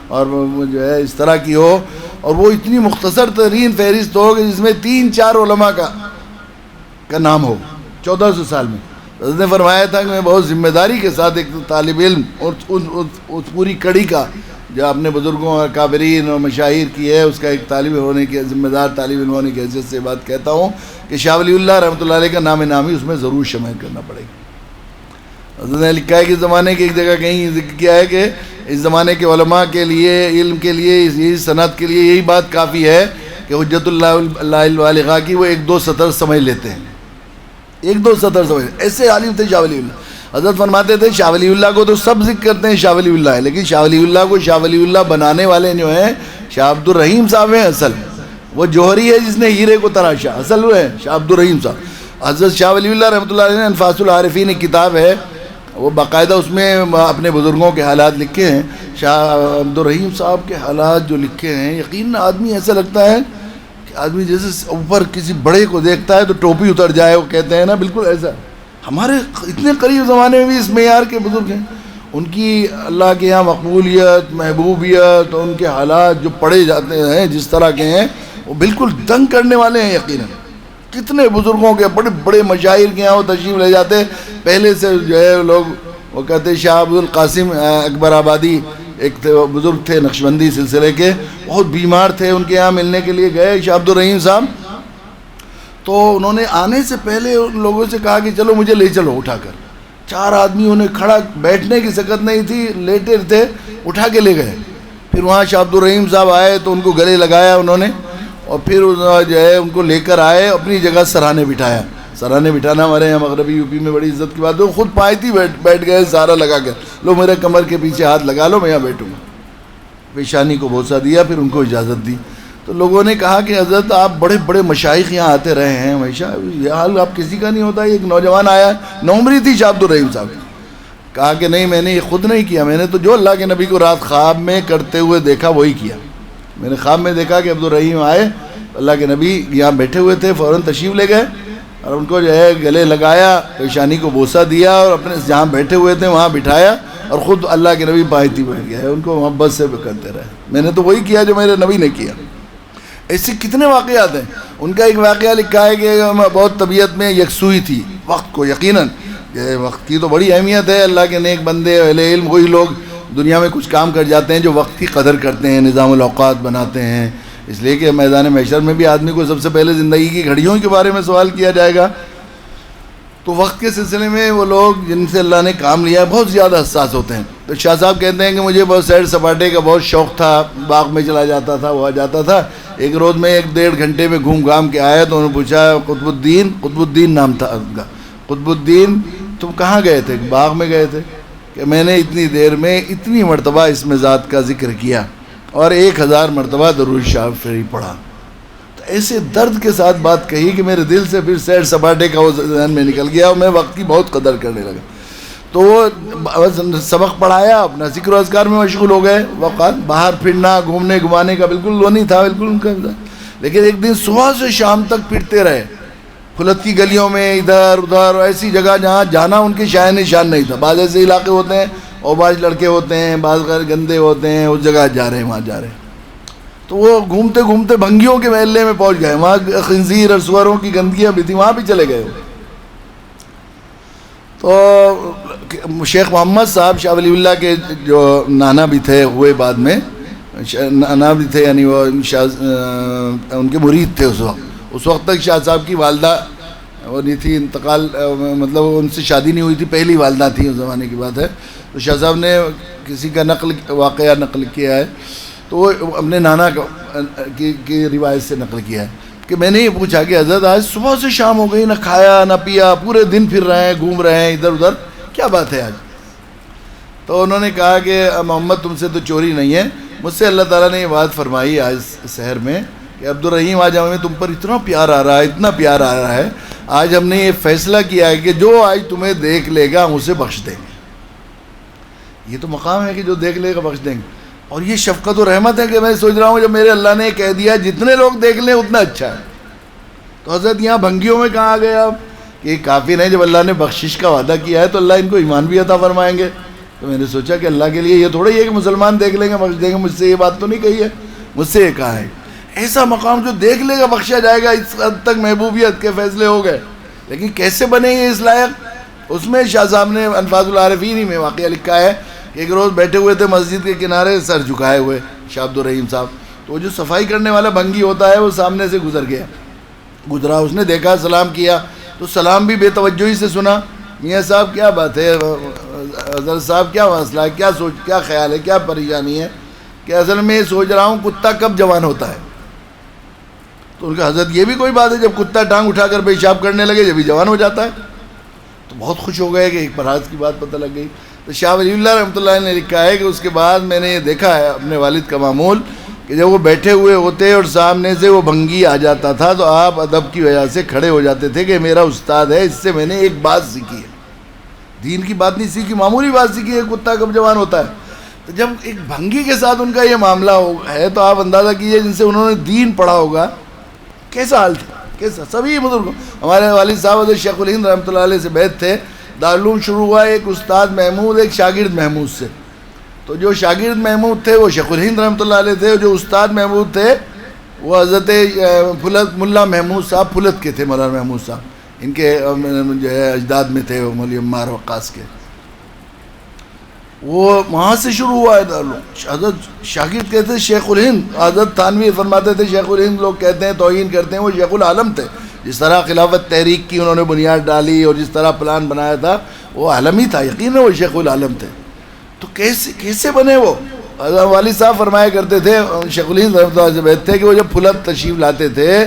اور جو ہے اس طرح کی ہو، اور وہ اتنی مختصر ترین فہرست ہو کہ جس میں 3-4 علماء کا نام ہو 1400 سال میں. حضرت نے فرمایا تھا کہ میں بہت ذمہ داری کے ساتھ ایک طالب علم اور اس پوری کڑی کا جو اپنے بزرگوں اور کابرین اور مشاہیر کی ہے، اس کا ایک طالب ہونے کے، ذمہ دار طالب علم ہونے کی حیثیت سے بات کہتا ہوں کہ شاہ ولی اللہ رحمۃ اللہ علیہ کا نام نامی اس میں ضرور شامل کرنا پڑے گا. حضرت نے لکھا ہے کہ اس زمانے کی ایک جگہ کہیں ذکر کیا ہے کہ اس زمانے کے علماء کے لیے، علم کے لیے، اس صنعت کے لیے یہی بات کافی ہے کہ حجت اللہ البالغہ کی وہ 1-2 سطر سمجھ لیتے ہیں، 1-2 سطر سمجھ. ایسے عالم تھے شاہ ولی اللہ. حضرت فرماتے تھے شاہ ولی اللہ کو تو سب ذکر کرتے ہیں شاہ ولی اللہ ہے، لیکن شاہ ولی اللہ کو شاہ ولی اللہ بنانے والے جو ہیں شاہ عبدالرحیم صاحب ہیں. اصل وہ جوہری ہے جس نے ہیرے کو تراشا، اصل وہ ہے شاہ عبدالرحیم صاحب. حضرت شاہ ولی اللہ رحمۃ اللہ علیہ نے انفاس العارفین ایک کتاب ہے، وہ باقاعدہ اس میں اپنے بزرگوں کے حالات لکھے ہیں. شاہ عبدالرحیم صاحب کے حالات جو لکھے ہیں، یقیناً آدمی ایسا لگتا ہے کہ آدمی جیسے اوپر کسی بڑے کو دیکھتا ہے تو ٹوپی اتر جائے، وہ کہتے ہیں نا، بالکل ایسا. ہمارے اتنے قریب زمانے میں بھی اس معیار کے بزرگ ہیں. ان کی اللہ کے یہاں مقبولیت، محبوبیت، ان کے حالات جو پڑھے جاتے ہیں جس طرح کے ہیں، وہ بالکل دنگ کرنے والے ہیں. یقیناً کتنے بزرگوں کے بڑے بڑے مشاہیر کے یہاں وہ تشریف لے جاتے. پہلے سے جو ہے لوگ وہ کہتے شاہ عبد القاسم اکبر آبادی ایک بزرگ تھے نقشبندی سلسلے کے، بہت بیمار تھے، ان کے یہاں ملنے کے لیے گئے شاہ عبدالرحیم صاحب. تو انہوں نے آنے سے پہلے ان لوگوں سے کہا کہ چلو مجھے لے چلو اٹھا کر. 4 آدمی انہیں کھڑا, بیٹھنے کی سکت نہیں تھی, لیٹے تھے, اٹھا کے لے گئے. پھر وہاں شاہ عبد الرحیم صاحب آئے تو ان کو گلے لگایا انہوں نے, اور پھر جو ہے ان کو لے کر آئے, اپنی جگہ سرانے بٹھایا. سرانے بٹھانا ہمارے یہاں مغربی یو پی میں بڑی عزت کی بات ہے. وہ خود پائتی بیٹھ گئے سارا لگا کر, لو میرے کمر کے پیچھے ہاتھ لگا لو, میں یہاں بیٹھوں گا. پیشانی کو بوسہ دیا, پھر ان کو اجازت دی. تو لوگوں نے کہا کہ حضرت آپ بڑے بڑے مشائخ یہاں آتے رہے ہیں ہمیشہ, یہ حال آپ کسی کا نہیں ہوتا. ایک نوجوان آیا, نومری تھی شاہ عبد الرحیم صاحب. کہا کہ نہیں, میں نے یہ خود نہیں کیا, میں نے تو جو اللہ کے نبی کو رات خواب میں کرتے ہوئے دیکھا وہی کیا. میں نے خواب میں دیکھا کہ عبد الرحیم آئے, اللہ کے نبی یہاں بیٹھے ہوئے تھے, فوراً تشریف لے گئے اور ان کو جو ہے گلے لگایا, پیشانی کو بوسہ دیا, اور اپنے جہاں بیٹھے ہوئے تھے وہاں بٹھایا, اور خود اللہ کے نبی بائیتی بیٹھ گئے. ان کو محبت سے کرتے رہے. میں نے تو وہی کیا جو میرے نبی نے کیا. ایسے کتنے واقعات ہیں. ان کا ایک واقعہ لکھا ہے کہ بہت طبیعت میں یکسوئی تھی وقت کو. یقیناً وقت کی تو بڑی اہمیت ہے. اللہ کے نیک بندے اہل علم وہی لوگ دنیا میں کچھ کام کر جاتے ہیں جو وقت کی قدر کرتے ہیں, نظام الاوقات بناتے ہیں. اس لیے کہ میدان محشر میں بھی آدمی کو سب سے پہلے زندگی کی گھڑیوں کے بارے میں سوال کیا جائے گا. تو وقت کے سلسلے میں وہ لوگ جن سے اللہ نے کام لیا بہت زیادہ حساس ہوتے ہیں. تو شاہ صاحب کہتے ہیں کہ مجھے بہت سیر سپاٹے کا بہت شوق تھا, باغ میں چلا جاتا تھا, وہ آ جاتا تھا. ایک روز میں 1-1.5 گھنٹے میں گھوم گھام کے آیا تو انہوں نے پوچھا, قطب الدین نام تھا ان کا, قطب الدین تم کہاں گئے تھے؟ باغ میں گئے تھے. کہ میں نے اتنی دیر میں اتنی مرتبہ اسم ذات کا ذکر کیا اور 1000 مرتبہ درود شریف پڑھا. تو ایسے درد کے ساتھ بات کہی کہ میرے دل سے پھر سیر سپاٹے کا وہ ذہن میں نکل گیا اور میں وقت کی بہت قدر کرنے لگا. تو وہ سبق پڑھایا, اپنا ذکر و اذکار میں مشغول ہو گئے. وقت باہر پھرنا گھومنے گھمانے کا بالکل وہ نہیں تھا, بالکل ان کا. لیکن ایک دن صبح سے شام تک پھرتے رہے پھلت کی گلیوں میں, ادھر ادھر, ایسی جگہ جہاں جانا ان کے شاہ نشان نہیں تھا. بعض ایسے علاقے ہوتے ہیں اور بعض لڑکے ہوتے ہیں, بعض غیر گندے ہوتے ہیں, اس جگہ جا رہے ہیں وہاں جا رہے ہیں. تو وہ گھومتے گھومتے بھنگیوں کے محلے میں پہنچ گئے. وہاں خنزیر اور سوروں کی گندگیاں بھی تھیں, وہاں بھی چلے گئے. تو شیخ محمد صاحب شاہ ولی اللہ کے جو نانا بھی تھے ہوئے بعد میں, نانا بھی تھے یعنی وہ ان کے مرید تھے اس وقت تک شاہ صاحب کی والدہ وہ نہیں تھی, انتقال مطلب ان سے شادی نہیں ہوئی تھی, پہلی والدہ تھی اس زمانے کی بات ہے. تو شاہ صاحب نے کسی کا واقعہ نقل کیا ہے تو وہ اپنے نانا کی روایت سے نقل کیا ہے کہ میں نے یہ پوچھا کہ حضرت آج صبح سے شام ہو گئی, نہ کھایا نہ پیا, پورے دن پھر رہے ہیں, گھوم رہے ہیں ادھر ادھر, کیا بات ہے آج؟ تو انہوں نے کہا کہ محمد تم سے تو چوری نہیں ہے, مجھ سے اللہ تعالیٰ نے یہ بات فرمائی آج سحر میں کہ عبد الرحیم آج ہمیں تم پر اتنا پیار آ رہا ہے, اتنا پیار آ رہا ہے, آج ہم نے یہ فیصلہ کیا ہے کہ جو آج تمہیں دیکھ لے گا ہم اسے بخش دیں گے. یہ تو مقام ہے کہ جو دیکھ لے گا بخش دیں گے. اور یہ شفقت و رحمت ہے کہ میں سوچ رہا ہوں جب میرے اللہ نے کہہ دیا جتنے لوگ دیکھ لیں اتنا اچھا ہے. تو حضرت یہاں بھنگیوں میں کہاں آ گئے آپ کہ کافی نہیں, جب اللہ نے بخشش کا وعدہ کیا ہے تو اللہ ان کو ایمان بھی عطا فرمائیں گے. تو میں نے سوچا کہ اللہ کے لیے یہ تھوڑا ہی ہے کہ مسلمان دیکھ لیں گے بخش دیں گے. مجھ سے یہ بات تو نہیں کہی ہے, مجھ سے یہ کہا ہے ایسا مقام جو دیکھ لے گا بخشا جائے گا. اس حد تک محبوبیت کے فیصلے ہو گئے, لیکن کیسے بنیں گے اس لائق؟ اس میں شاہ صاحب نے انفاذ العارفین ہی میں واقعہ لکھا ہے کہ ایک روز بیٹھے ہوئے تھے مسجد کے کنارے سر جھکائے ہوئے شاہ عبد الرحیم صاحب. تو وہ جو صفائی کرنے والا بھنگی ہوتا ہے وہ سامنے سے گزرا, اس نے دیکھا, سلام کیا تو سلام بھی بے توجہی سے سنا. میاں صاحب کیا بات ہے, حضرت صاحب کیا مسئلہ ہے, کیا خیال ہے, کیا پریشانی ہے؟ کہ اصل میں سوچ رہا ہوں کتا کب جوان ہوتا ہے. تو ان کا حضرت یہ بھی کوئی بات ہے, جب کتا ٹانگ اٹھا کر پیشاب کرنے لگے جب ہی جوان ہو جاتا ہے. تو بہت خوش ہو گئے کہ ایک پرہاز کی بات پتہ لگ گئی. تو شاہ ولی اللہ رحمۃ اللہ نے لکھا ہے کہ اس کے بعد میں نے یہ دیکھا ہے اپنے والد کا معمول کہ جب وہ بیٹھے ہوئے ہوتے اور سامنے سے وہ بھنگی آ جاتا تھا تو آپ ادب کی وجہ سے کھڑے ہو جاتے تھے کہ میرا استاد ہے, اس سے میں نے ایک بات سیکھی ہے. دین کی بات نہیں سیکھی, معمولی بات سیکھی ہے, کتا کب جوان ہوتا ہے. تو جب ایک بھنگی کے ساتھ ان کا یہ معاملہ ہے تو آپ اندازہ کیجئے جن سے انہوں نے دین پڑھا ہوگا کیسا حال تھا, کیسا. سبھی بزرگ ہمارے والد صاحب حضرت شیخ الہند رحمۃ اللہ علیہ سے بیعت تھے. دارالعلوم شروع ہوا ایک استاد محمود ایک شاگرد محمود سے. تو جو شاگرد محمود تھے وہ شیخ الہند رحمۃ اللہ علیہ تھے, اور جو استاد محمود تھے وہ حضرت پھلت ملا محمود صاحب پھلت کے تھے, مولانا محمود صاحب ان کے جو ہے اجداد میں تھے, مولوی عمار وقاص کے. وہ وہاں سے شروع ہوا ہے دارالعلوم. حضرت شاگرد کہتے شیخ الہند, حضرت تھانوی فرماتے تھے شیخ الہند لوگ کہتے ہیں توہین کرتے ہیں, وہ شیخ العالم تھے جس طرح خلافت تحریک کی انہوں نے بنیاد ڈالی اور جس طرح پلان بنایا تھا، وہ عالمی تھا، یقین ہے وہ شیخ العالم تھے. تو کیسے بنے وہ؟ والد صاحب فرمایا کرتے تھے، شیخ الہند رحمۃ اللہ سے بیٹھتے کہ وہ جب پھلت تشریف لاتے تھے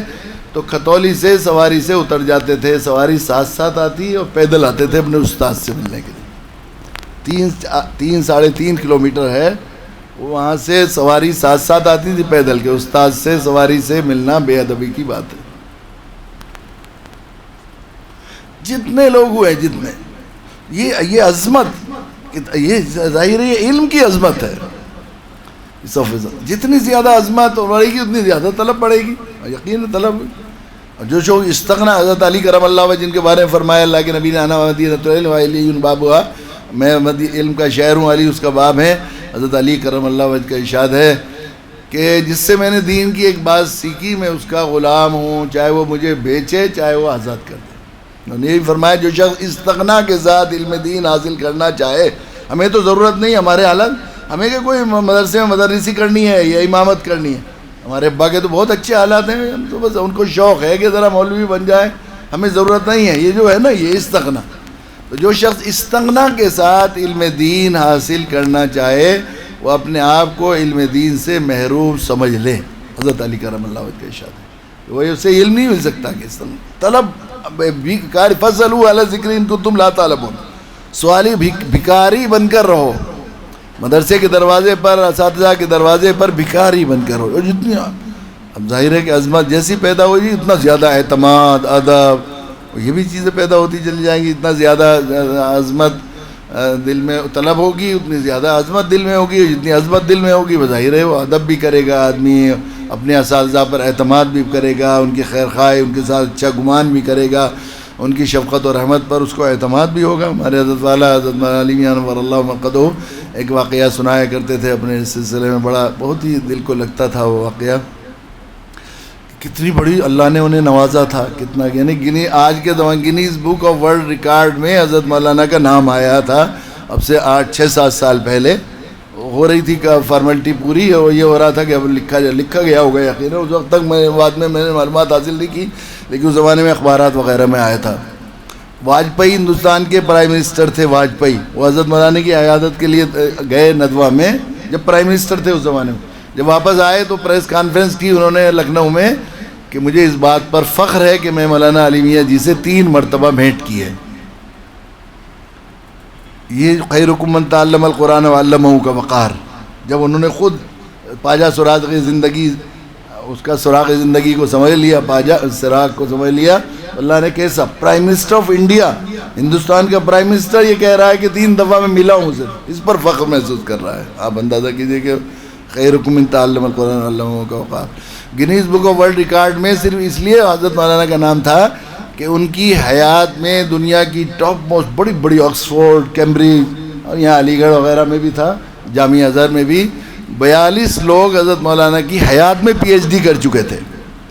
تو کھتولی سے سواری سے اتر جاتے تھے، سواری ساتھ ساتھ آتی اور پیدل آتے تھے اپنے استاد سے ملنے کے لیے. 3.5 کلومیٹر ہے، وہاں سے سواری ساتھ ساتھ آتی تھی پیدل کے. استاد سے سواری سے ملنا بے ادبی کی بات ہے. جتنے لوگ ہوئے، جتنے یہ عظمت، یہ ظاہر ہے یہ علم کی عظمت ہے. جتنی زیادہ عظمت بڑھے گی اتنی زیادہ طلب بڑھے گی، یقین طلب. جو شوق استغنا، حضرت علی کرم اللہ وجہ جن کے بارے میں فرمایا اللہ کے نبی نے، انا مدینۃ العلم وعلی بابھا، میں علم کا شہر ہوں، علی اس کا باب ہے. حضرت علی کرم اللہ وجہ کا ارشاد ہے کہ جس سے میں نے دین کی ایک بات سیکھی میں اس کا غلام ہوں، چاہے وہ مجھے بیچے چاہے وہ آزاد کر دے. انہوں نے یہ فرمایا جو شخص استغنا کے ساتھ علم دین حاصل کرنا چاہے، ہمیں تو ضرورت نہیں ہمارے حالت، ہمیں کہ کوئی مدرسے میں مدرسی کرنی ہے یا امامت کرنی ہے. ہمارے ابا کے تو بہت اچھے حالات ہیں، ہم تو بس ان کو شوق ہے کہ ذرا مولوی بن جائے، ہمیں ضرورت نہیں ہے. یہ جو ہے نا یہ استغنا. تو جو شخص استغنا کے ساتھ علم دین حاصل کرنا چاہے وہ اپنے آپ کو علم دین سے محروم سمجھ لے. حضرت علی کرم اللہ وجہ کا ارشاد ہے، وہ اسے علم نہیں مل سکتا کہ طلب فَاسْأَلُوا أَهْلَ الذِّكْرِ إِن كُنتُمْ لَا تَعْلَمُونَ. سوالی بھکاری بن کر رہو، مدرسے کے دروازے پر، اساتذہ کے دروازے پر بھکاری بن کر رہو. جتنی اب ظاہر ہے کہ عظمت جیسی پیدا ہوگی اتنا زیادہ اعتماد، ادب، یہ بھی چیزیں پیدا ہوتی چلی جائیں گی. اتنا زیادہ عظمت دل میں طلب ہوگی اتنی زیادہ عظمت دل میں ہوگی. جتنی عظمت دل میں ہوگی ظاہر ہے وہ ادب بھی کرے گا آدمی، اپنے اساتذہ پر اعتماد بھی کرے گا، ان کی خیر خواہ، ان کے ساتھ اچھا گمان بھی کرے گا، ان کی شفقت و رحمت پر اس کو اعتماد بھی ہوگا. ہمارے حضرت والا حضرت مولانا علی میاں نور اللہ مرقدہ ایک واقعہ سنایا کرتے تھے اپنے اس سلسلے میں، بڑا بہت ہی دل کو لگتا تھا وہ واقعہ. کتنی بڑی اللہ نے انہیں نوازا تھا، کتنا، یعنی آج کے زمانے Guinness book of world record میں حضرت مولانا کا نام آیا تھا. اب سے 8-6-7 سال پہلے ہو رہی تھی فارمیلٹی پوری، اور یہ ہو رہا تھا کہ اب لکھا گیا ہوگا یقین. اس وقت تک میں بعد میں نے معلومات حاصل نہیں کی، لیکن اس زمانے میں اخبارات وغیرہ میں آیا تھا. واجپئی ہندوستان کے پرائم منسٹر تھے. واجپئی وہ حضرت مولانا کی عیادت کے لیے گئے ندوہ میں، جب پرائم منسٹر تھے اس زمانے میں. جب واپس آئے تو پریس کانفرنس کی انہوں نے لکھنؤ میں کہ مجھے اس بات پر فخر ہے کہ میں مولانا علی میاں جی سے 3 مرتبہ بھیٹ کی ہے. یہ خیرکم من تعلم القرآن وعلمہ کا وقار. جب انہوں نے خود پاجا سراغ زندگی، اس کا سراغ زندگی کو سمجھ لیا، پاجا سراغ کو سمجھ لیا، اللہ نے کیسا prime minister of India, Hindustan کا پرائم منسٹر یہ کہہ رہا ہے کہ 3 دفعہ میں ملا ہوں اسے، اس پر فخر محسوس کر رہا ہے. آپ اندازہ کیجئے کہ خیرکم من تعلم القرآن وعلمہ کا وقار. Guinness book of world record میں صرف اس لیے حضرت مولانا کا نام تھا کہ ان کی حیات میں دنیا کی ٹاپ موسٹ بڑی بڑی آکسفورڈ، کیمبرج اور یہاں علی گڑھ وغیرہ میں بھی تھا، جامعہ ازہر میں بھی 42 لوگ حضرت مولانا کی حیات میں پی ایچ ڈی کر چکے تھے.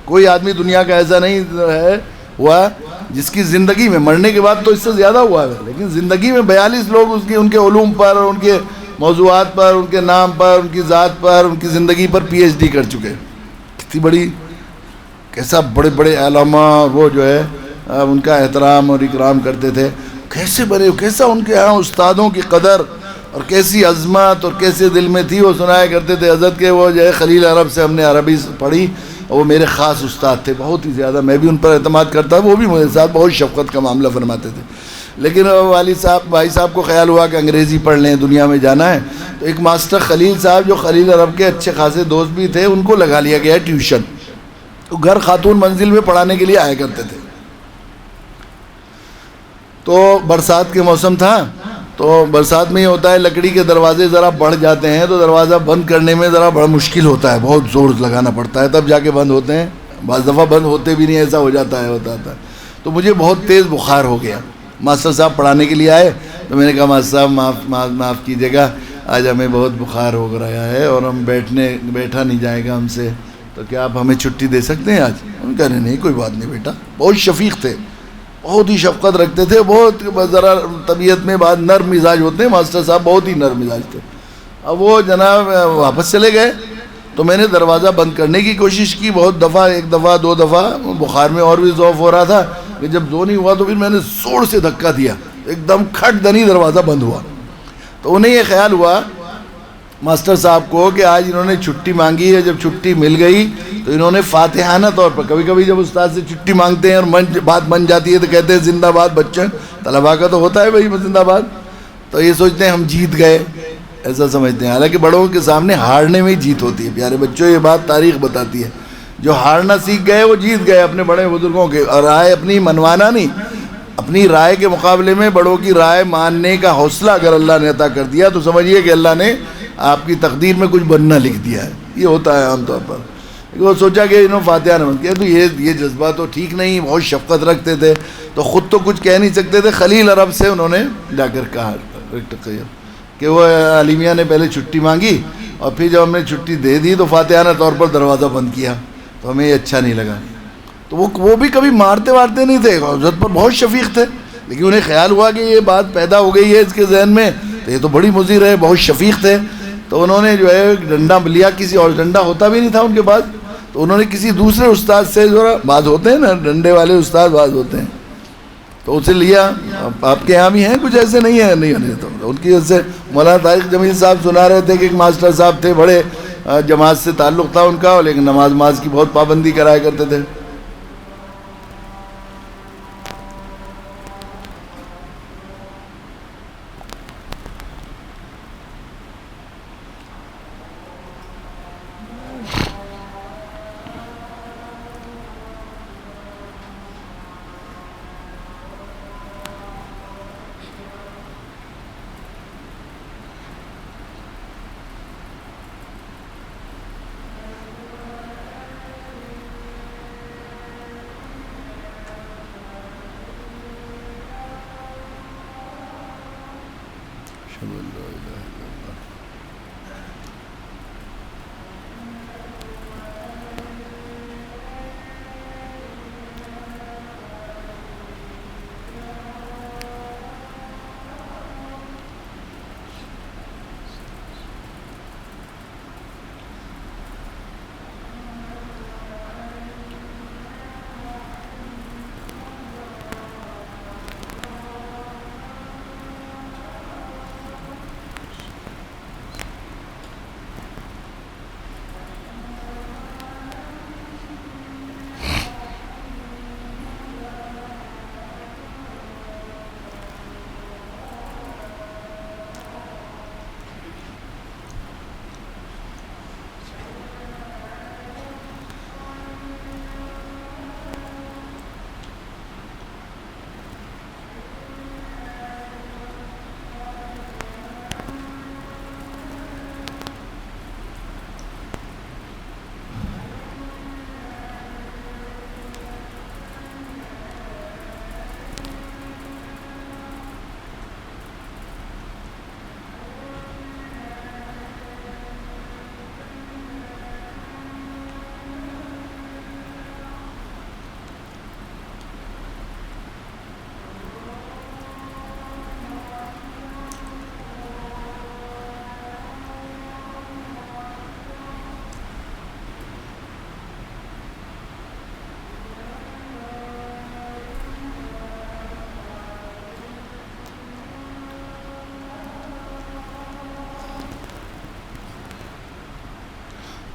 کوئی آدمی دنیا کا ایسا نہیں ہے ہوا جس کی زندگی میں، مرنے کے بعد تو اس سے زیادہ ہوا ہے، لیکن زندگی میں 42 لوگ ان کے علوم پر، ان کے موضوعات پر، ان کے نام پر، ان کی ذات پر، ان کی زندگی پر پی ایچ ڈی کر چکے. کتنی بڑی، کیسا بڑے بڑے علماء وہ جو ہے ان کا احترام اور اکرام کرتے تھے. کیسے بنے، کیسا ان کے ہاں استادوں کی قدر اور کیسی عظمت اور کیسے دل میں تھی. وہ سنایا کرتے تھے حضرت کے، وہ جو ہے خلیل عرب سے ہم نے عربی پڑھی اور وہ میرے خاص استاد تھے بہت ہی زیادہ. میں بھی ان پر اعتماد کرتا، وہ بھی میرے ساتھ بہت شفقت کا معاملہ فرماتے تھے. لیکن والد صاحب، بھائی صاحب کو خیال ہوا کہ انگریزی پڑھ لیں، دنیا میں جانا ہے، تو ایک ماسٹر خلیل صاحب جو خلیل عرب کے اچھے خاصے دوست بھی تھے، ان کو لگا لیا گیا ٹیوشن. تو گھر خاتون منزل میں پڑھانے کے لیے آیا کرتے تھے. تو برسات کے موسم تھا، تو برسات میں یہ ہوتا ہے لکڑی کے دروازے ذرا بڑھ جاتے ہیں، تو دروازہ بند کرنے میں ذرا بڑا مشکل ہوتا ہے، بہت زور لگانا پڑتا ہے تب جا کے بند ہوتے ہیں. بعض دفعہ بند ہوتے بھی نہیں، ایسا ہو جاتا ہے. تو مجھے بہت تیز بخار ہو گیا. ماسٹر صاحب پڑھانے کے لیے آئے تو میں نے کہا ماسٹر صاحب معاف کیجیے گا، آج ہمیں بہت بخار ہو رہا ہے اور ہم بیٹھا نہیں جائے گا ہم سے، تو کیا آپ ہمیں چھٹی دے سکتے ہیں آج؟ ہم کہہ رہے نہیں کوئی بات نہیں بیٹا. بہت شفیق تھے، بہت ہی شفقت رکھتے تھے، بہت ذرا طبیعت میں بعد نرم مزاج ہوتے ہیں. ماسٹر صاحب بہت ہی نرم مزاج تھے. اب وہ جناب واپس چلے گئے. تو میں نے دروازہ بند کرنے کی کوشش کی بہت دفعہ، ایک دفعہ دو دفعہ، بخار میں اور بھی ضعف ہو رہا تھا کہ جب دو نہیں ہوا تو پھر میں نے زور سے دھکا دیا، ایک دم کھٹ دنی دروازہ بند ہوا۔ تو انہیں یہ خیال ہوا ماسٹر صاحب کو کہ آج انہوں نے چھٹی مانگی ہے، جب چھٹی مل گئی تو انہوں نے فاتحانہ طور پر، کبھی کبھی جب استاد سے چھٹی مانگتے ہیں اور بات بن جاتی ہے تو کہتے ہیں زندہ باد بچے، طلباء کا تو ہوتا ہے بھائی زندہ باد، تو یہ سوچتے ہیں ہم جیت گئے، ایسا سمجھتے ہیں۔ حالانکہ بڑوں کے سامنے ہارنے میں ہی جیت ہوتی ہے پیارے بچوں، یہ بات تاریخ بتاتی ہے۔ جو ہارنا سیکھ گئے وہ جیت گئے اپنے بڑے بزرگوں کے، اور رائے اپنی منوانا نہیں، اپنی رائے کے مقابلے میں بڑوں کی رائے ماننے کا حوصلہ اگر اللہ نے عطا کر دیا تو سمجھیے کہ اللہ نے آپ کی تقدیر میں کچھ بننا لکھ دیا ہے۔ یہ ہوتا ہے عام طور پر۔ وہ سوچا کہ انہوں فاتحہ نہ کیا تو یہ جذبہ تو ٹھیک نہیں، بہت شفقت رکھتے تھے تو خود تو کچھ کہہ نہیں سکتے تھے، خلیل عرب سے انہوں نے جا کر کہا کہ وہ عالمیہ نے پہلے چھٹی مانگی اور پھر جب ہم نے چھٹی دے دی تو فاتحانہ طور پر دروازہ بند کیا، تو ہمیں یہ اچھا نہیں لگا۔ تو وہ بھی کبھی مارتے وارتے نہیں تھے، حضرت پر بہت شفیق تھے، لیکن انہیں خیال ہوا کہ یہ بات پیدا ہو گئی ہے اس کے ذہن میں، تو یہ تو بڑی مضر ہے، بہت شفیق تھے۔ تو انہوں نے جو ہے ڈنڈا لیا، کسی اور ڈنڈا ہوتا بھی نہیں تھا ان کے پاس، تو انہوں نے کسی دوسرے استاد سے، ذرا بعض ہوتے ہیں نا ڈنڈے والے استاد بعض ہوتے ہیں، تو اسے لیا۔ آپ کے یہاں بھی ہیں کچھ ایسے؟ نہیں ہیں، نہیں ہونے تو ان کی وجہ سے مولانا طارق جمیل صاحب سنا رہے تھے کہ ایک ماسٹر صاحب تھے، بڑے جماعت سے تعلق تھا ان کا، لیکن نماز کی بہت پابندی کرایا کرتے تھے۔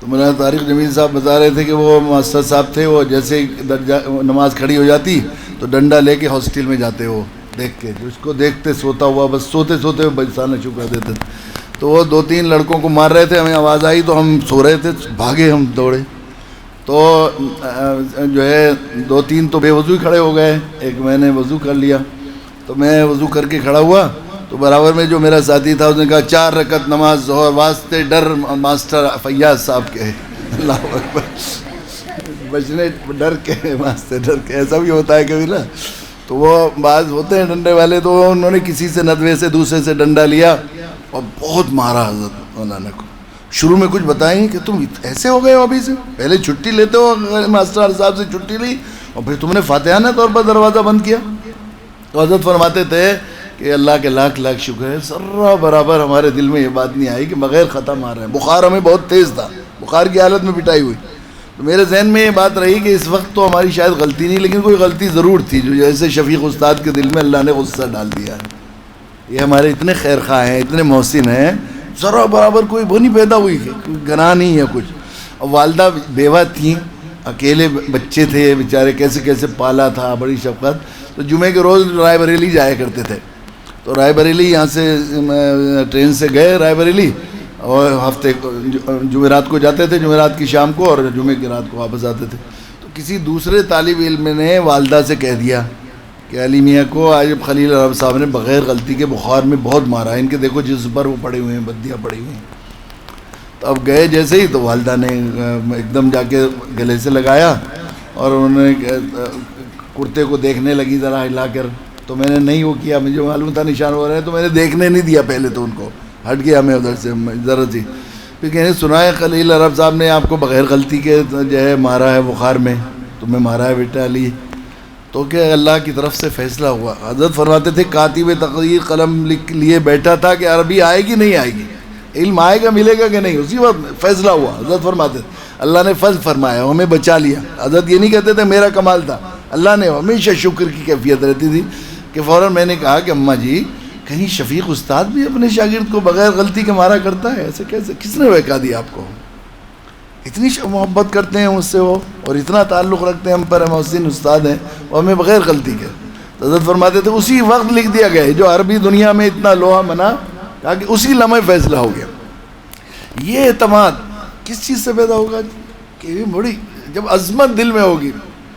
تو مولانا طارق جمیل صاحب بتا رہے تھے کہ وہ ماسٹر صاحب تھے، وہ جیسے نماز کھڑی ہو جاتی تو ڈنڈا لے کے ہاسٹل میں جاتے، وہ دیکھ کے اس کو دیکھتے سوتا ہوا، بس سوتے سوتے بچانا شروع کر دیتے۔ تو وہ دو تین لڑکوں کو مار رہے تھے، ہمیں آواز آئی تو ہم سو رہے تھے، بھاگے، ہم دوڑے، تو جو ہے دو تین تو بے وضو ہی کھڑے ہو گئے، ایک میں نے وضو کر لیا، تو میں وضو کر کے کھڑا ہوا تو برابر میں جو میرا ساتھی تھا اس نے کہا 4 رکعت نماز ظہر، واسطے ڈر ماسٹر فیاض صاحب کے، اللہ اکبر، بچنے ڈر کے، واسطے ڈر کے۔ ایسا بھی ہوتا ہے کبھی نا، تو وہ بعض ہوتے ہیں ڈنڈے والے، تو انہوں نے کسی سے ندوے سے دوسرے سے ڈنڈا لیا اور بہت مارا حضرت مولانا کو۔ شروع میں کچھ بتائیں کہ تم ایسے ہو گئے ہو، ابھی سے پہلے چھٹی لیتے ہو، ماسٹر صاحب سے چھٹی لی اور پھر تم نے فاتحانہ طور پر دروازہ بند کیا۔ تو حضرت فرماتے تھے کہ اللہ کے لاکھ لاکھ شکر ہے، ذرہ برابر ہمارے دل میں یہ بات نہیں آئی کہ بغیر ختم آ رہے ہیں۔ بخار ہمیں بہت تیز تھا، بخار کی حالت میں پٹائی ہوئی. تو میرے ذہن میں یہ بات رہی کہ اس وقت تو ہماری شاید غلطی نہیں, لیکن کوئی غلطی ضرور تھی جو جیسے شفیق استاد کے دل میں اللہ نے غصہ ڈال دیا ہے. یہ ہمارے اتنے خیر خواہ ہیں, اتنے محسن ہیں, ذرا برابر کوئی وہ نہیں پیدا ہوئی, کوئی گناہ نہیں ہے کچھ. اور والدہ بیوہ تھیں, اکیلے بچے تھے بیچارے, کیسے کیسے پالا تھا, بڑی شفقت. تو جمعے کے روز رائے بریلی جایا کرتے تھے. تو رائے بریلی یہاں سے ٹرین سے گئے رائے بریلی, اور ہفتے جمعرات کو جاتے تھے, جمعرات کی شام کو, اور جمعے کی رات کو واپس آتے تھے. تو کسی دوسرے طالب علم نے والدہ سے کہہ دیا کہ علی میاں کو آج خلیل عرب صاحب نے بغیر غلطی کے بخار میں بہت مارا ہے, ان کے دیکھو جس پر وہ پڑے ہوئے ہیں, بدیاں پڑی ہوئی ہیں. تو اب گئے جیسے ہی, تو والدہ نے ایک دم جا کے گلے سے لگایا, اور انہوں نے کرتے کو دیکھنے لگی ذرا ہلا کر. تو میں نے نہیں وہ کیا, مجھے معلوم تھا نشان ہو رہے ہیں, تو میں نے دیکھنے نہیں دیا پہلے, تو ان کو ہٹ گیا میں ادھر سے ذرا سی. پھر کہنے سنا ہے خلیل عرب صاحب نے آپ کو بغیر غلطی کے جو ہے مارا ہے بخار میں, تمہیں مارا ہے بیٹا علی. تو کہ اللہ کی طرف سے فیصلہ ہوا. حضرت فرماتے تھے کاتب تقدیر قلم لکھ لیے بیٹھا تھا کہ عربی آئے گی نہیں آئے گی, علم آئے گا ملے گا کہ نہیں, اسی وقت فیصلہ ہوا. حضرت فرماتے تھے اللہ نے فضل فرمایا, ہمیں بچا لیا. حضرت یہ نہیں کہتے تھے میرا کمال تھا, اللہ نے ہمیشہ شکر کی کیفیت رہتی تھی کہ فوراً میں نے کہا کہ اماں جی کہیں شفیق استاد بھی اپنے شاگرد کو بغیر غلطی کے مارا کرتا ہے, ایسے کیسے, کس نے بہکا دیا آپ کو؟ اتنی محبت کرتے ہیں مجھ سے وہ, اور اتنا تعلق رکھتے ہیں ہم پر, محسن استاد ہیں, اور ہمیں بغیر غلطی کے. حضرت فرماتے تھے اسی وقت لکھ دیا گیا جو عربی دنیا میں اتنا لوہا بنا, تاکہ اسی لمحے فیصلہ ہو گیا. یہ اعتماد کس چیز سے پیدا ہوگا کہ بڑی جب عظمت دل میں ہوگی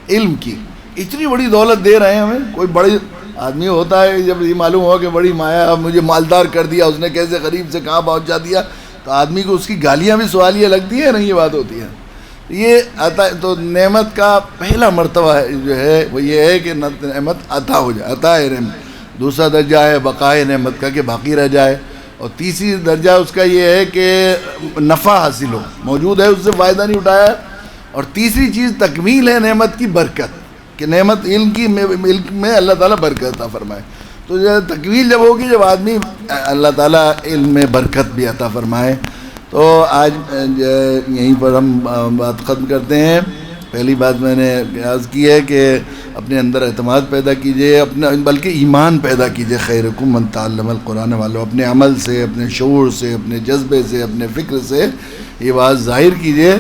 علم کی, اتنی بڑی دولت دے رہے ہیں ہمیں. کوئی بڑے آدمی ہوتا ہے جب یہ معلوم ہوا کہ بڑی مایا مجھے مالدار کر دیا, اس نے کیسے غریب سے کہاں پہنچا دیا, تو آدمی کو اس کی گالیاں بھی سوالیہ لگتی ہیں نا, یہ بات ہوتی ہے. یہ عطا, تو نعمت کا پہلا مرتبہ جو ہے وہ یہ ہے کہ نعمت عطا ہو جائے, عطا ہے نعمت. دوسرا درجہ ہے بقائے نعمت کا کہ باقی رہ جائے, اور تیسری درجہ اس کا یہ ہے کہ نفع حاصل ہو, موجود ہے اس سے فائدہ نہیں اٹھایا. اور تیسری چیز تکمیل ہے نعمت کی برکت, کہ نعمت علم کی, علم میں اللہ تعالیٰ برکت عطا فرمائے. تو یہ تکمیل جب ہوگی جب آدمی اللہ تعالیٰ علم میں برکت بھی عطا فرمائے. تو آج یہیں پر ہم بات ختم کرتے ہیں. پہلی بات میں نے عرض کی ہے کہ اپنے اندر اعتماد پیدا کیجئے, اپنا بلکہ ایمان پیدا کیجئے. خیرکم من تعلم القرآن والو, اپنے عمل سے, اپنے شعور سے, اپنے جذبے سے, اپنے فکر سے یہ بات ظاہر کیجئے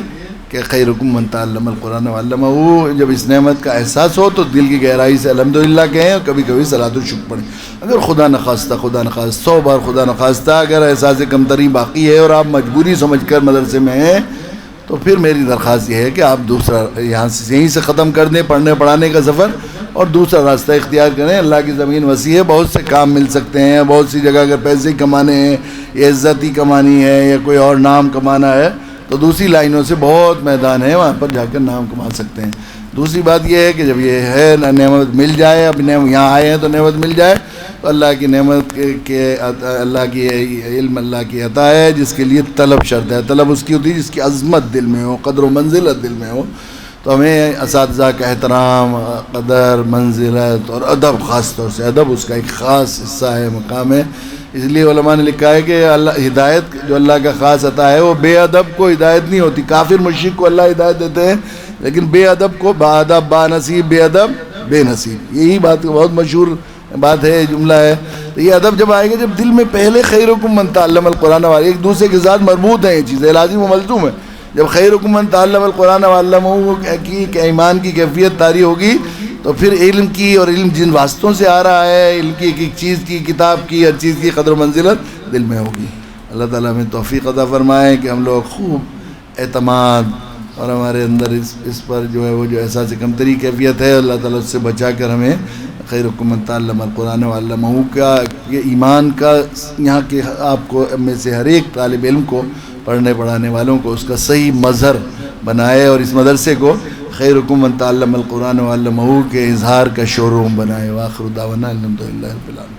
کہ خیرکم من تعلم القرآن وعلمہ. جب اس نعمت کا احساس ہو تو دل کی گہرائی سے الحمدللہ کہیں, اور کبھی کبھی صلاۃ الشکر پڑھیں. اگر خدا نخواستہ 100 بار خدا نخواستہ اگر احساس کمتری باقی ہے اور آپ مجبوری سمجھ کر مدرسے میں ہیں, تو پھر میری درخواست یہ ہے کہ آپ دوسرا یہاں سے یہیں سے ختم کر دیں پڑھنے پڑھانے کا سفر, اور دوسرا راستہ اختیار کریں. اللہ کی زمین وسیع ہے, بہت سے کام مل سکتے ہیں, بہت سی جگہ اگر پیسے کمانے ہیں یا عزت ہی کمانی ہے یا کوئی اور نام کمانا ہے, تو دوسری لائنوں سے بہت میدان ہے, وہاں پر جا کر نام کما سکتے ہیں. دوسری بات یہ ہے کہ جب یہ ہے نعمت مل جائے, اب یہاں آئے ہیں تو نعمت مل جائے, تو اللہ کی نعمت کے اللہ کی علم اللہ کی عطا ہے, جس کے لیے طلب شرط ہے. طلب اس کی ہوتی ہے جس کی عظمت دل میں ہو, قدر و منزلت دل میں ہو. تو ہمیں اساتذہ کا احترام, قدر, منزلت اور ادب, خاص طور سے ادب اس کا ایک خاص حصہ ہے, مقام ہے. اس لیے علماء نے لکھا ہے کہ اللہ ہدایت جو اللہ کا خاص عطا ہے, وہ بے ادب کو ہدایت نہیں ہوتی. کافر مشرک کو اللہ ہدایت دیتے ہیں, لیکن بے ادب کو با ادب با نصیب, بے ادب بے نصیب. یہی بات بہت مشہور بات ہے, جملہ ہے. تو یہ ادب جب آئے گا جب دل میں پہلے خیرکم من تعلم القرآن والے ایک دوسرے کے ساتھ مربوط ہیں, یہ چیزیں لازم و ملزوم ہے. جب خیرکم من تعلم القرآن وعلمہ کی ایمان کی کیفیت طاری ہوگی, تو پھر علم کی, اور علم جن واسطوں سے آ رہا ہے, علم کی ایک ایک چیز کی, کتاب کی, ہر چیز کی قدر و منزلت دل میں ہوگی. اللہ تعالیٰ ہمیں توفیق عطا فرمائے کہ ہم لوگ خوب اعتماد اور ہمارے اندر اس پر جو ہے وہ جو احساس کمتری کیفیت ہے, اللہ تعالیٰ اس سے بچا کر ہمیں خیرکم من تعلم القرآن وعلمہ کا یہ ایمان کا, یہاں کے آپ کو میں سے ہر ایک طالب علم کو, پڑھنے پڑھانے والوں کو اس کا صحیح مظہر بنائے, اور اس مدرسے کو خیرکم من تعلم القرآن وعلمہ کے اظہار کا شو روم بنائے. وآخر دعوانا الحمدللہ رب العالمین.